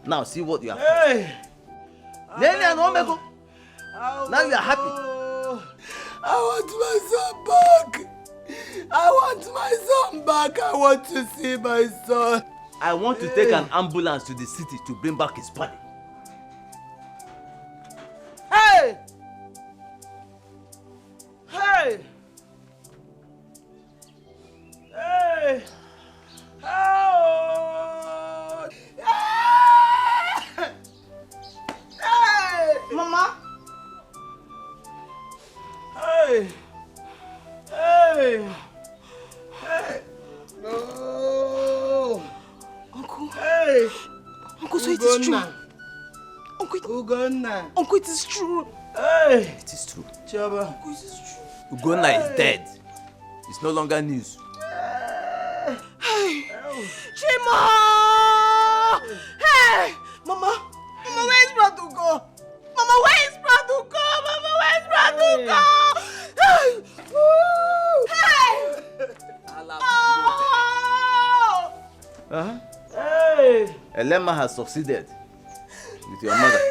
Now see what you have. Hey! Now you are happy. I want my son back. I want my son back. I want to see my son. I want to take an ambulance to the city to bring back his body. Hey! Hey! Hey! Oh! Hey! Hey! Mama! Hey! Hey! Hey! No! Uncle! Hey! Uncle, so it is true. Ugonna! Uncle, it is true. Hey! It is true. Chaba! Uncle, it is true. Ugonna is dead. It's no longer news. Hey! Chima! Hey! Mama! Mama, where is Bradugo? Mama, where is Bradugo? Mama, where is Bradugo? Hey! Hey! Uh-huh. Hey! Elema has succeeded with your mother.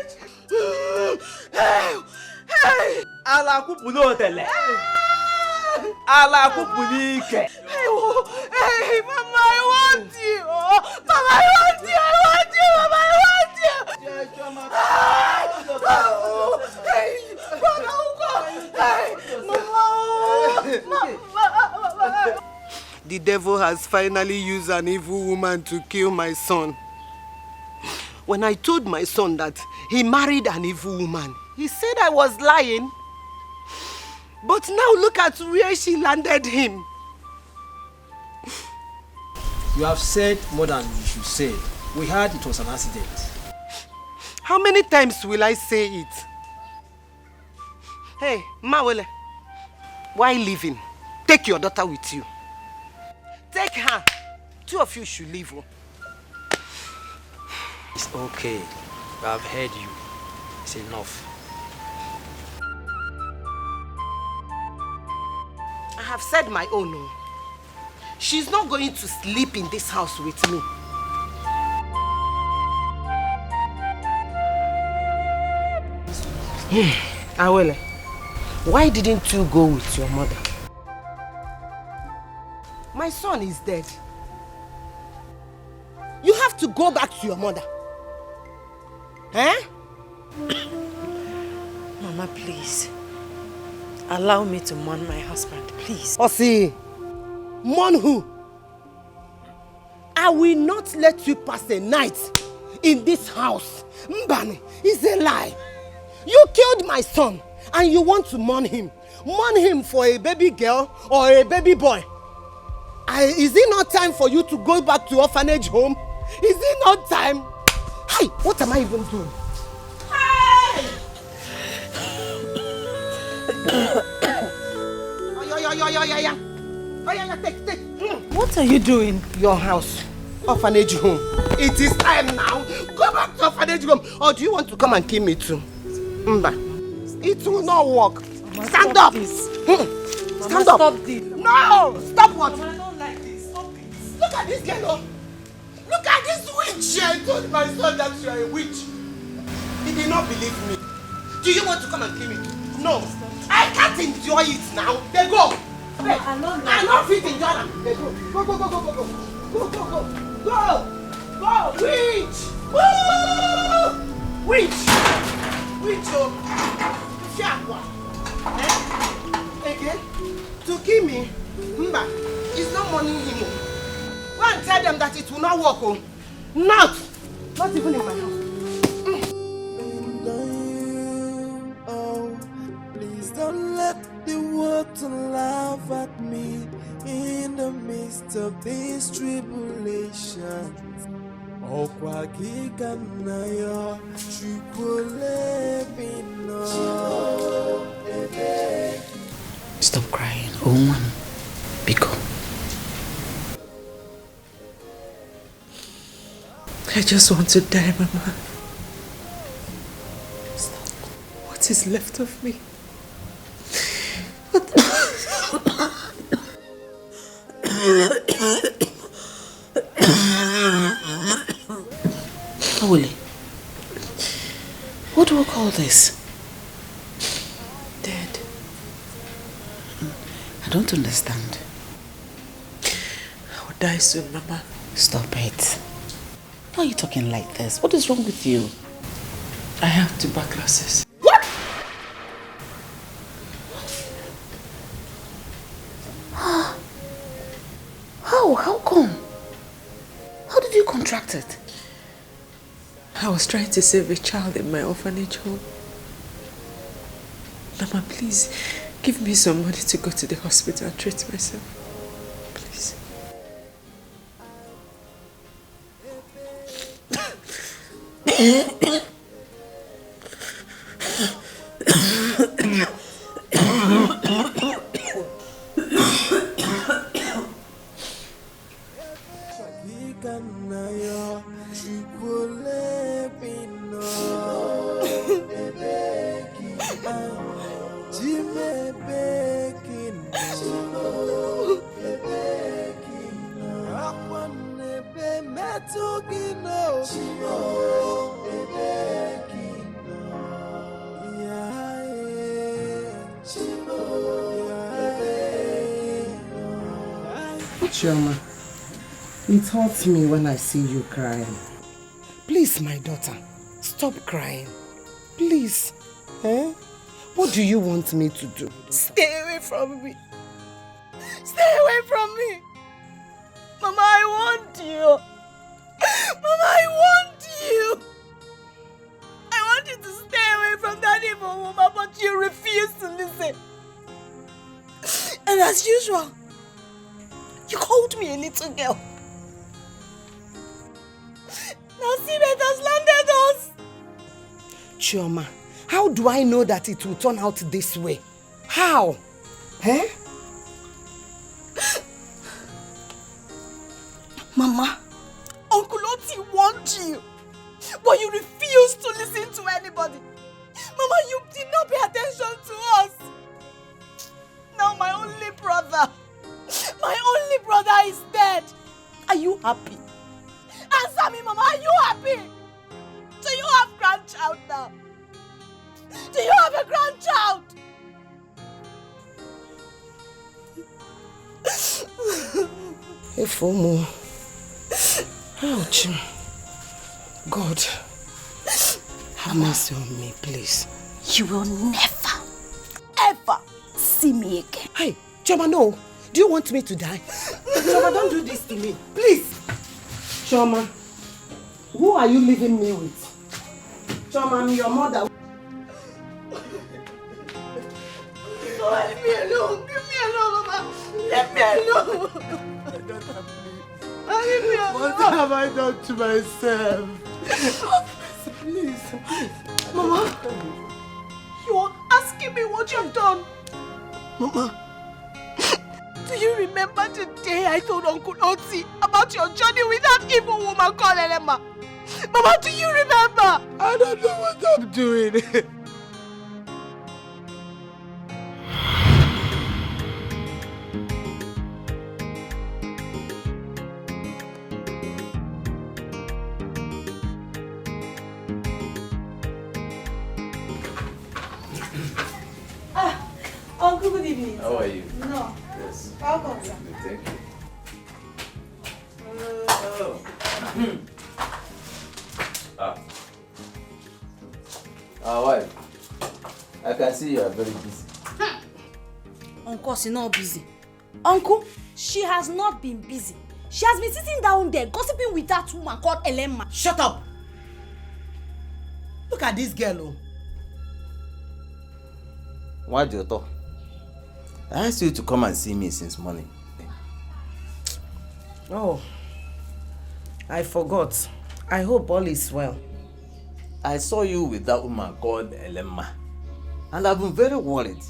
Hey! Hey! Ala kupulo tele. Ala kupulike. Hey, Mama, I want you. Mama, I want you. I want you. Mama, I want you. Hey, Brother Ugo. Hey, Mama. The devil has finally used an evil woman to kill my son. When I told my son that he married an evil woman, he said I was lying. But now look at where she landed him. You have said more than you should say. We heard it was an accident. How many times will I say it? Hey, Mawele, why leaving? Take your daughter with you. Take her. Two of you should leave. It's okay. I've heard you. It's enough. I have said my own. She's not going to sleep in this house with me. Awele, why didn't you go with your mother? My son is dead. You have to go back to your mother. Eh? Mama, please. Allow me to mourn my husband, please. Osi, mourn who? I will not let you pass a night in this house. Mbani, it's a lie. You killed my son and you want to mourn him. Mourn him for a baby girl or a baby boy. Is it not time for you to go back to orphanage home? Is it not time? Hey, what am I even doing? Hey! Take. What are you doing? Your house. Orphanage home. It is time now. Go back to orphanage home. Or do you want to come and kill me too? Mba. It will not work. Mama, stand up. This. Stand up. Stop this. No! Stop what? Mama, I don't like this. Stop it. Look at this girl. Look at this witch. I told my son that you are a witch. He did not believe me. Do you want to come and kill me? No. I can't enjoy it now. They go. Wait, I'm not fit in Jordan. Go, go, go, go, go, go. Go, go, go. Go! Go! Witch! Woo! Witch! Witch, oh! Fiakwa! Again? To kill me? Mba, it's not money him. Go and tell them that it will not work, oh! Not even in my house. Please don't let the world laugh at me in the midst of these tribulations. Stop crying, woman. Biko. I just want to die, Mama. Stop. What is left of me? Willie, what do we call this? Dead. I don't understand. I will die soon, Mama. Stop it. Why are you talking like this? What is wrong with you? I have tuberculosis. What? How come? How did you contract it? I was trying to save a child in my orphanage home. Mama, please, give me some money to go to the hospital and treat myself. Please. Chioma, it hurts me when I see you crying. Please, my daughter, stop crying. Please. Eh? What do you want me to do? Stay away from me. Stay away from me. Mama, I want you. Mama, I want you. I want you to stay away from that evil woman, but you refuse to listen. And as usual, you called me a little girl. Now see that has landed us. Chioma, how do I know that it will turn out this way? How? Eh? Mama, Uncle Oti wants you, but you refuse to listen to anybody. Mama, you did not pay attention to us. Now my only brother is dead. Are you happy? Answer me, Mama, are you happy? Do you have grandchild now? Do you have a grandchild? Efomo. Ouch. God, have mercy on me, please. You will never, ever see me again. Hey, Chioma, no. Do you want me to die? Chioma, don't do this to me. Please. Chioma, who are you leaving me with? Chioma, I'm your mother. Oh, leave me alone. Leave me alone, Mama. Let me alone. Leave me alone. What have I done to myself? Please. Mama, you are asking me what you've done. Mama. Do you remember the day I told Uncle Oti about your journey with that evil woman called Elema? Mama, do you remember? I don't know what I'm doing. Uncle, good evening. evening. How are you? No. Yes. Welcome, sir. Thank you. Wife, I can see you are very busy. Uncle, she's not busy. Uncle, she has not been busy. She has been sitting down there gossiping with that woman called Elemma. Shut up! Look at this girl, oh. Why do you talk? I asked you to come and see me since morning. Oh, I forgot. I hope all is well. I saw you with that woman called Elemma, and I've been very worried.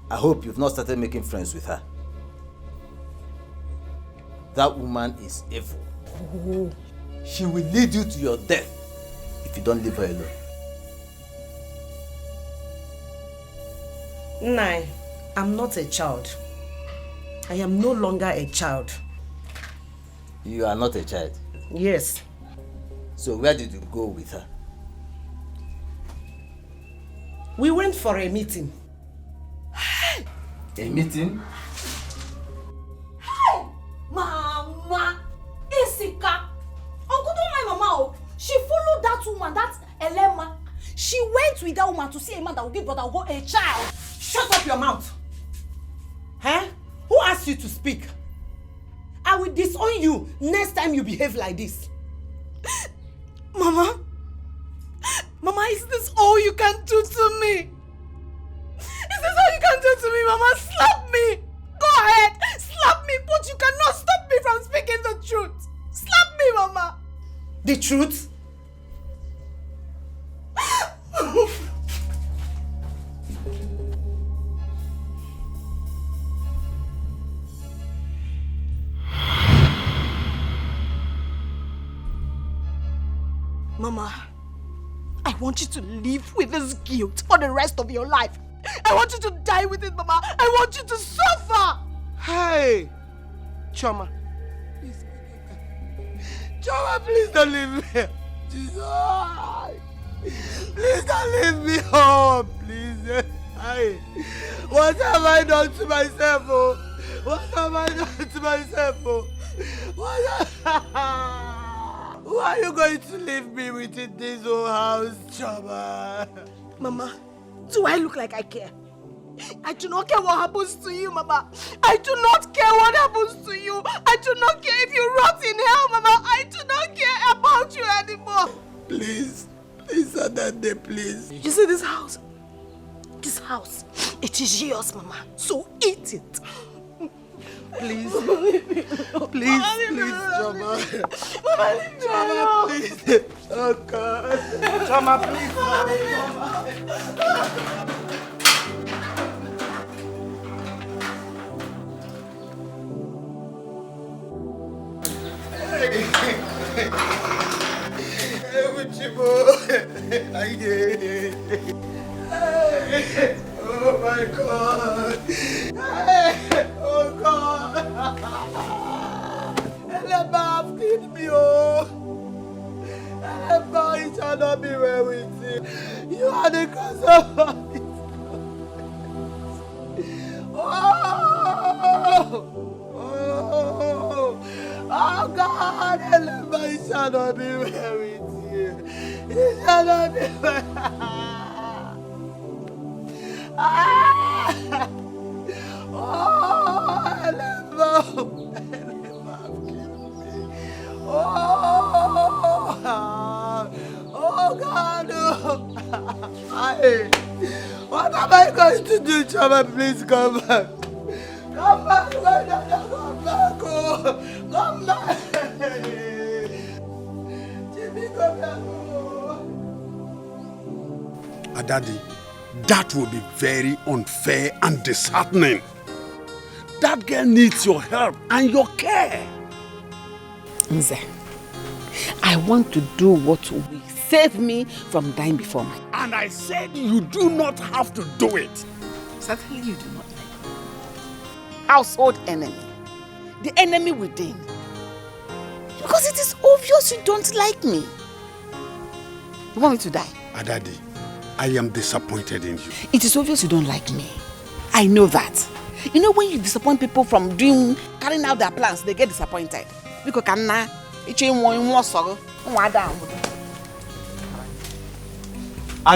I hope you've not started making friends with her. That woman is evil. Oh. She will lead you to your death if you don't leave her alone. Nai, I'm not a child. I am no longer a child. You are not a child? Yes. So where did you go with her? We went for a meeting. A meeting? Hey! Mama! Isika! Uncle, don't mind Mama. Oh. She followed that woman, that Elemma. She went with that woman to see a man that will give Brother Ugo a child. Shut up your mouth! Huh? Who asked you to speak? I will disown you next time you behave like this. Mama? Mama, is this all you can do to me? Is this all you can do to me, Mama? Slap me! Go ahead! Slap me, but you cannot stop me from speaking the truth! Slap me, Mama! The truth? Mama, I want you to live with this guilt for the rest of your life. I want you to die with it, Mama. I want you to suffer. Hey, Choma. Please. Choma, please don't leave me. Jesus. Please don't leave me home, please. Hey, what have I done to myself? Oh? What have I done to myself? Oh? Why are you going to leave me within this old house, Choma? Mama, do I look like I care? I do not care what happens to you, Mama. I do not care what happens to you. I do not care if you rot in hell, Mama. I do not care about you anymore. Please, Adande, please. You see this house? This house, it is yours, Mama. So eat it. Please, please, Choma. Choma, please. Oh God. Choma, please. Oh my God. Oh God. Elemma have killed me, oh. Elemma, it shall not be well with you. You are the cause of it. Oh God, Elemma, it shall not be well with you. It shall not be well. Oh, Elemma have killed me. Oh God, what am I going to do, Choma? Please come back. Come back, come back, oh, come back. Jimmy, come back, oh. Daddy, that will be very unfair and disheartening. That girl needs your help and your care. Nze, I want to do what will save me from dying before my time. And I said you do not have to do it. Certainly you do not like me. Household enemy. The enemy within. Because it is obvious you don't like me. You want me to die? Adadi, I am disappointed in you. It is obvious you don't like me. I know that. You know when you disappoint people from carrying out their plans, they get disappointed. Because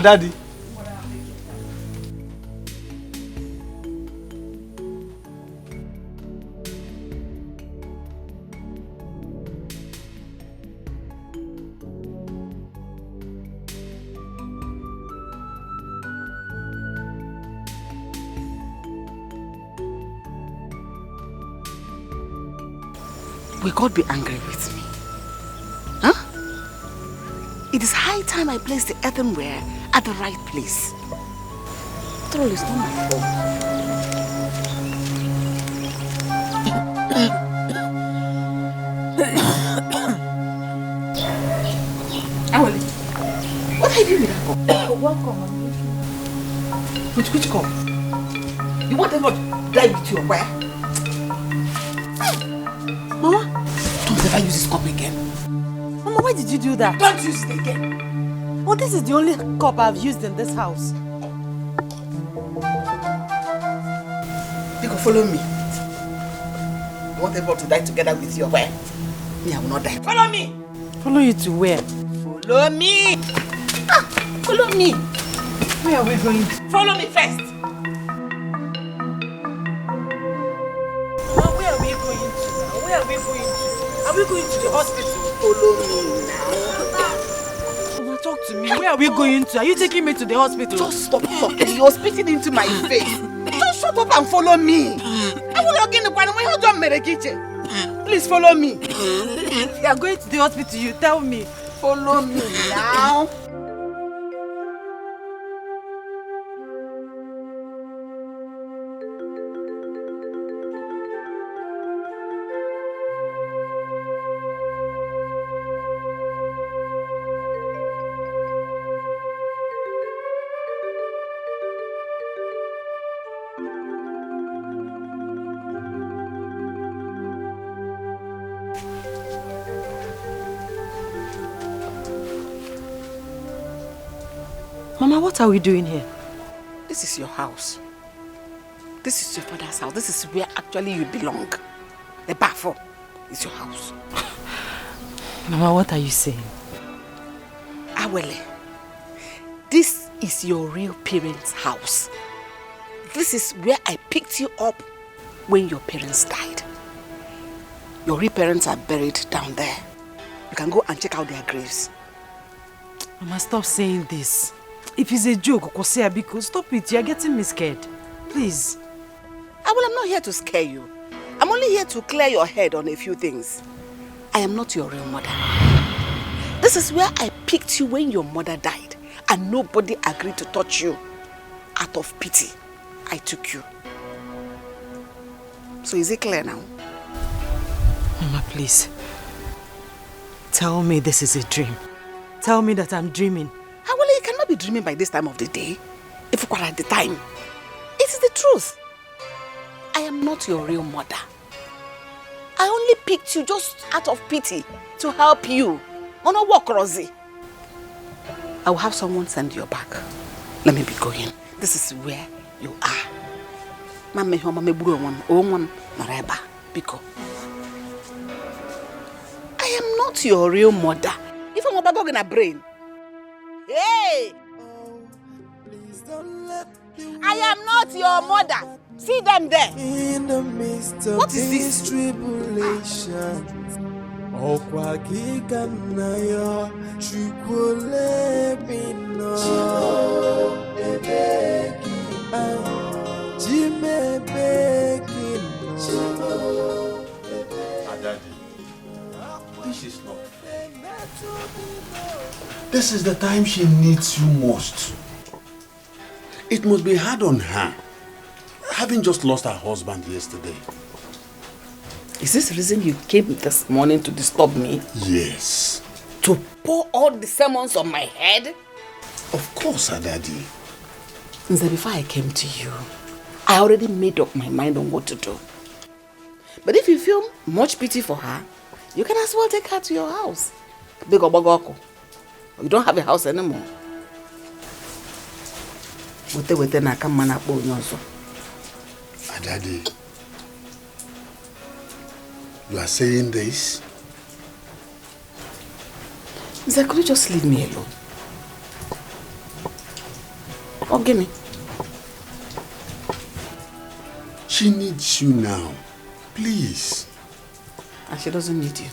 Daddy. Will God be angry with me? Huh? It is high time I place the earthenware at the right place. After all, it's not my fault. Awali, what are you doing with that cup? Welcome. Which cup? You want them to drive with your wire? Mama, don't ever use this cup again. Mama, why did you do that? Don't use it again. Well, this is the only cup I've used in this house. You can follow me. You want everyone to die together with you, where? Me, I will not die. Follow me! Follow you to where? Follow me! Follow me! Where are we going to? Follow me first! Mama, where are we going to now? Where are we going to? Are we going to the hospital? Follow me now. Mama, talk to me. Where are we going to? Are you taking me to the hospital? Just stop talking. You're spitting into my face. Just shut up and follow me. Please follow me. You are going to the hospital, you tell me. Follow me now. Mama, what are we doing here? This is your house. This is your father's house. This is where actually you belong. The bathroom is your house. Mama, what are you saying? Awele, this is your real parents' house. This is where I picked you up when your parents died. Your real parents are buried down there. You can go and check out their graves. Mama, stop saying this. If it's a joke, Biko, stop it. You're getting me scared. Please. I'm not here to scare you. I'm only here to clear your head on a few things. I am not your real mother. This is where I picked you when your mother died and nobody agreed to touch you. Out of pity, I took you. So is it clear now? Mama, please. Tell me this is a dream. Tell me that I'm dreaming. Well, you cannot be dreaming by this time of the day. If you are at the time. It is the truth. I am not your real mother. I only picked you just out of pity to help you. On a walk, Rosie. I will have someone send you back. Let me be going. This is where you are. I am not your real mother. If I'm about going to brain. Hey! I am not your mother. See them there. In the midst of what is this? Tribulations, This is not fair. This is the time she needs you most. It must be hard on her, having just lost her husband yesterday. Is this the reason you came this morning to disturb me? Yes. To pour all the sermons on my head? Of course, Daddy. Since before I came to you, I already made up my mind on what to do. But if you feel much pity for her, you can as well take her to your house. Big Obogoko. You don't have a house anymore. Daddy, you are saying this? Zach, could you just leave me alone? Or give me. She needs you now. Please. And she doesn't need you.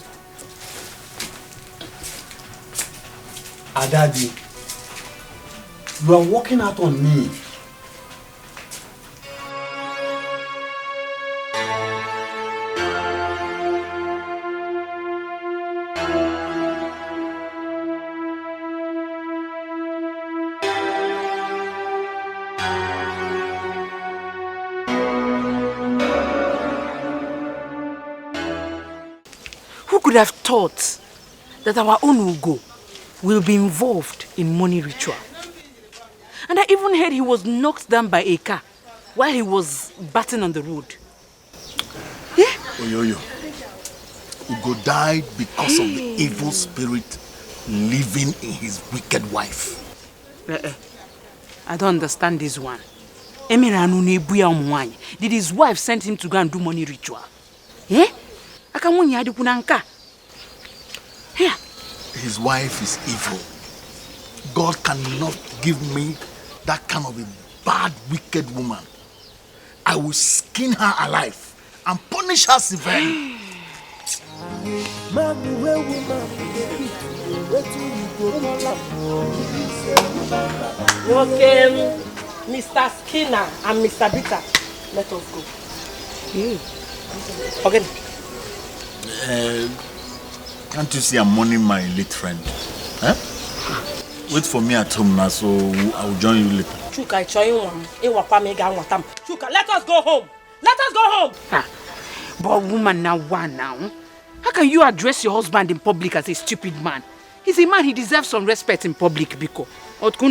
Daddy, you are walking out on me. Who could have thought that our own Ugo will be involved in money ritual? And I even heard he was knocked down by a car while he was batting on the road. Yeah? Oyoyo, Ugo died because of the evil spirit living in his wicked wife. I don't understand this one. Did his wife send him to go and do money ritual? Eh? Here. His wife is evil. God cannot give me that kind of a bad, wicked woman. I will skin her alive and punish her severely. Okay, Mr. Skinner and Mr. Bitter, let us go. Okay. Can't you see I'm mourning my late friend? Huh? Wait for me at home now, so I'll join you later. Chuka, Chuka, let us go home. Let us go home. But woman now, one now. How can you address your husband in public as a stupid man? He's a man, he deserves some respect in public, Biko. Chuka,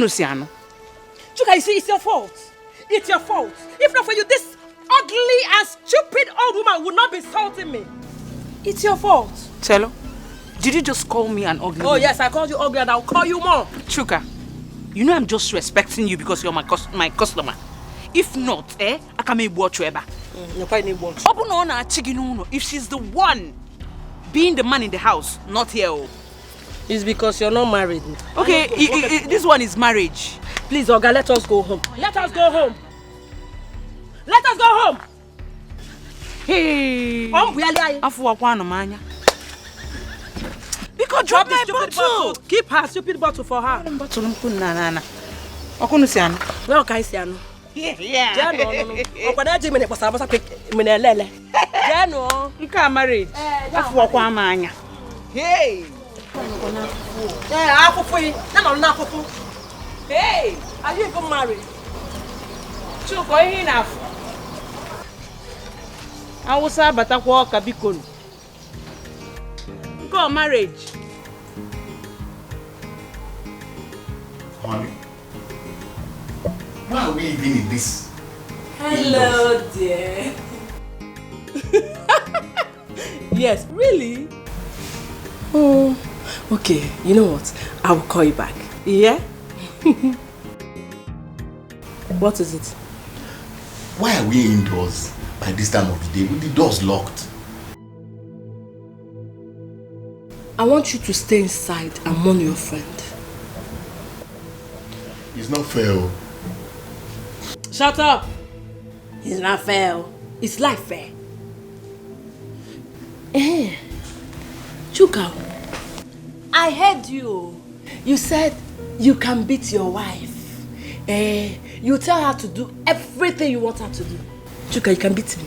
you see, it's your fault. It's your fault. If not for you, this ugly and stupid old woman would not be insulting me. It's your fault. Chelo, did you just call me an ugly woman? Yes, I called you ugly and I'll call you more. Chuka, you know I'm just respecting you because you're my customer. If not, I can make watch you ever. If she's the one being the man in the house, not here. It's because you're not married. Okay, this one is marriage. Please, Oga, let us go home. Let us go home. Let us go home. Hey. Because drop my bottle. Keep her stupid bottle for her. Where can I see her? Yeah. You can't marry. Hey. Hey, are you even married? I was about to walk a beacon. Go marriage. Mommy, why are we even in this? Hello, dear. Yes, really? Oh, okay. You know what? I will call you back. Yeah? What is it? Why are we indoors by this time of the day with the doors locked? I want you to stay inside and mourn your friend. It's not fair. Shut up! It's not fair. It's life fair. Chuka, I heard you. You said you can beat your wife. You tell her to do everything you want her to do. Chuka, you can beat me.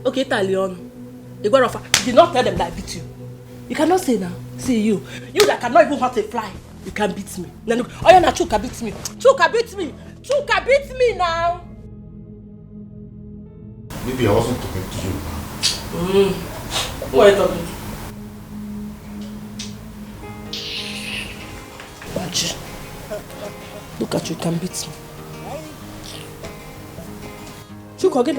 Okay, Italiano. You did not tell them that I beat you. You cannot say now. See you. You that cannot even hurt a fly. You can beat me. Oh yeah, now Chuka beat me. Chuka beat me. Chuka beat me now. Maybe I wasn't talking to you. Who are you talking to? Look at you, you can beat me. Chuka, again.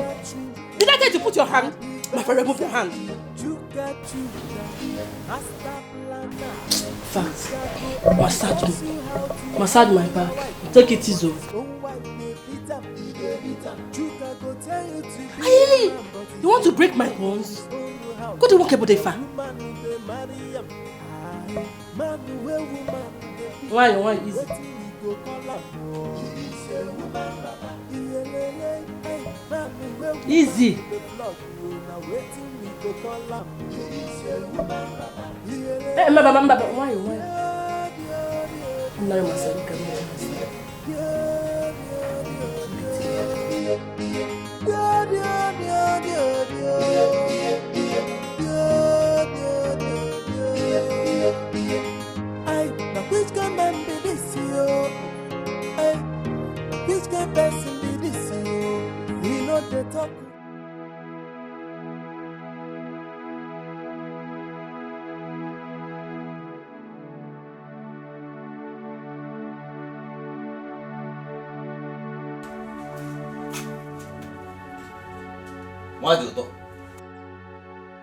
Did I tell you to put your hand? My friend, remove your hand. Fact. Massage me. Massage my back. Take it easy. Really? You want to break my bones? Go to work about the fan. Why easy? Easy. Hey, why? I'm not myself. Which can man be this you? Which can person be this you? We know the talk.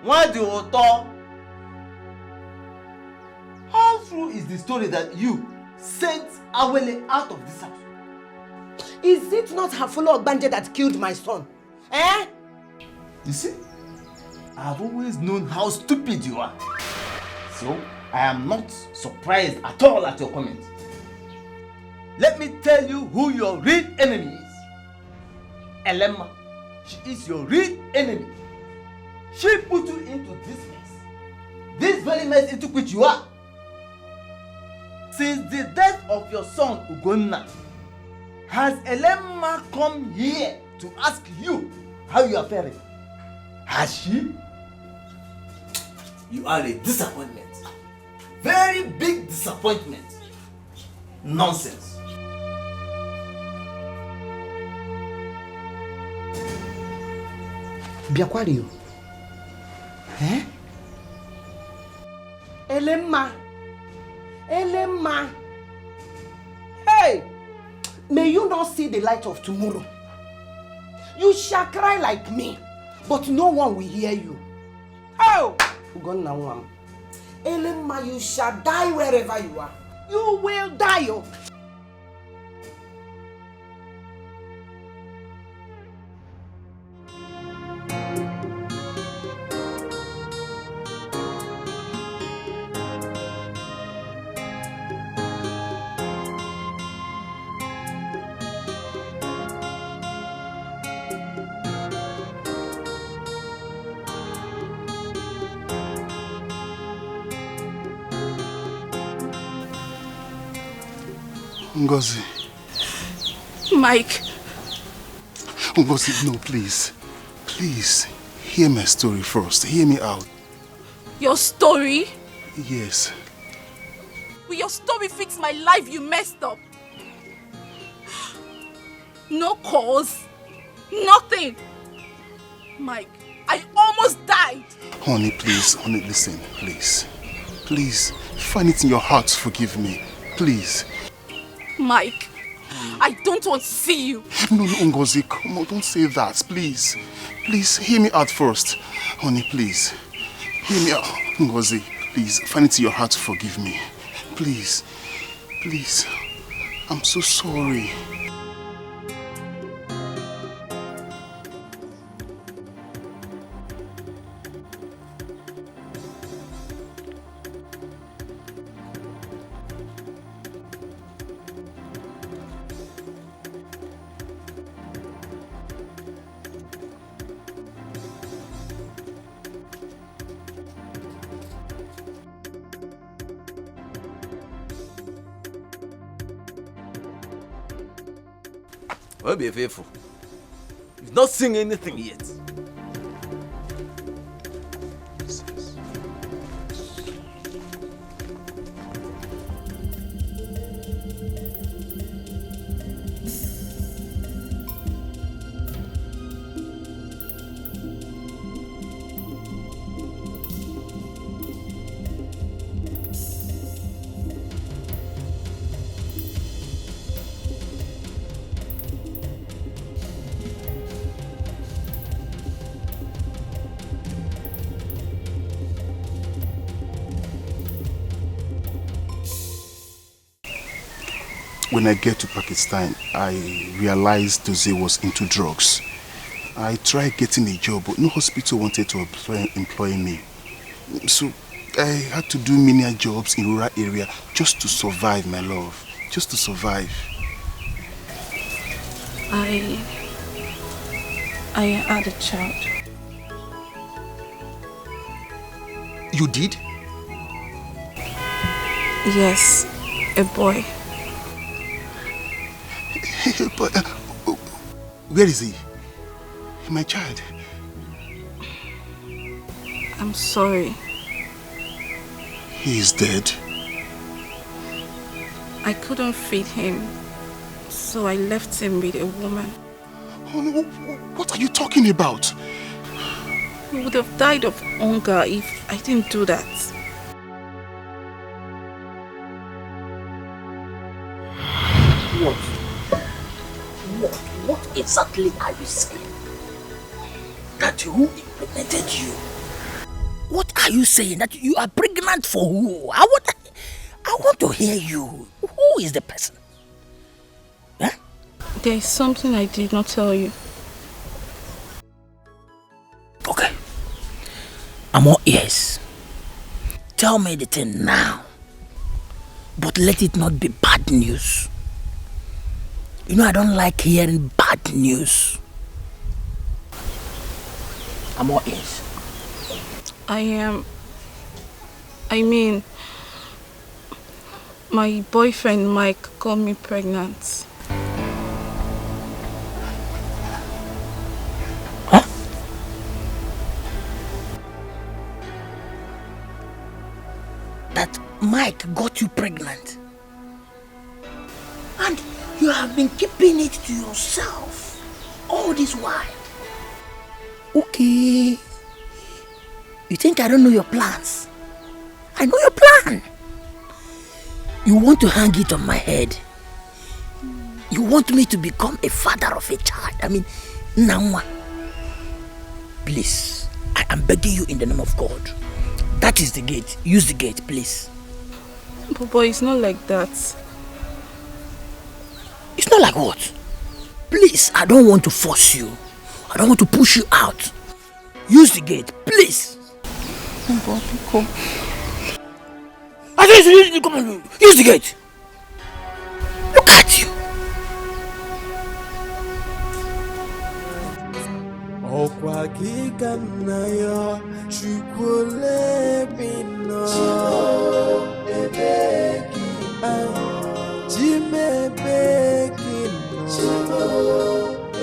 Why do you talk? How true is the story that you sent Awele out of this house? Is it not her fellow Ogbanje that killed my son? Eh? You see, I've always known how stupid you are. So, I am not surprised at all at your comment. Let me tell you who your real enemy is. Elemma. She is your real enemy. She put you into this mess. This very mess into which you are. Since the death of your son Ugonna, has Elemma come here to ask you how you are faring? Has she? You are a disappointment. Very big disappointment. Nonsense. Biakwario. Eh? Elemma. Hey! May you not see the light of tomorrow. You shall cry like me, but no one will hear you. Oh! Elemma, you shall die wherever you are. You will die. Oh. Ngozi. Mike. Ngozi, no, please. Please, hear my story first. Hear me out. Your story? Yes. Will your story fix my life? You messed up. No cause. Nothing. Mike, I almost died. Honey, please. Honey, listen. Please. Please, find it in your heart to forgive me. Please. Mike, I don't want to see you. No, Ngozi, come on, don't say that, please. Please, hear me out first. Honey, please. Hear me out. Ngozi, please, find it in your heart to forgive me. Please. Please. I'm so sorry. Well, be faithful. You've not seen anything yet. when I get to Pakistan, I realized Dozie was into drugs. I tried getting a job, but no hospital wanted to employ me. So I had to do menial jobs in rural area just to survive, my love. Just to survive. I had a child. You did? Yes, a boy. But where is he? My child. I'm sorry. He is dead. I couldn't feed him, so I left him with a woman. Oh, no, what are you talking about? He would have died of hunger if I didn't do that. What exactly are you saying? That who impregnated you? What are you saying? That you are pregnant for who? I want to hear you. Who is the person? Huh? There is something I did not tell you. Okay. I'm all ears. Tell me the thing now. But let it not be bad news. You know I don't like hearing bad news. I'm all ears. My boyfriend Mike got me pregnant. Huh? That Mike got you pregnant? And you have been keeping it to yourself all this while? Okay. You think I don't know your plans? I know your plan. You want to hang it on my head. You want me to become a father of a child. I mean, Nangwa. Please, I am begging you in the name of God. That is the gate. Use the gate, please. But it's not like that. It's not like what? Please, I don't want to force you. I don't want to push you out. Use the gate, please. Come. I said use the gate. Look at you. Okwa giganayo chukwole bino ebeki jime beki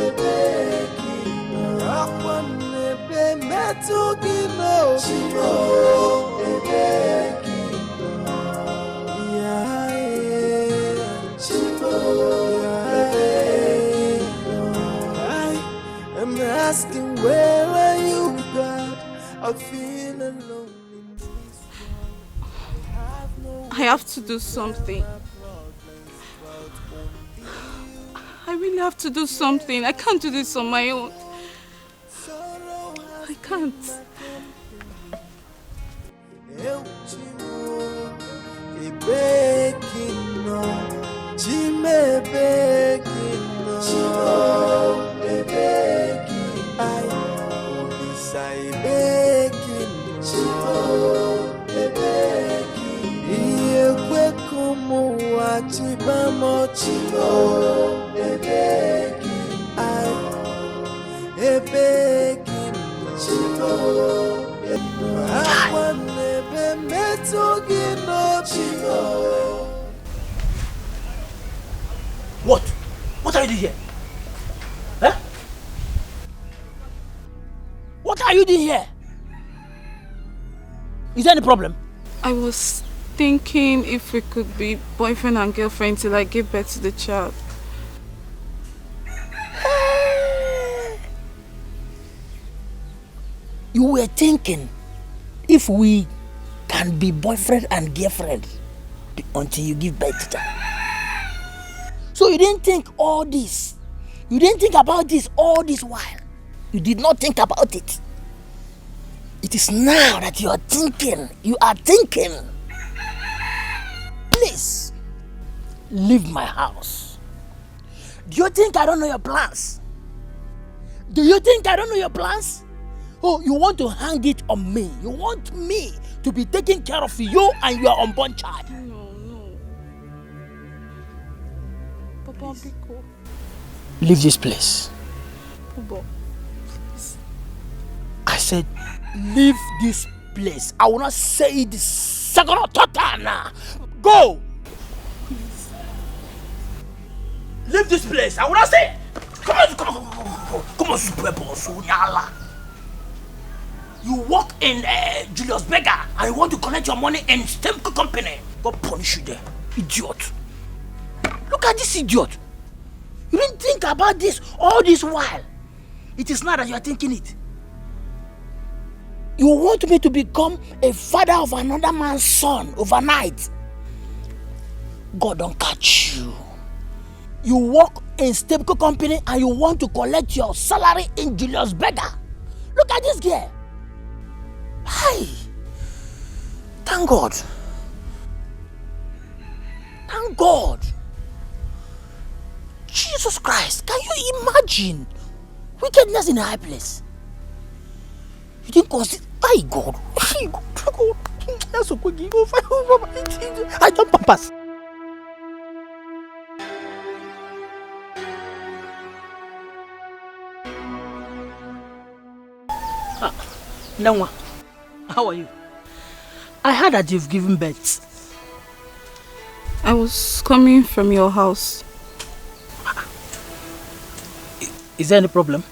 ebeki akwane be metu gino ebeki I'm asking, where are you, God? I feel alone in this. I have to do something. I really have to do something. I can't do this on my own. I can't. What? What are you doing here? Huh? What are you doing here? Is there any problem? I was thinking if we could be boyfriend and girlfriend till I give birth to the child. You were thinking if we can be boyfriend and girlfriend until you give birth to them. So you didn't think all this. You didn't think about this all this while. You did not think about it. It is now that you are thinking. You are thinking. Please, leave my house. Do you think I don't know your plans? Do you think I don't know your plans? Oh, you want to hang it on me. You want me to be taking care of you and your unborn child. No. Papa, Biko. Leave this place. Papa, please. I said, leave this place. I will not say it the second or third time now. Go! Please. Leave this place. I will not say it. Come on, Sunyala. You work in Julius Berger and you want to collect your money in Stemco company. God punish you there, idiot. Look at this idiot. You didn't think about this all this while. It is now that you are thinking it. You want me to become a father of another man's son overnight. God don't catch you. You work in Stemco company and you want to collect your salary in Julius Berger. Look at this girl. Hi. Thank God. Thank God. Jesus Christ, can you imagine wickedness in a high place? You didn't consider. My God. That's so quick. I don't purpose. Nangwa, how are you? I heard that you've given birth. I was coming from your house. Is there any problem?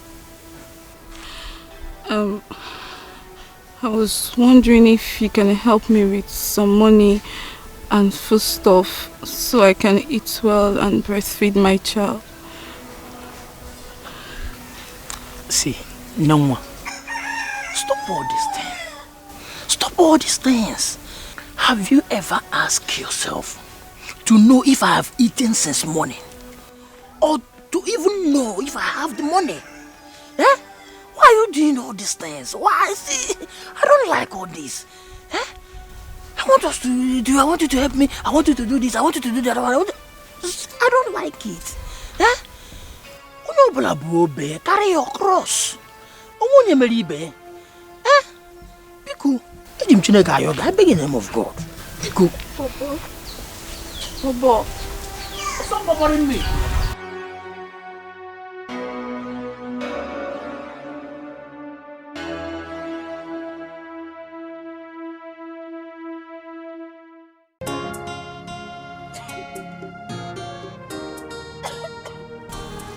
I was wondering if you can help me with some money and foodstuff so I can eat well and breastfeed my child. See, Nangwa, stop all these things. Stop all these things. Have you ever asked yourself to know if I have eaten since morning? Or to even know if I have the money? Eh? Why are you doing all these things? Why? See, I don't like all this. Eh? I want us to do, I want you to help me. I want you to do this. I want you to do that. I don't like it. Eh? Carry your cross. Eh? Biku. I beg in the name of God. Biku. Papa. Stop bothering me.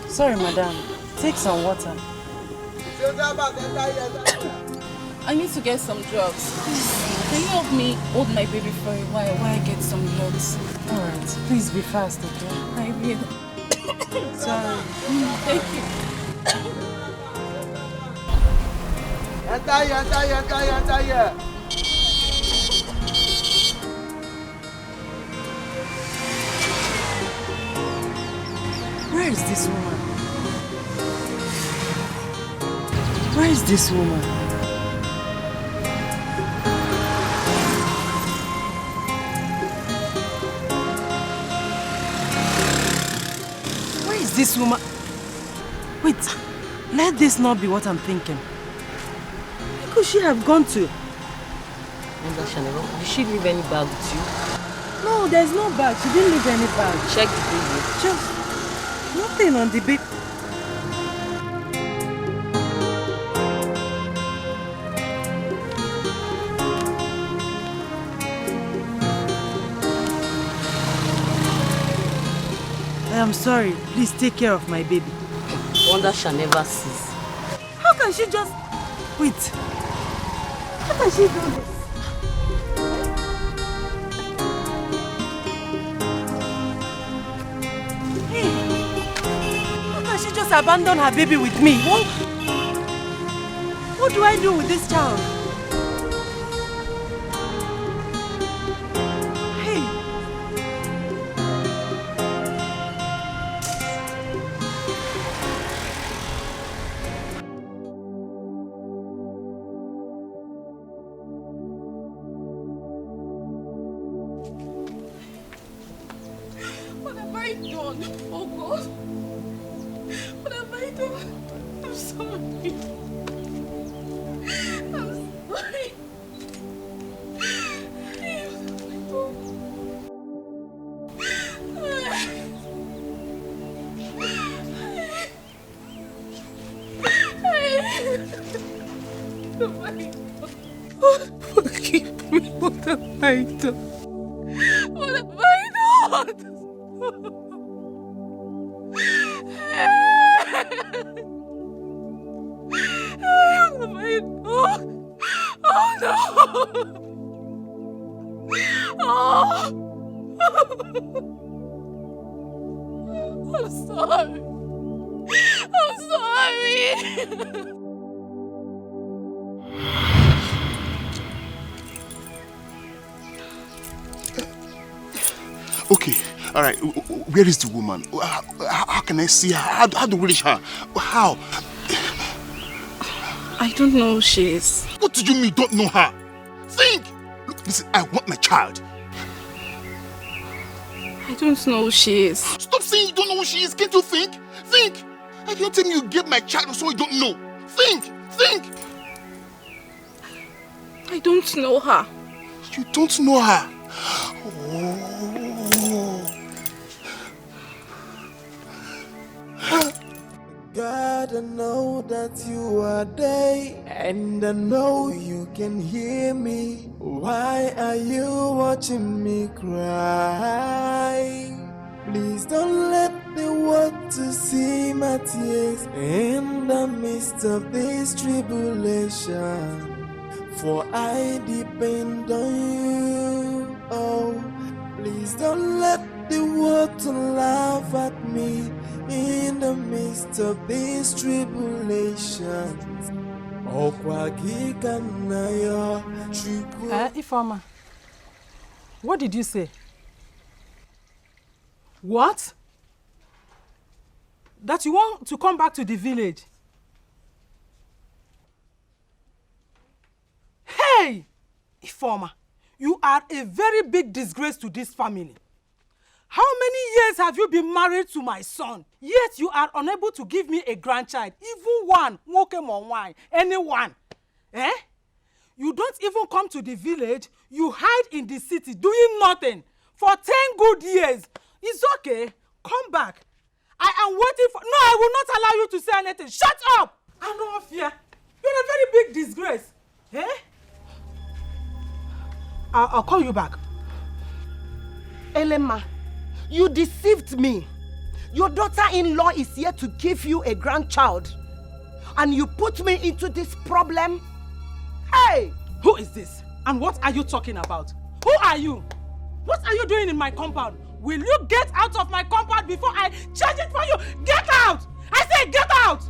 Sorry, madam. Take some water. I need to get some drugs. Please, can you help me hold my baby for a while I get some drugs? Alright, please be fast, okay? I will. Sorry. Thank you. Where is this woman? Where is this woman? Where is this woman? Wait, let this not be what I'm thinking. Where could she have gone to? Did she leave any bag with you? No, there's no bag. She didn't leave any bag. Check the baby. Just nothing on the baby. I am sorry. Please take care of my baby. Wonder shall never cease. How can she just... Wait. How can she do this? She just abandoned her baby with me. What do I do with this child? Hey. What done? Oh God. What have I done? I'm sorry. I'm sorry. Forgive me. What have I done? What have I done? Oh no! Oh! I'm sorry. I'm sorry. Okay, all right. Where is the woman? How can I see her? How do we reach her? How? I don't know who she is. What do you mean you don't know her? Think! Look, listen, I want my child. I don't know who she is. Stop saying you don't know who she is. Can't you think? Think! I can't tell me you gave my child to someone you don't know. Think! Think! I don't know her. You don't know her? Oh. God, I know that you are there, and I know you can hear me. Why are you watching me cry? Please don't let the world to see my tears in the midst of this tribulation. For I depend on you. Oh, please don't let the world to laugh at me in the midst of these tribulations. Ifeoma, what did you say? What? That you want to come back to the village? Hey! Ifeoma, you are a very big disgrace to this family. How many years have you been married to my son? Yet you are unable to give me a grandchild, even one, anyone. Eh? You don't even come to the village, you hide in the city doing nothing for 10 good years. It's okay, come back. I am waiting for... No, I will not allow you to say anything. Shut up! I know of fear. You're a very big disgrace. Eh? I'll call you back. Elema, you deceived me. Your daughter-in-law is here to give you a grandchild. And you put me into this problem? Hey! Who is this? And what are you talking about? Who are you? What are you doing in my compound? Will you get out of my compound before I change it for you? Get out! I say get out!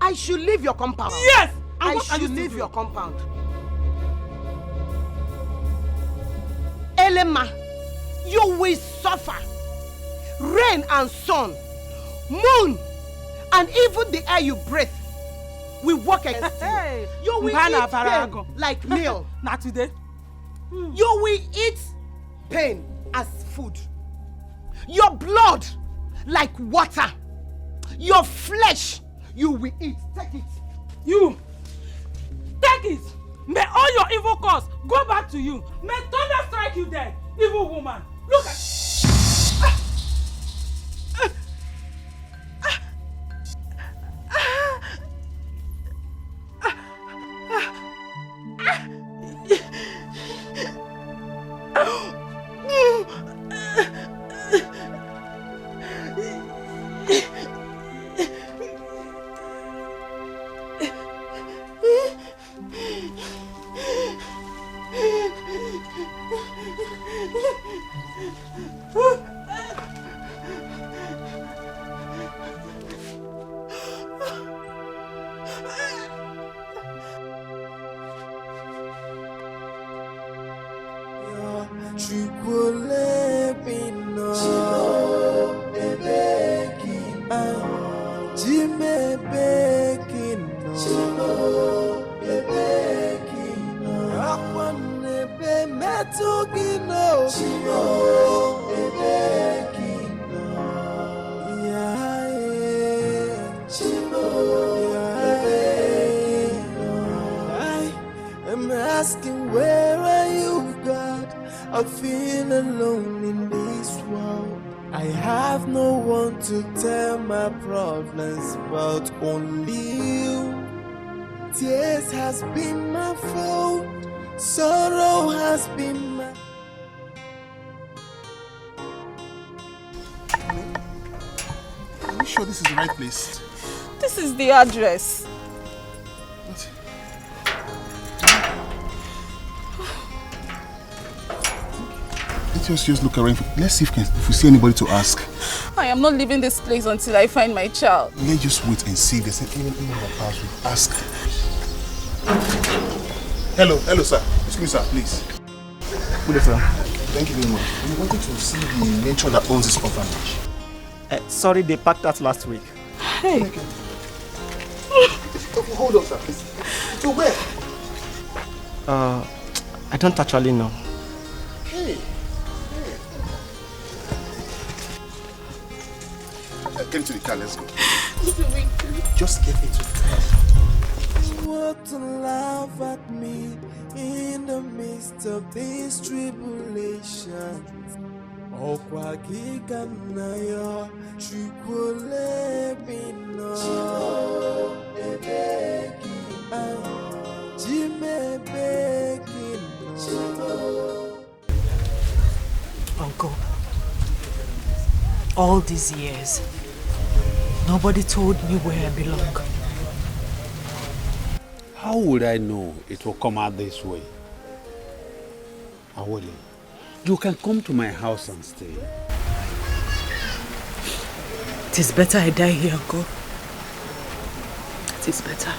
I should leave your compound. Yes! I should leave your compound. Elema, you will suffer. Rain and sun, moon, and even the air you breathe will work against you. You will eat pain like meal. Not today. You will eat pain as food. Your blood like water. Your flesh you will eat. Take it. You take it. May all your evil cause go back to you. May thunder strike you dead, evil woman. Look at... I'm asking, where are you, God? I feel alone in this world. I have no one to tell my problems but only you. Tears has been my fault, sorrow has been my... Are you sure this is the right place? This is the address. Let us just look around. Let's see if we see anybody to ask. I am not leaving this place until I find my child. Let's just wait and see if there's anyone in our house. We'll ask. Hello, sir. Excuse me, sir, please. Good day, sir. Thank you very much. We wanted to see the matron that owns this orphanage. Sorry, they packed that last week. Hey. Okay, hold on, sir, please. So where? I don't actually know. Hey. Get into the car, let's go. Just get into the car. What to laugh at me in the midst of these tribulations. Okwa kikanaya chukule bino Jime bekino. Uncle, all these years, nobody told me where I belong. How would I know it will come out this way? Awole, you can come to my house and stay. It is better I die here, Uncle. It is better.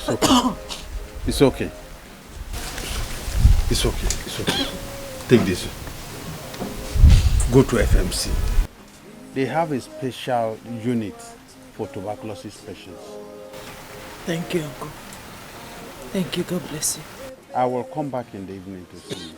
It's okay. It's okay. It's okay. It's okay. Take this. Go to FMC. They have a special unit for tuberculosis patients. Thank you, Uncle. Thank you. God bless you. I will come back in the evening to see you.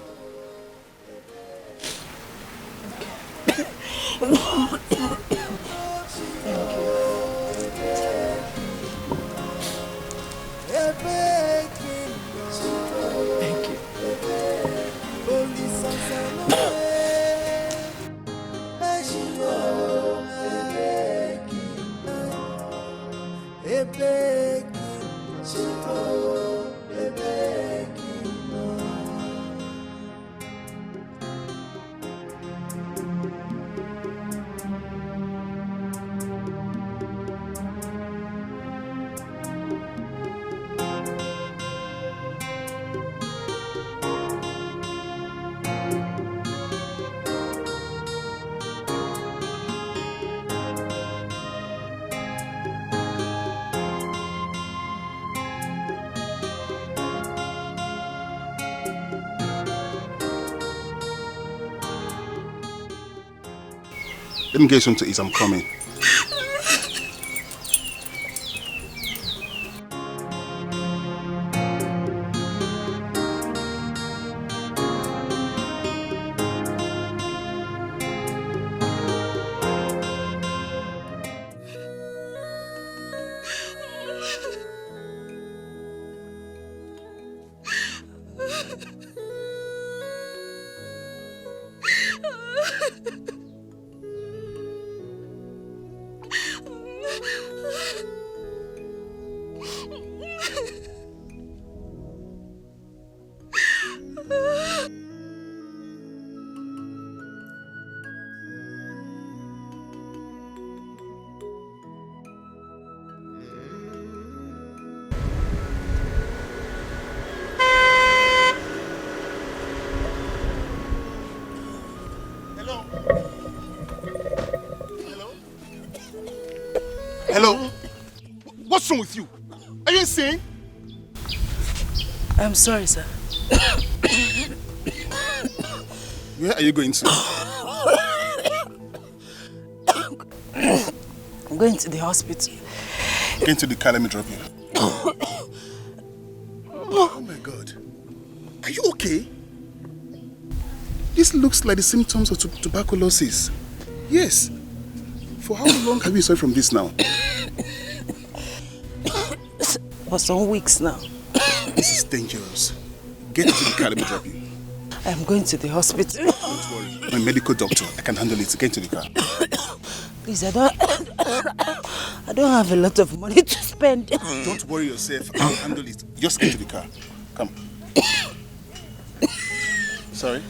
Let me get something to eat, I'm coming. Hello? What's wrong with you? Are you insane? I'm sorry, sir. Where are you going to? I'm going to the hospital. Get into the car, let me drop you. Oh my God. Are you okay? This looks like the symptoms of tuberculosis. Yes. For how long have you suffered from this now? For some weeks now. This is dangerous. Get into the car, let me drop you. I'm going to the hospital. Don't worry. I'm a medical doctor. I can handle it. Get into the car. Please, I don't have a lot of money to spend. Don't worry yourself. I'll handle it. Just get into the car. Come. Sorry?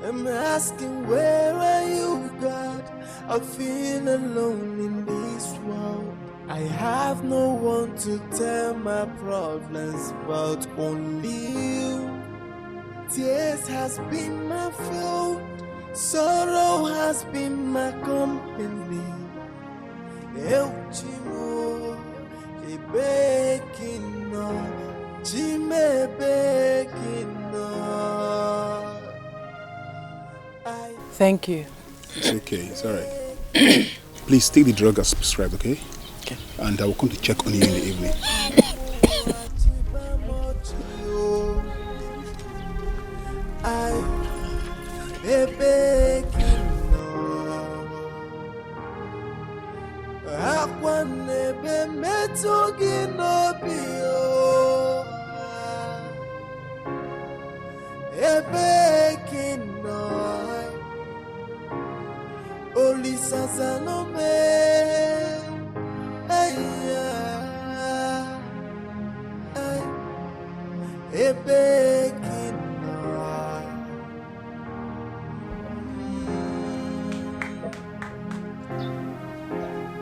I'm asking, where are you, God? I feel alone in this world. I have no one to tell my problems but only you. Tears has been my food, sorrow has been my company. Eu chimo, e bekino, chime bekino. Thank you. It's okay, it's alright. Please take the drug as prescribed, okay? Okay. And I will come to check on you in the evening. Oli Sazanome,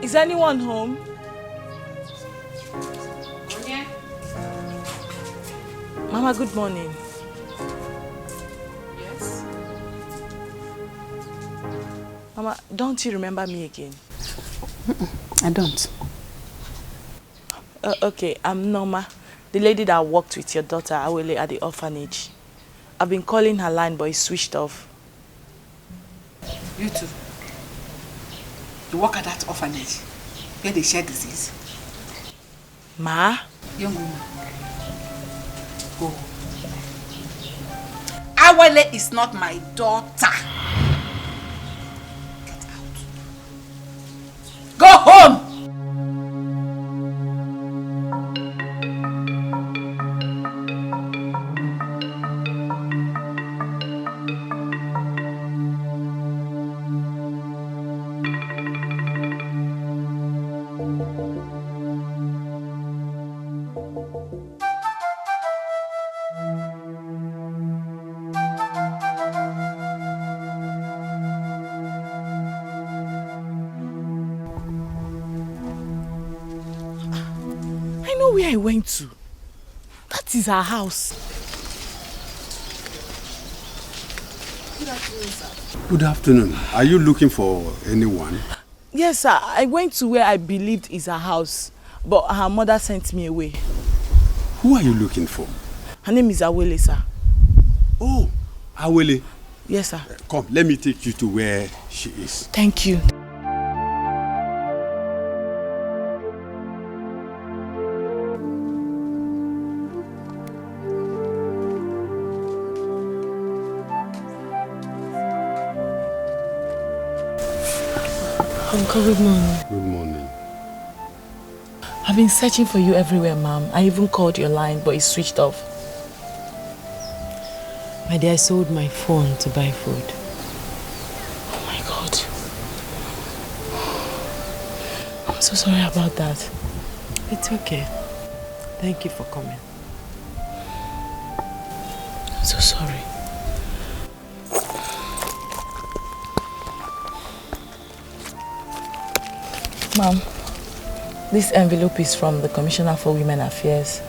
Is anyone home? Yeah. Mama, good morning. Yes? Mama, don't you remember me again? I don't. Okay, I'm Norma, the lady that worked with your daughter, Awele, at the orphanage. I've been calling her line, but it's switched off. You too. You work at that orphanage where they share disease. Ma? Young woman. Go. Awele is not my daughter. Get out. Go home! Where I went to. That is our house. Good afternoon, sir. Good afternoon. Are you looking for anyone? Yes, sir. I went to where I believed is her house, but her mother sent me away. Who are you looking for? Her name is Awele, sir. Oh, Awele. Yes, sir. Come, let me take you to where she is. Thank you. Uncle, good morning. Good morning. I've been searching for you everywhere, ma'am. I even called your line, but it's switched off. My dear, I sold my phone to buy food. Oh my God. I'm so sorry about that. It's okay. Thank you for coming. I'm so sorry. Ma'am, this envelope is from the Commissioner for Women Affairs.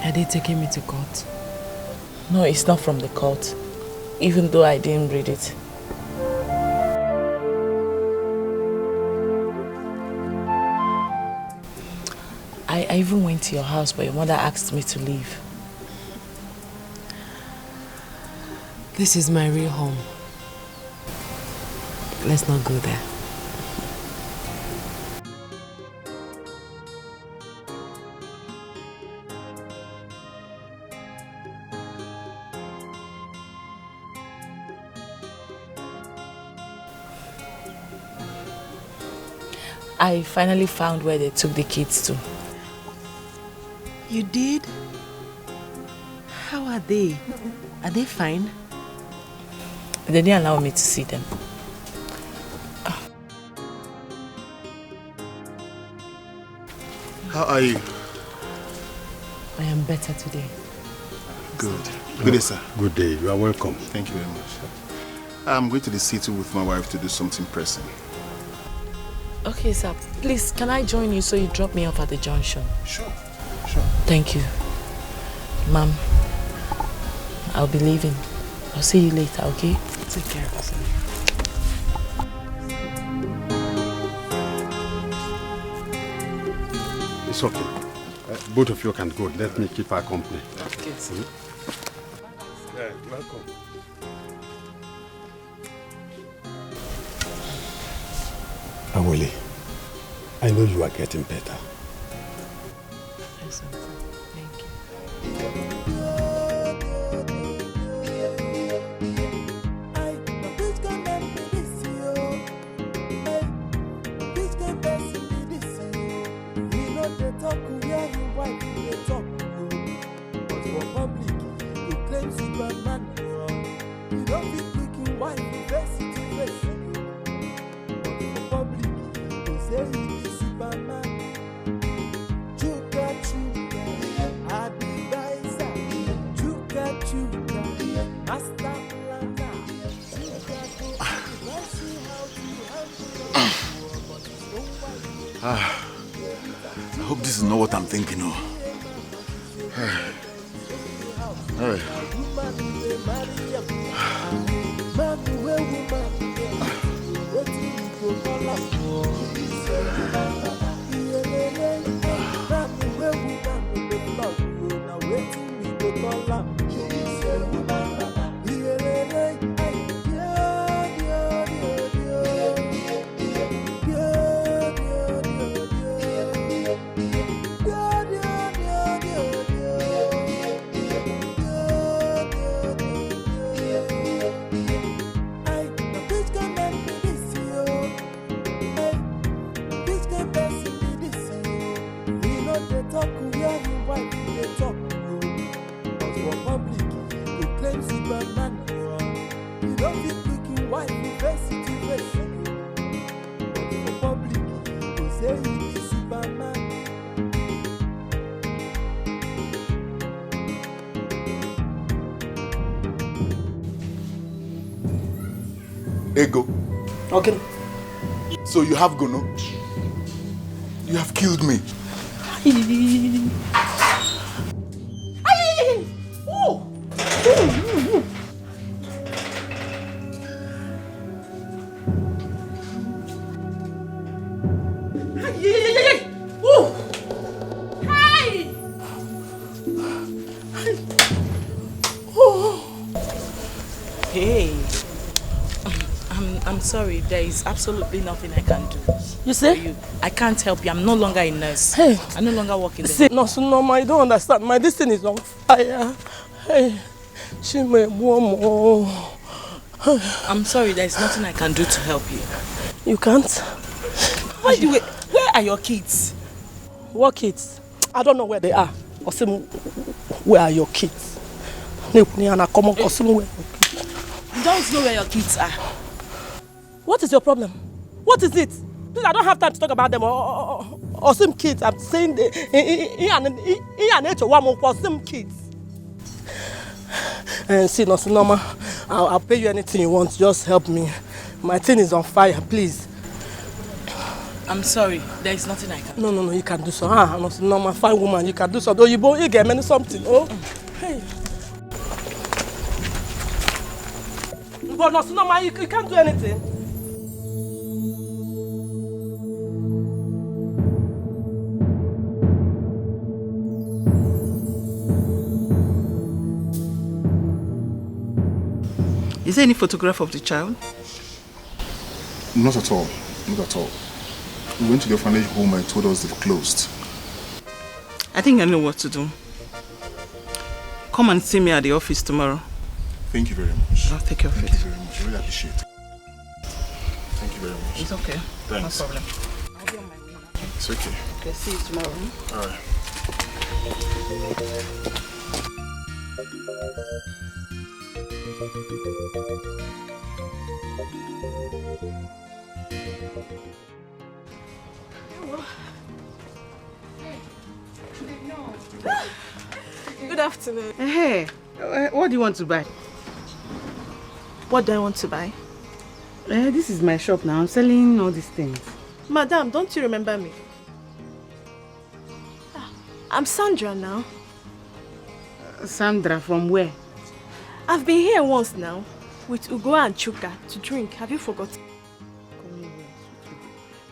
Are they taking me to court? No, it's not from the court, even though I didn't read it. I even went to your house, but your mother asked me to leave. This is my real home. Let's not go there. I finally found where they took the kids to. You did? How are they? Are they fine? They didn't allow me to see them. How are you? I am better today. Good. Good day, sir. Good day. You are welcome. Thank you very much. I'm going to the city with my wife to do something pressing. Okay, sir. Please, can I join you so you drop me off at the junction? Sure. Thank you. Ma'am, I'll be leaving. I'll see you later, okay? Take care of yourself. It's okay. Both of you can go. Let me keep her company. Okay. Yeah, welcome. Awele, I know you are getting better. Yes, sir. Thank you. I hope this is not what I'm thinking of. Hey. Ego. Okay. So you have Gono? You have killed me. Hey, I'm sorry. There is absolutely nothing I can do. You see? I can't help you. I'm no longer a nurse. Hey. I no longer work in the... See, no, I don't understand. My destiny is on fire. Hey, she may more. I'm sorry. There is nothing I can do to help you. You can't? By the way, where are your kids? What kids? I don't know where they are. Where are your kids? You don't know where your kids are. What is your problem? What is it? Please, I don't have time to talk about them or some kids. I'm saying for some kids. And see, no, Mama, I'll pay you anything you want. Just help me. My thing is on fire, please. I'm sorry. There is nothing I can do. No, you can do so. No, my fine woman, you can do so. Though you get me something. Oh, hey. But no, man, you can't do anything. Is there any photograph of the child? Not at all. Not at all. We went to the orphanage home and told us they've closed. I think I know what to do. Come and see me at the office tomorrow. Thank you very much. I'll take care of it. Thank you very much. I really appreciate it. Thank you very much. It's okay. Thanks. No problem. It's okay. Okay, see you tomorrow. Alright. Good afternoon. Hey, what do you want to buy? What do I want to buy? This is my shop now. I'm selling all these things. Madam, don't you remember me? I'm Sandra now. Sandra, from where? I've been here once now with Ugo and Chuka to drink. Have you forgotten?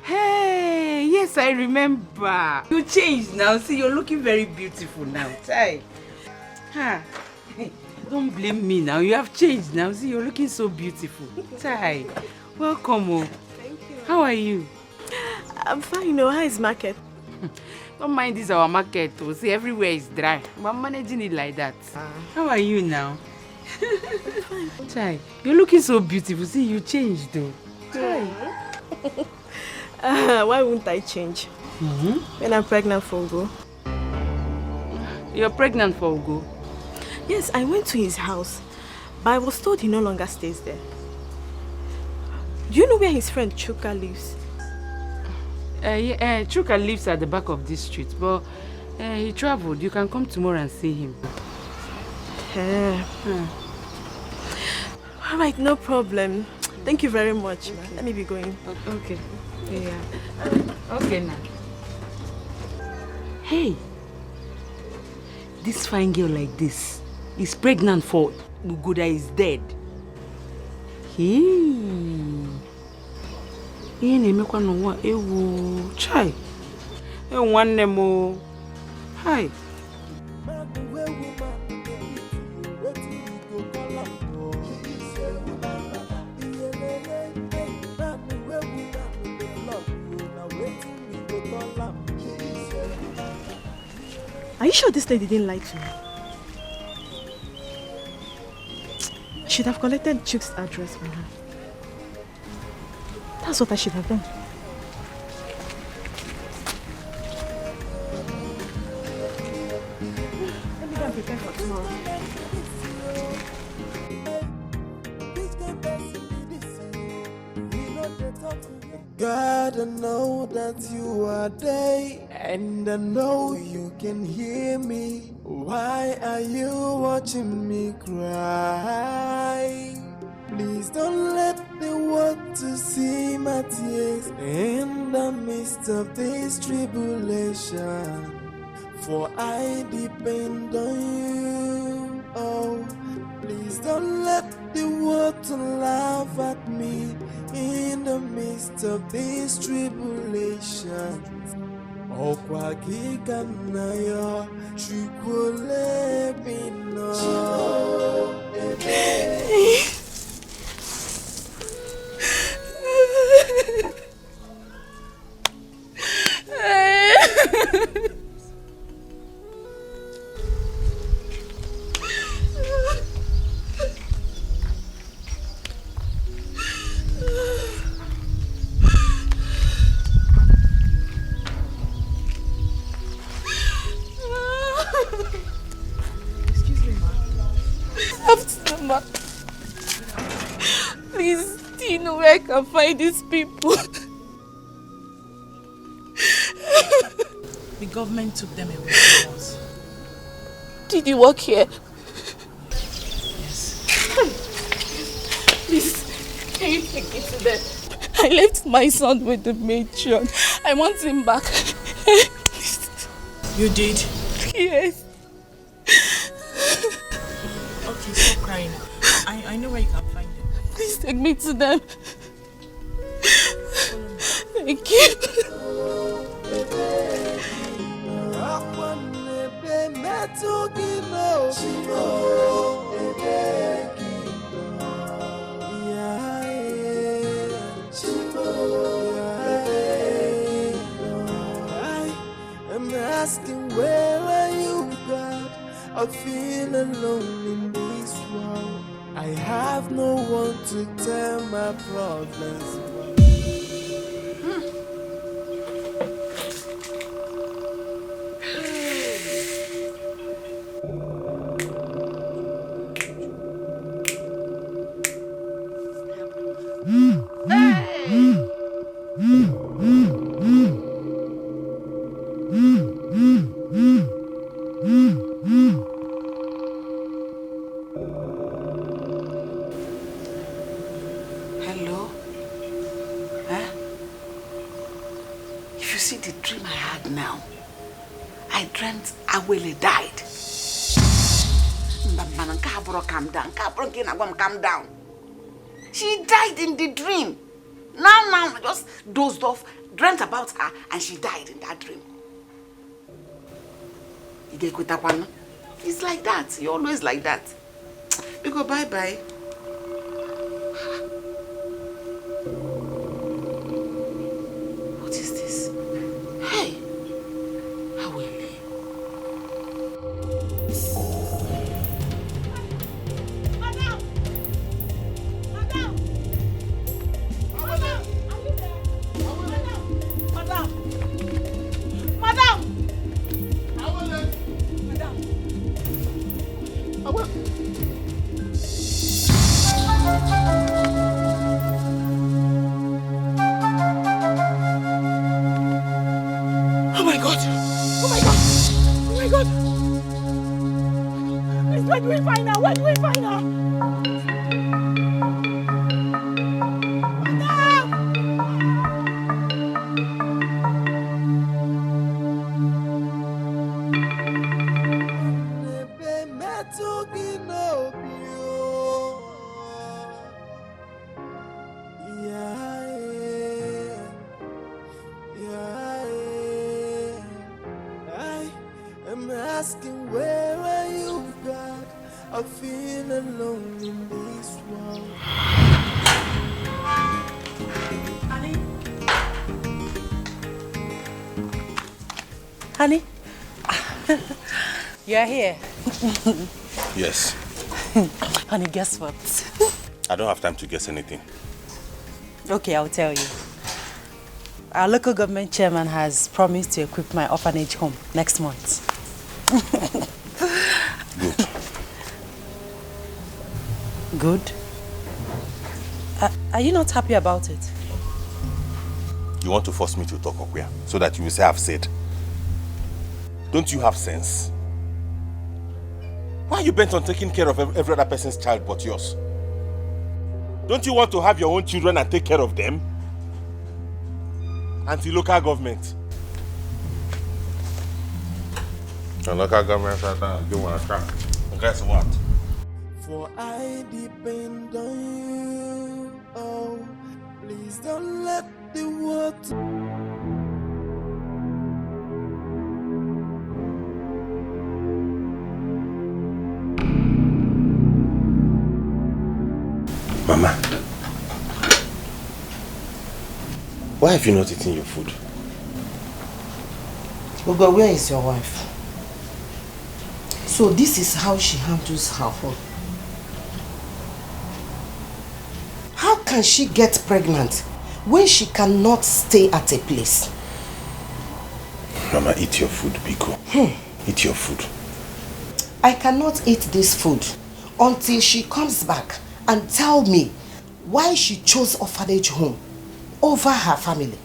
Hey, yes, I remember. You changed now. See, you're looking very beautiful now. Chai. Ha. Hey, don't blame me now. You have changed now. See, you're looking so beautiful. Chai. Welcome. Oh. Thank you. How are you? I'm fine. How is market? Don't mind this our market. Oh. See, everywhere is dry. I'm managing it like that. How are you now? Fine. Chai, you're looking so beautiful. See, you changed though. Chai. Why wouldn't I change? When I'm pregnant for Ugo. You're pregnant for Ugo? Yes, I went to his house, but I was told he no longer stays there. Do you know where his friend Chuka lives? Chuka lives at the back of this street, but he traveled. You can come tomorrow and see him. All right, no problem. Thank you very much. Okay. Let me be going. Okay. Yeah. Okay now. Hey, this fine girl like this is pregnant for Ugo that is dead. Chai. Hi. Are you sure this lady didn't lie to me? I should have collected Chuk's address from her. That's what I should have done. Let me go and prepare for tomorrow. God, I know that you are there, and I know you can hear me. Why are you watching me cry? Please don't let the water see my tears in the midst of this tribulation, for I depend on you. Oh, please don't let the water laugh at me in the midst of this tribulation. Okwa kikanayo chukwole bino. Please, do you know where I can find these people? The government took them away from us. Did you work here? Yes. Please, can you take me to them? I I left my son with the matron. I want him back. You did? Yes. Okay, stop crying. I know where you can find them. Please take me to them. Thank you. I'm asking, where are you, God? I feel alone in this world. I have no one to tell my problems. Hello? Huh? If you see the dream I had now, I dreamt Awele died. Calm down. Calm down. She died in the dream. Now, I just dozed off, dreamt about her, and she died in that dream. It's like that. You're always like that. We go bye-bye. What is this? Hey! Awele. Where do we find her? Where do we find her? I'm asking, where are you, God? I feel alone in this world. Honey, you're here. Yes. Honey, guess what? I don't have time to guess anything. Okay, I'll tell you. Our local government chairman has promised to equip my orphanage home next month. Good. Good? Are you not happy about it? You want to force me to talk, Okwia, so that you will say I've said. Don't you have sense? Why are you bent on taking care of every other person's child but yours? Don't you want to have your own children and take care of them? Anti-local government. The local government do want to come. Guess what? For I depend on you. Oh, please don't let the water. Mama, why have you not eaten your food? Ogo, where is your wife? So this is how she handles her home. How can she get pregnant when she cannot stay at a place? Mama, eat your food, Biko. Eat your food. I cannot eat this food until she comes back and tell me why she chose orphanage home over her family.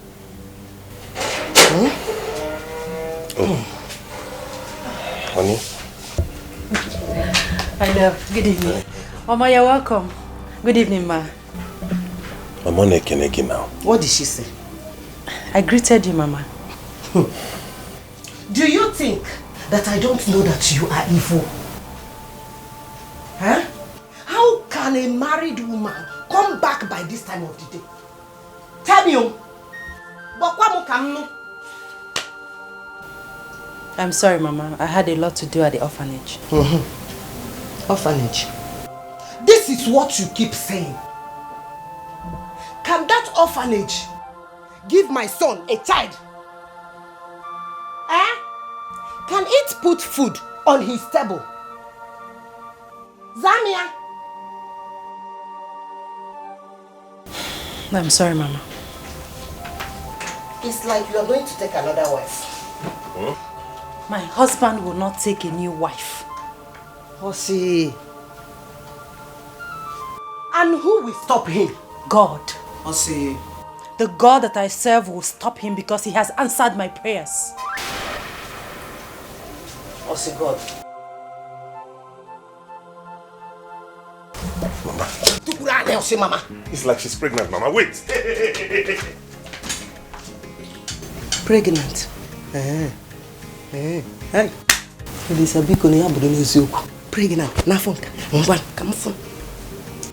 Honey? I love. Good evening. Mama, you're welcome. Good evening, Ma. I'm on Reconnecting now. What did she say? I greeted you, Mama. Do you think that I don't know that you are evil? Huh? How can a married woman come back by this time of the day? Tell me. I'm sorry, Mama. I had a lot to do at the orphanage. Orphanage. This is what you keep saying. Can that orphanage give my son a child? Eh? Can it put food on his table? Zamia? I'm sorry, Mama. It's like you are going to take another wife. Huh? My husband will not take a new wife. Osi. And who will stop him? God. Osi. The God that I serve will stop him because he has answered my prayers. Osi God. Mama. It's like she's pregnant, Mama. Wait. Pregnant? Hey. Pregnant. Come on.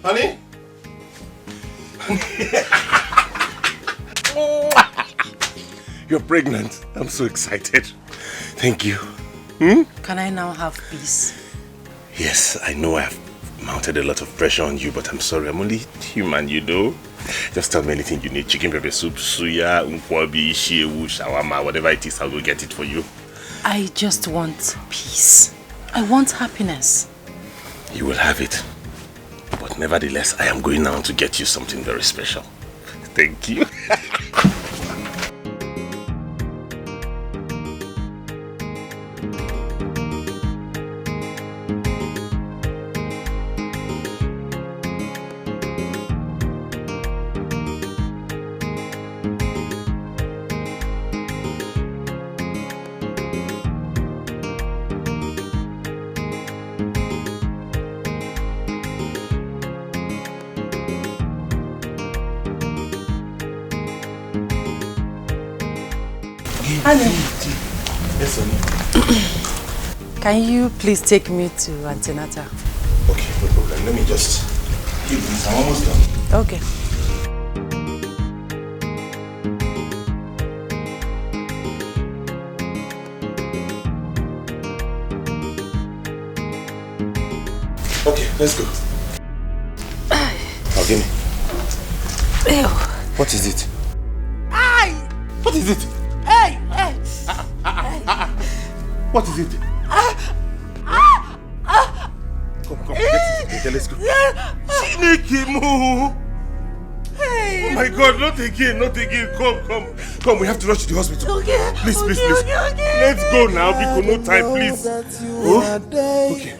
Honey? You're pregnant. I'm so excited. Thank you. Can I now have peace? Yes, I know I've mounted a lot of pressure on you, but I'm sorry. I'm only human, you know. Just tell me anything you need. Chicken pepper soup, suya, unkwabi, shewu, shawarma, whatever it is, I'll go get it for you. I just want peace. I want happiness. You will have it. But nevertheless, I am going now to get you something very special. Thank you. Yes, honey. Can you please take me to antenatal? Okay, no problem. Let me just give this. I'm almost done. Okay. Okay, let's go. Now give me. Ew. What is it? Aye. What is it? Hey. What is it? Come, get it. Okay, let's go. Shinikimu! Hey. Oh my God, not again. Come, we have to rush to the hospital. Okay. Please. Okay. Let's go now, because no time, please. Oh? Okay.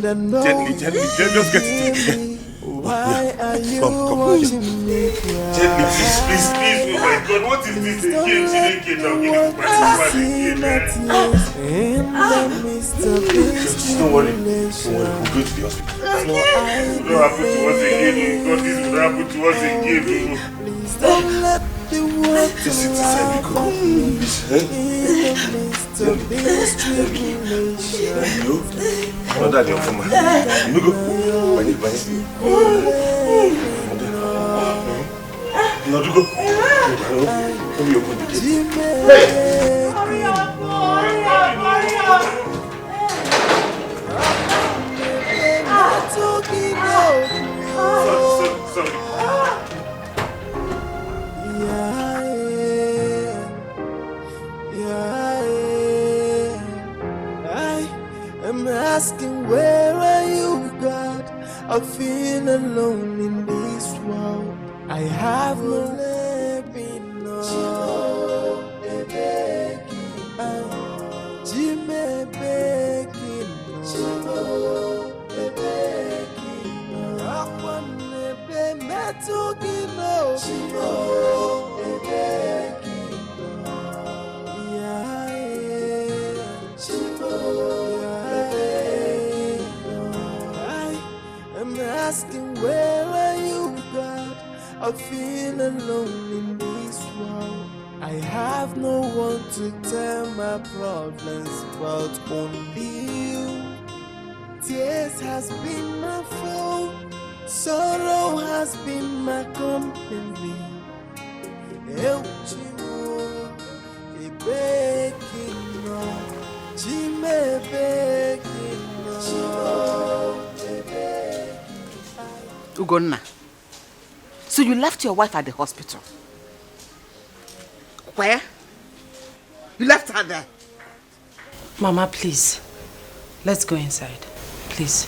Gently, just get it. Why are you Come. watching me cry? Gently, please. Oh my God, what is this again? Chineke, now give it back again. Just don't worry. We'll go to the hospital. It will not happen to us again. God, this will not happen to us again. Please don't let the world just sit inside me, go. No, that you're from my. You go. Bani. No, you go. Come here, open the gate. Hey! Hurry up! Sorry. I'm asking, where are you, God? I feel alone in this world. I have no living, no. I'm asking, where are you, God? I I feel alone in this world. I have no one to tell my problems but only you. Tears has been my foe, sorrow has been my company. Eu chimo, e bekino, chime bekino. Ugonna, so you left your wife at the hospital? Where? You left her there? Mama, please. Let's go inside. Please.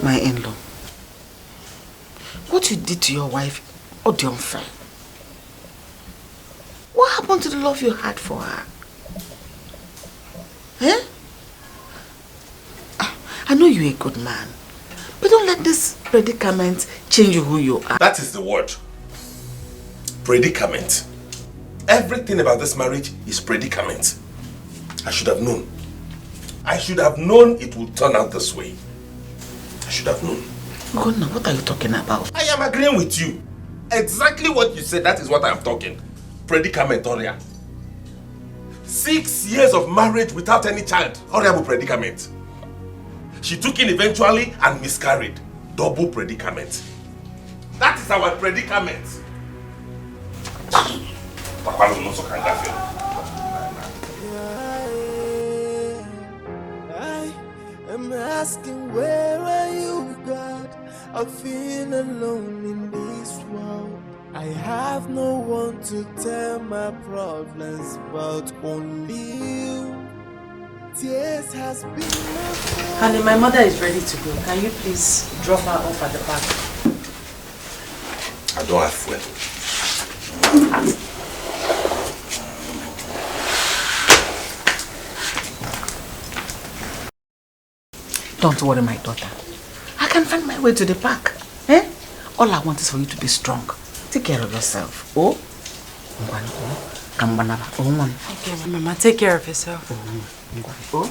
My in-law, what you did to your wife, oh dear unfair. What happened to the love you had for her? Eh? I know you're a good man, but don't let this predicament change who you are. That is the word. Predicament. Everything about this marriage is predicament. I should have known. I should have known it would turn out this way. I should have known. God, now what are you talking about? I am agreeing with you. Exactly what you said, that is what I am talking. Predicament, Oria. 6 years of marriage without any child. Horrible predicament. She took in eventually and miscarried. Double predicament. That is our predicament. Papa no so can I'm asking, where are you, God? I feel alone in this world. I have no one to tell my problems but only you. Tears has been my fault. Honey, my mother is ready to go. Can you please drop her off at the back? I don't have fuel. Don't worry, my daughter. I can find my way to the park. Eh? All I want is for you to be strong. Take care of yourself. Oh? Okay, Mama, take care of yourself. Oh?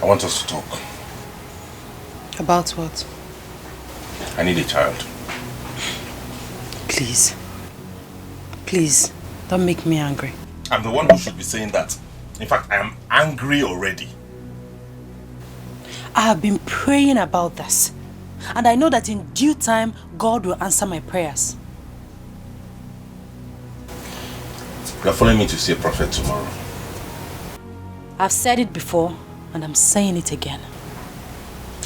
I want us to talk. About what? I need a child. Please. Please, don't make me angry. I'm the one who should be saying that. In fact, I am angry already. I have been praying about this. And I know that in due time, God will answer my prayers. You are following me to see a prophet tomorrow. I've said it before, and I'm saying it again.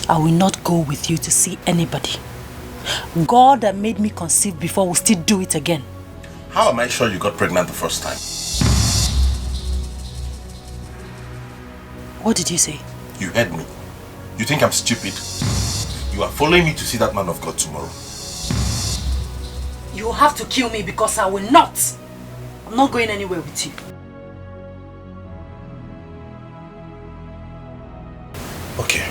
I will not go with you to see anybody. God that made me conceive before will still do it again. How am I sure you got pregnant the first time? What did you say? You heard me. You think I'm stupid? You are following me to see that man of God tomorrow. You will have to kill me because I will not. I'm not going anywhere with you. Okay.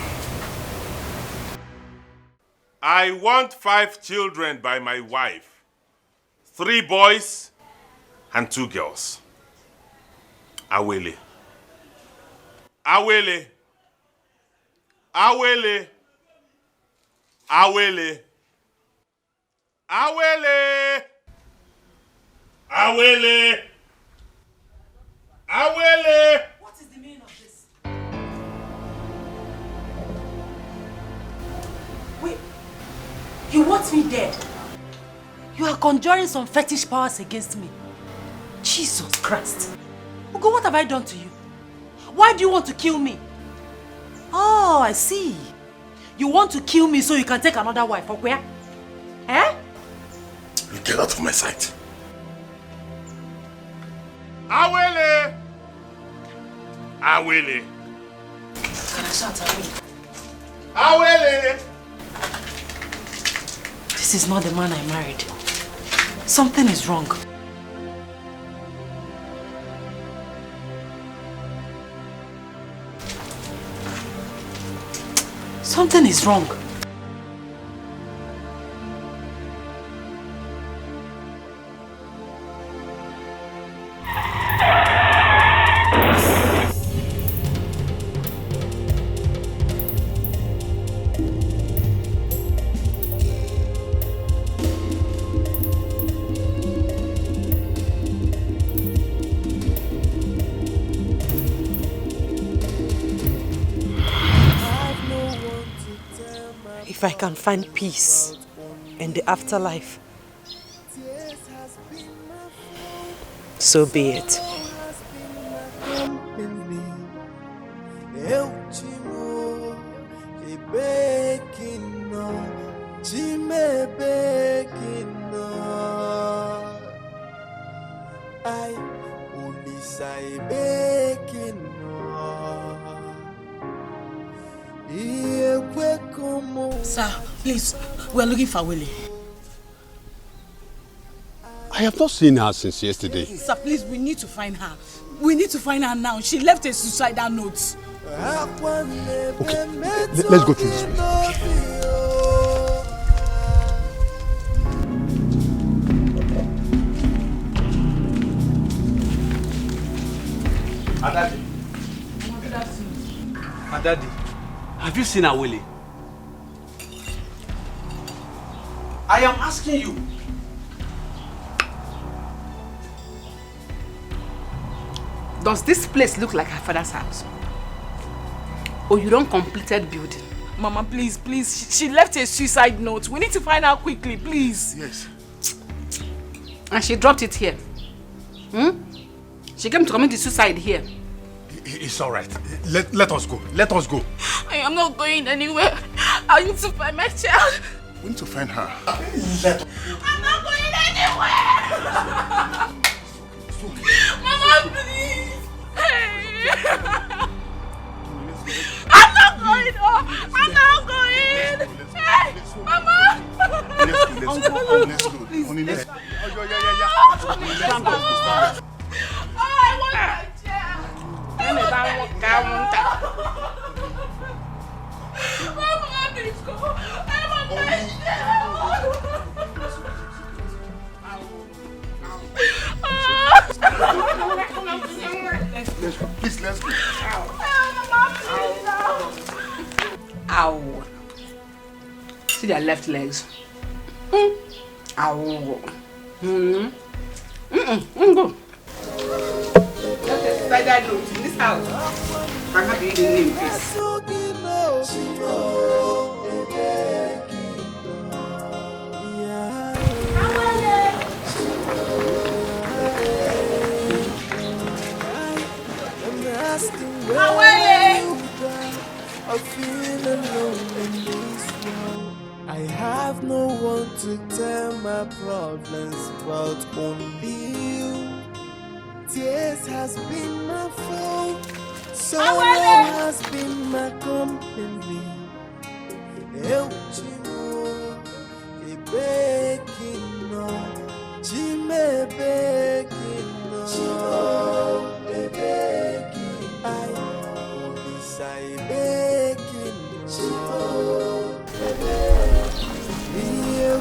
I want 5 children by my wife. 3 boys and 2 girls. Awele. Awele. Awele. Awele. Awele. Awele. Awele. What is the meaning of this? Wait. You want me dead? You are conjuring some fetish powers against me. Jesus Christ. Ugo, what have I done to you? Why do you want to kill me? Oh, I see. You want to kill me so you can take another wife, or where? Eh? You get out of my sight. Awele! Awele! Can I shout Awele? Awele! This is not the man I married. Something is wrong. Something is wrong. If I can find peace in the afterlife, so be it. Sir, please, we are looking for Willie. I have not seen her since yesterday. Sir, please, we need to find her. We need to find her now. She left a suicidal note. Okay, let's go through this way. Adadi. Adadi, have you seen Awele? I am asking you. Does this place look like her father's house? Or you don't completed building? Mama, please, please. She left a suicide note. We need to find her quickly, please. Yes. And she dropped it here. She came to commit suicide here. It's all right. Let us go. Let us go. I am not going anywhere. I need to find my child. We need to find her. I'm not going anywhere. Mama, please. Hey. I'm not going. Oh, I'm not going. Hey, Mama. Let's go. Please. Let's go. Stand up. Oh, I want my child. Mama, please go. I want my child. Let's go. Please, let's go. Ow. See their left legs. Ow. Go. Like that note in this house. I'm happy you didn't name this. I feel alone in this world. I have no one to tell my problems about, only you. Tears has been my fault, sorrow has been my company. Eu te amo, e begging no, te me begging no, e begging, I only say begging no, e begging. E eu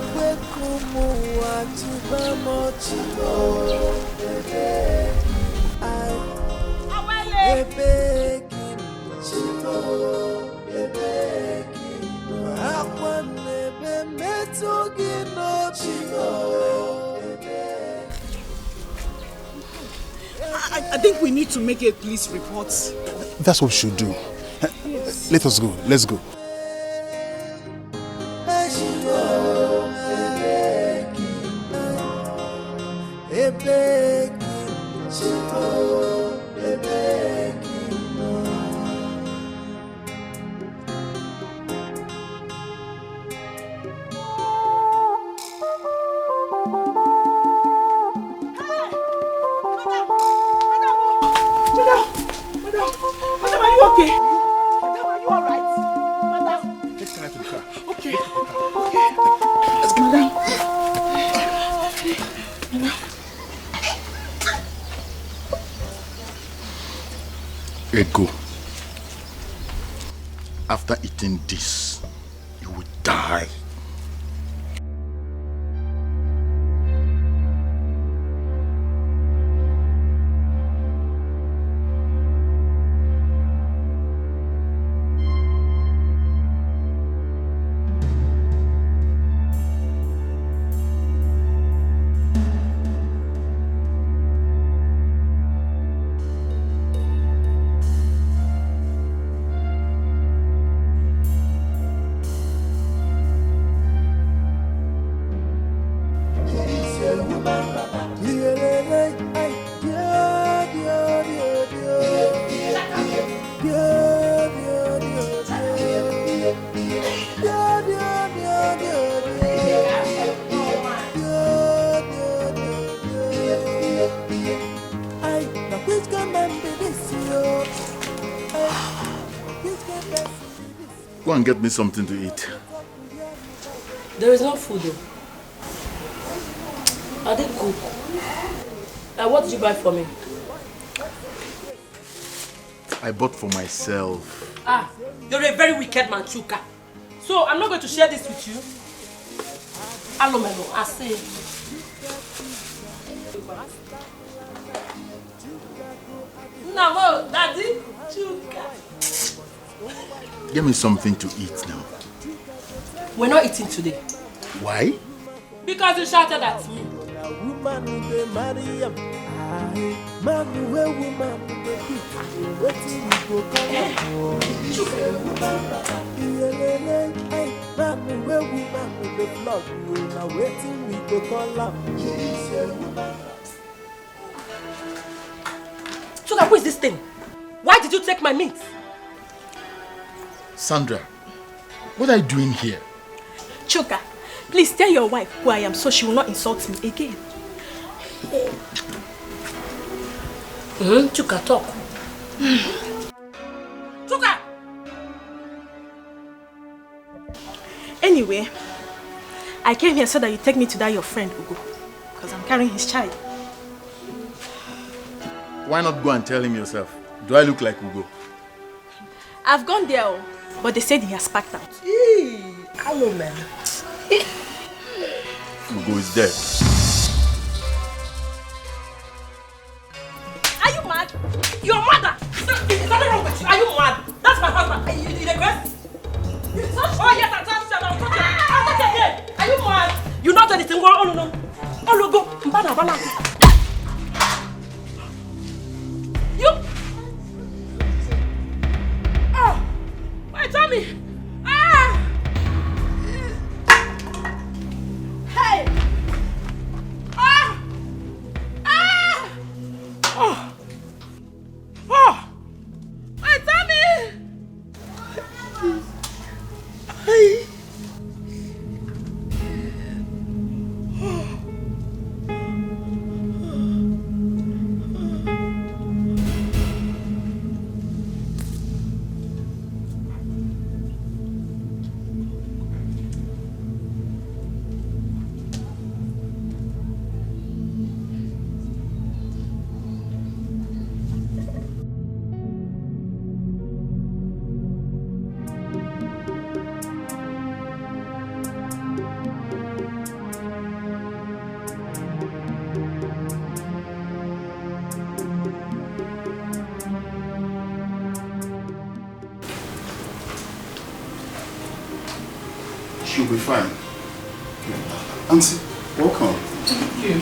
como a te vamos te no, e begging. I think we need to make a police report. That's what we should do. Let us go. Let's go. Ego. After eating this, you will die. Go and get me something to eat. There is no food though. I didn't cook. What did you buy for me? I bought for myself. Ah, you're a very wicked man, Chuka. So I'm not going to share this with you. Alomelo, I say. No, Daddy, Chuka. Give me something to eat now. We're not eating today. Why? Because you shouted at me. Chuka, who is this thing? Why did you take my meat? Sandra, what are you doing here? Chuka, please tell your wife who I am so she will not insult me again. Chuka, talk. Chuka! Anyway, I came here so that you take me to that your friend Ugo, because I'm carrying his child. Why not go and tell him yourself? Do I look like Ugo? I've gone there, but they said he has packed out. Hello, man. Ugo is dead. Are you mad? Your mother! Is nothing wrong with you? Are you mad? That's my husband. Are you regress? Oh, yes, I'll touch you. I'll touch you again. Are you mad? You not anything. Oh, no. Oh, go. You. Oh, my tummy. Ah. Hey. Ah. Ah. Oh. Oh. My tummy. Hey. She'll be fine. Auntie, welcome. Thank you.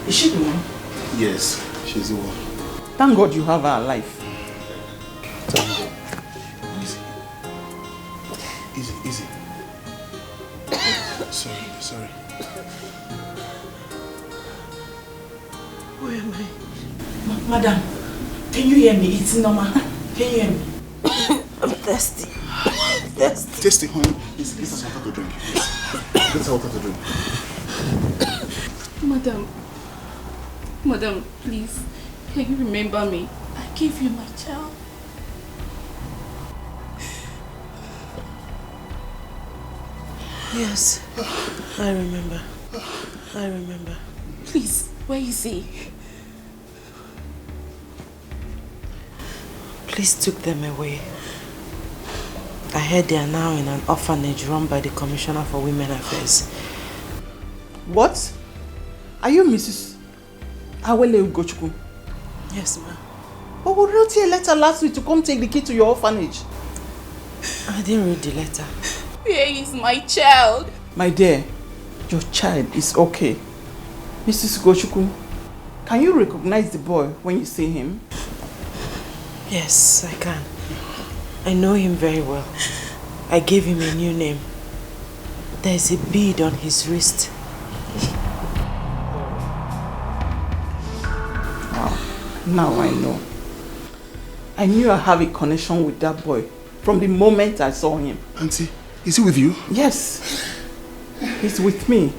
Is she the one? Yes, she's the one. Thank God you have her alive. Thank God. Easy. Sorry. Where am I? Madam, can you hear me? It's normal. Can you hear me? I'm thirsty. Tasty, honey. Get us water to drink. Get us water to drink. Madam, please, can you remember me? I gave you my child. Yes, I remember. Please, where is he? police took them away. I heard they are now in an orphanage run by the Commissioner for Women Affairs. What? Are you Mrs. Awele Ugochukwu? Yes, ma'am. But we wrote you a letter last week to come take the key to your orphanage. I didn't read the letter. Where is my child? My dear, your child is okay. Mrs. Ugochukwu, can you recognize the boy when you see him? Yes, I can. I know him very well. I gave him a new name. There's a bead on his wrist. Wow, now I know. I knew I have a connection with that boy from the moment I saw him. Auntie, is he with you? Yes, he's with me.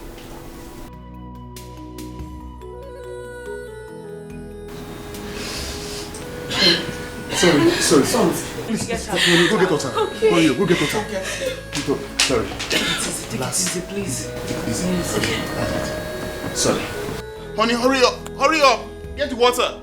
Sorry. Please, go get water. Okay. Go get water. Go. Sorry. Take it easy, please. Take it easy. Yes. Okay. Sorry. Honey, hurry up. Get the water.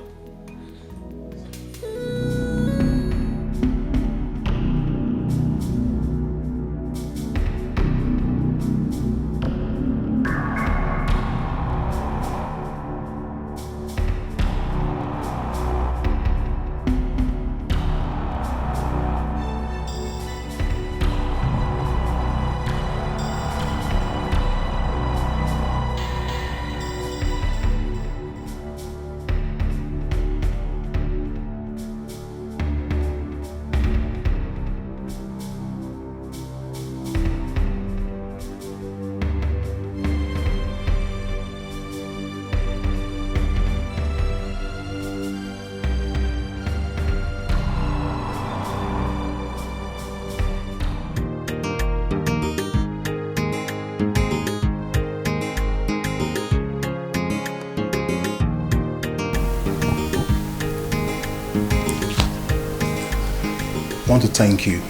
I want to thank you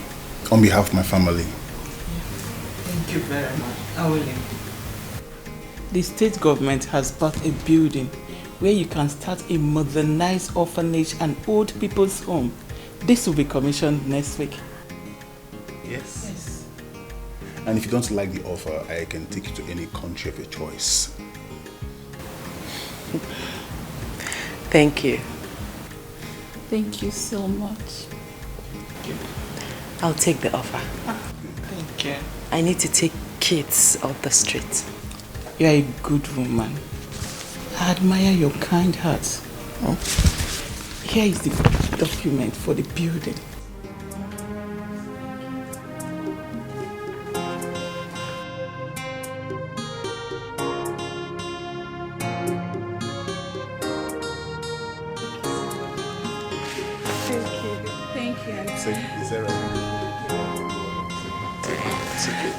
on behalf of my family. Thank you very much. I will. The state government has bought a building where you can start a modernized orphanage and old people's home. This will be commissioned next week. Yes. And if you don't like the offer, I can take you to any country of your choice. Thank you. Thank you so much. I'll take the offer. Thank you. I need to take kids off the street. You're a good woman. I admire your kind heart. Oh. Here is the document for the building. Thank you. Is that right? It's okay.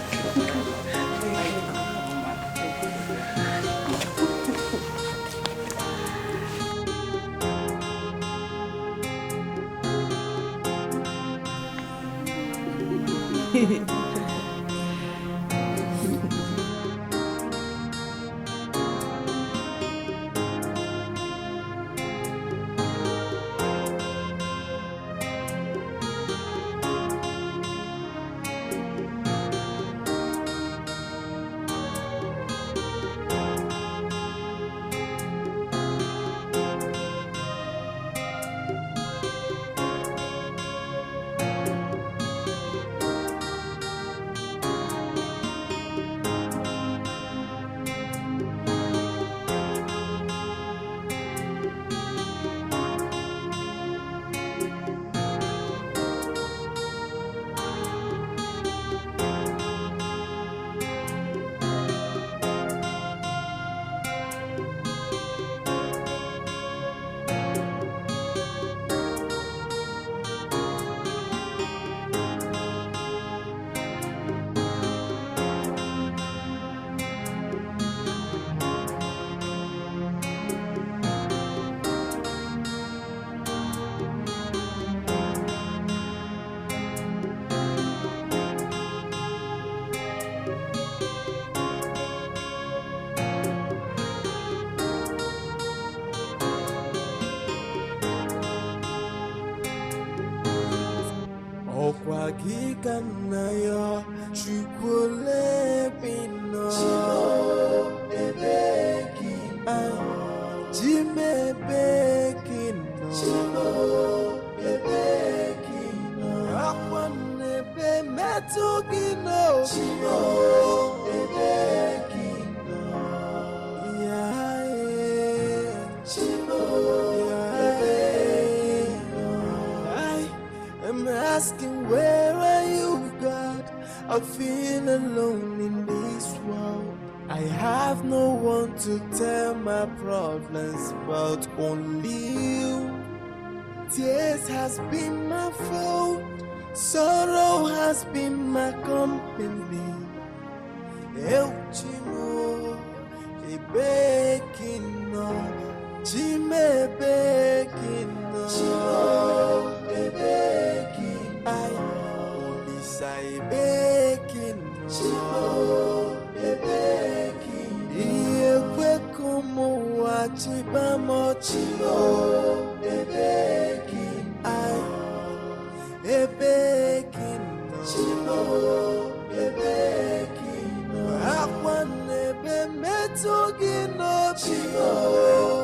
Kikanayo Chukule Pino Jime Bekino Akwane Be Metugino I'm asking, where are you, God? I feel alone in this world. I have no one to tell my problems but only you. Tears has been my fault, sorrow has been my company. El Chimo, Ebekino, Jime Bekino, I only say Bekino, Iye Kwekumo Wachibamo Chimo, I Ebekino, Akwane Be Metugino Chimo.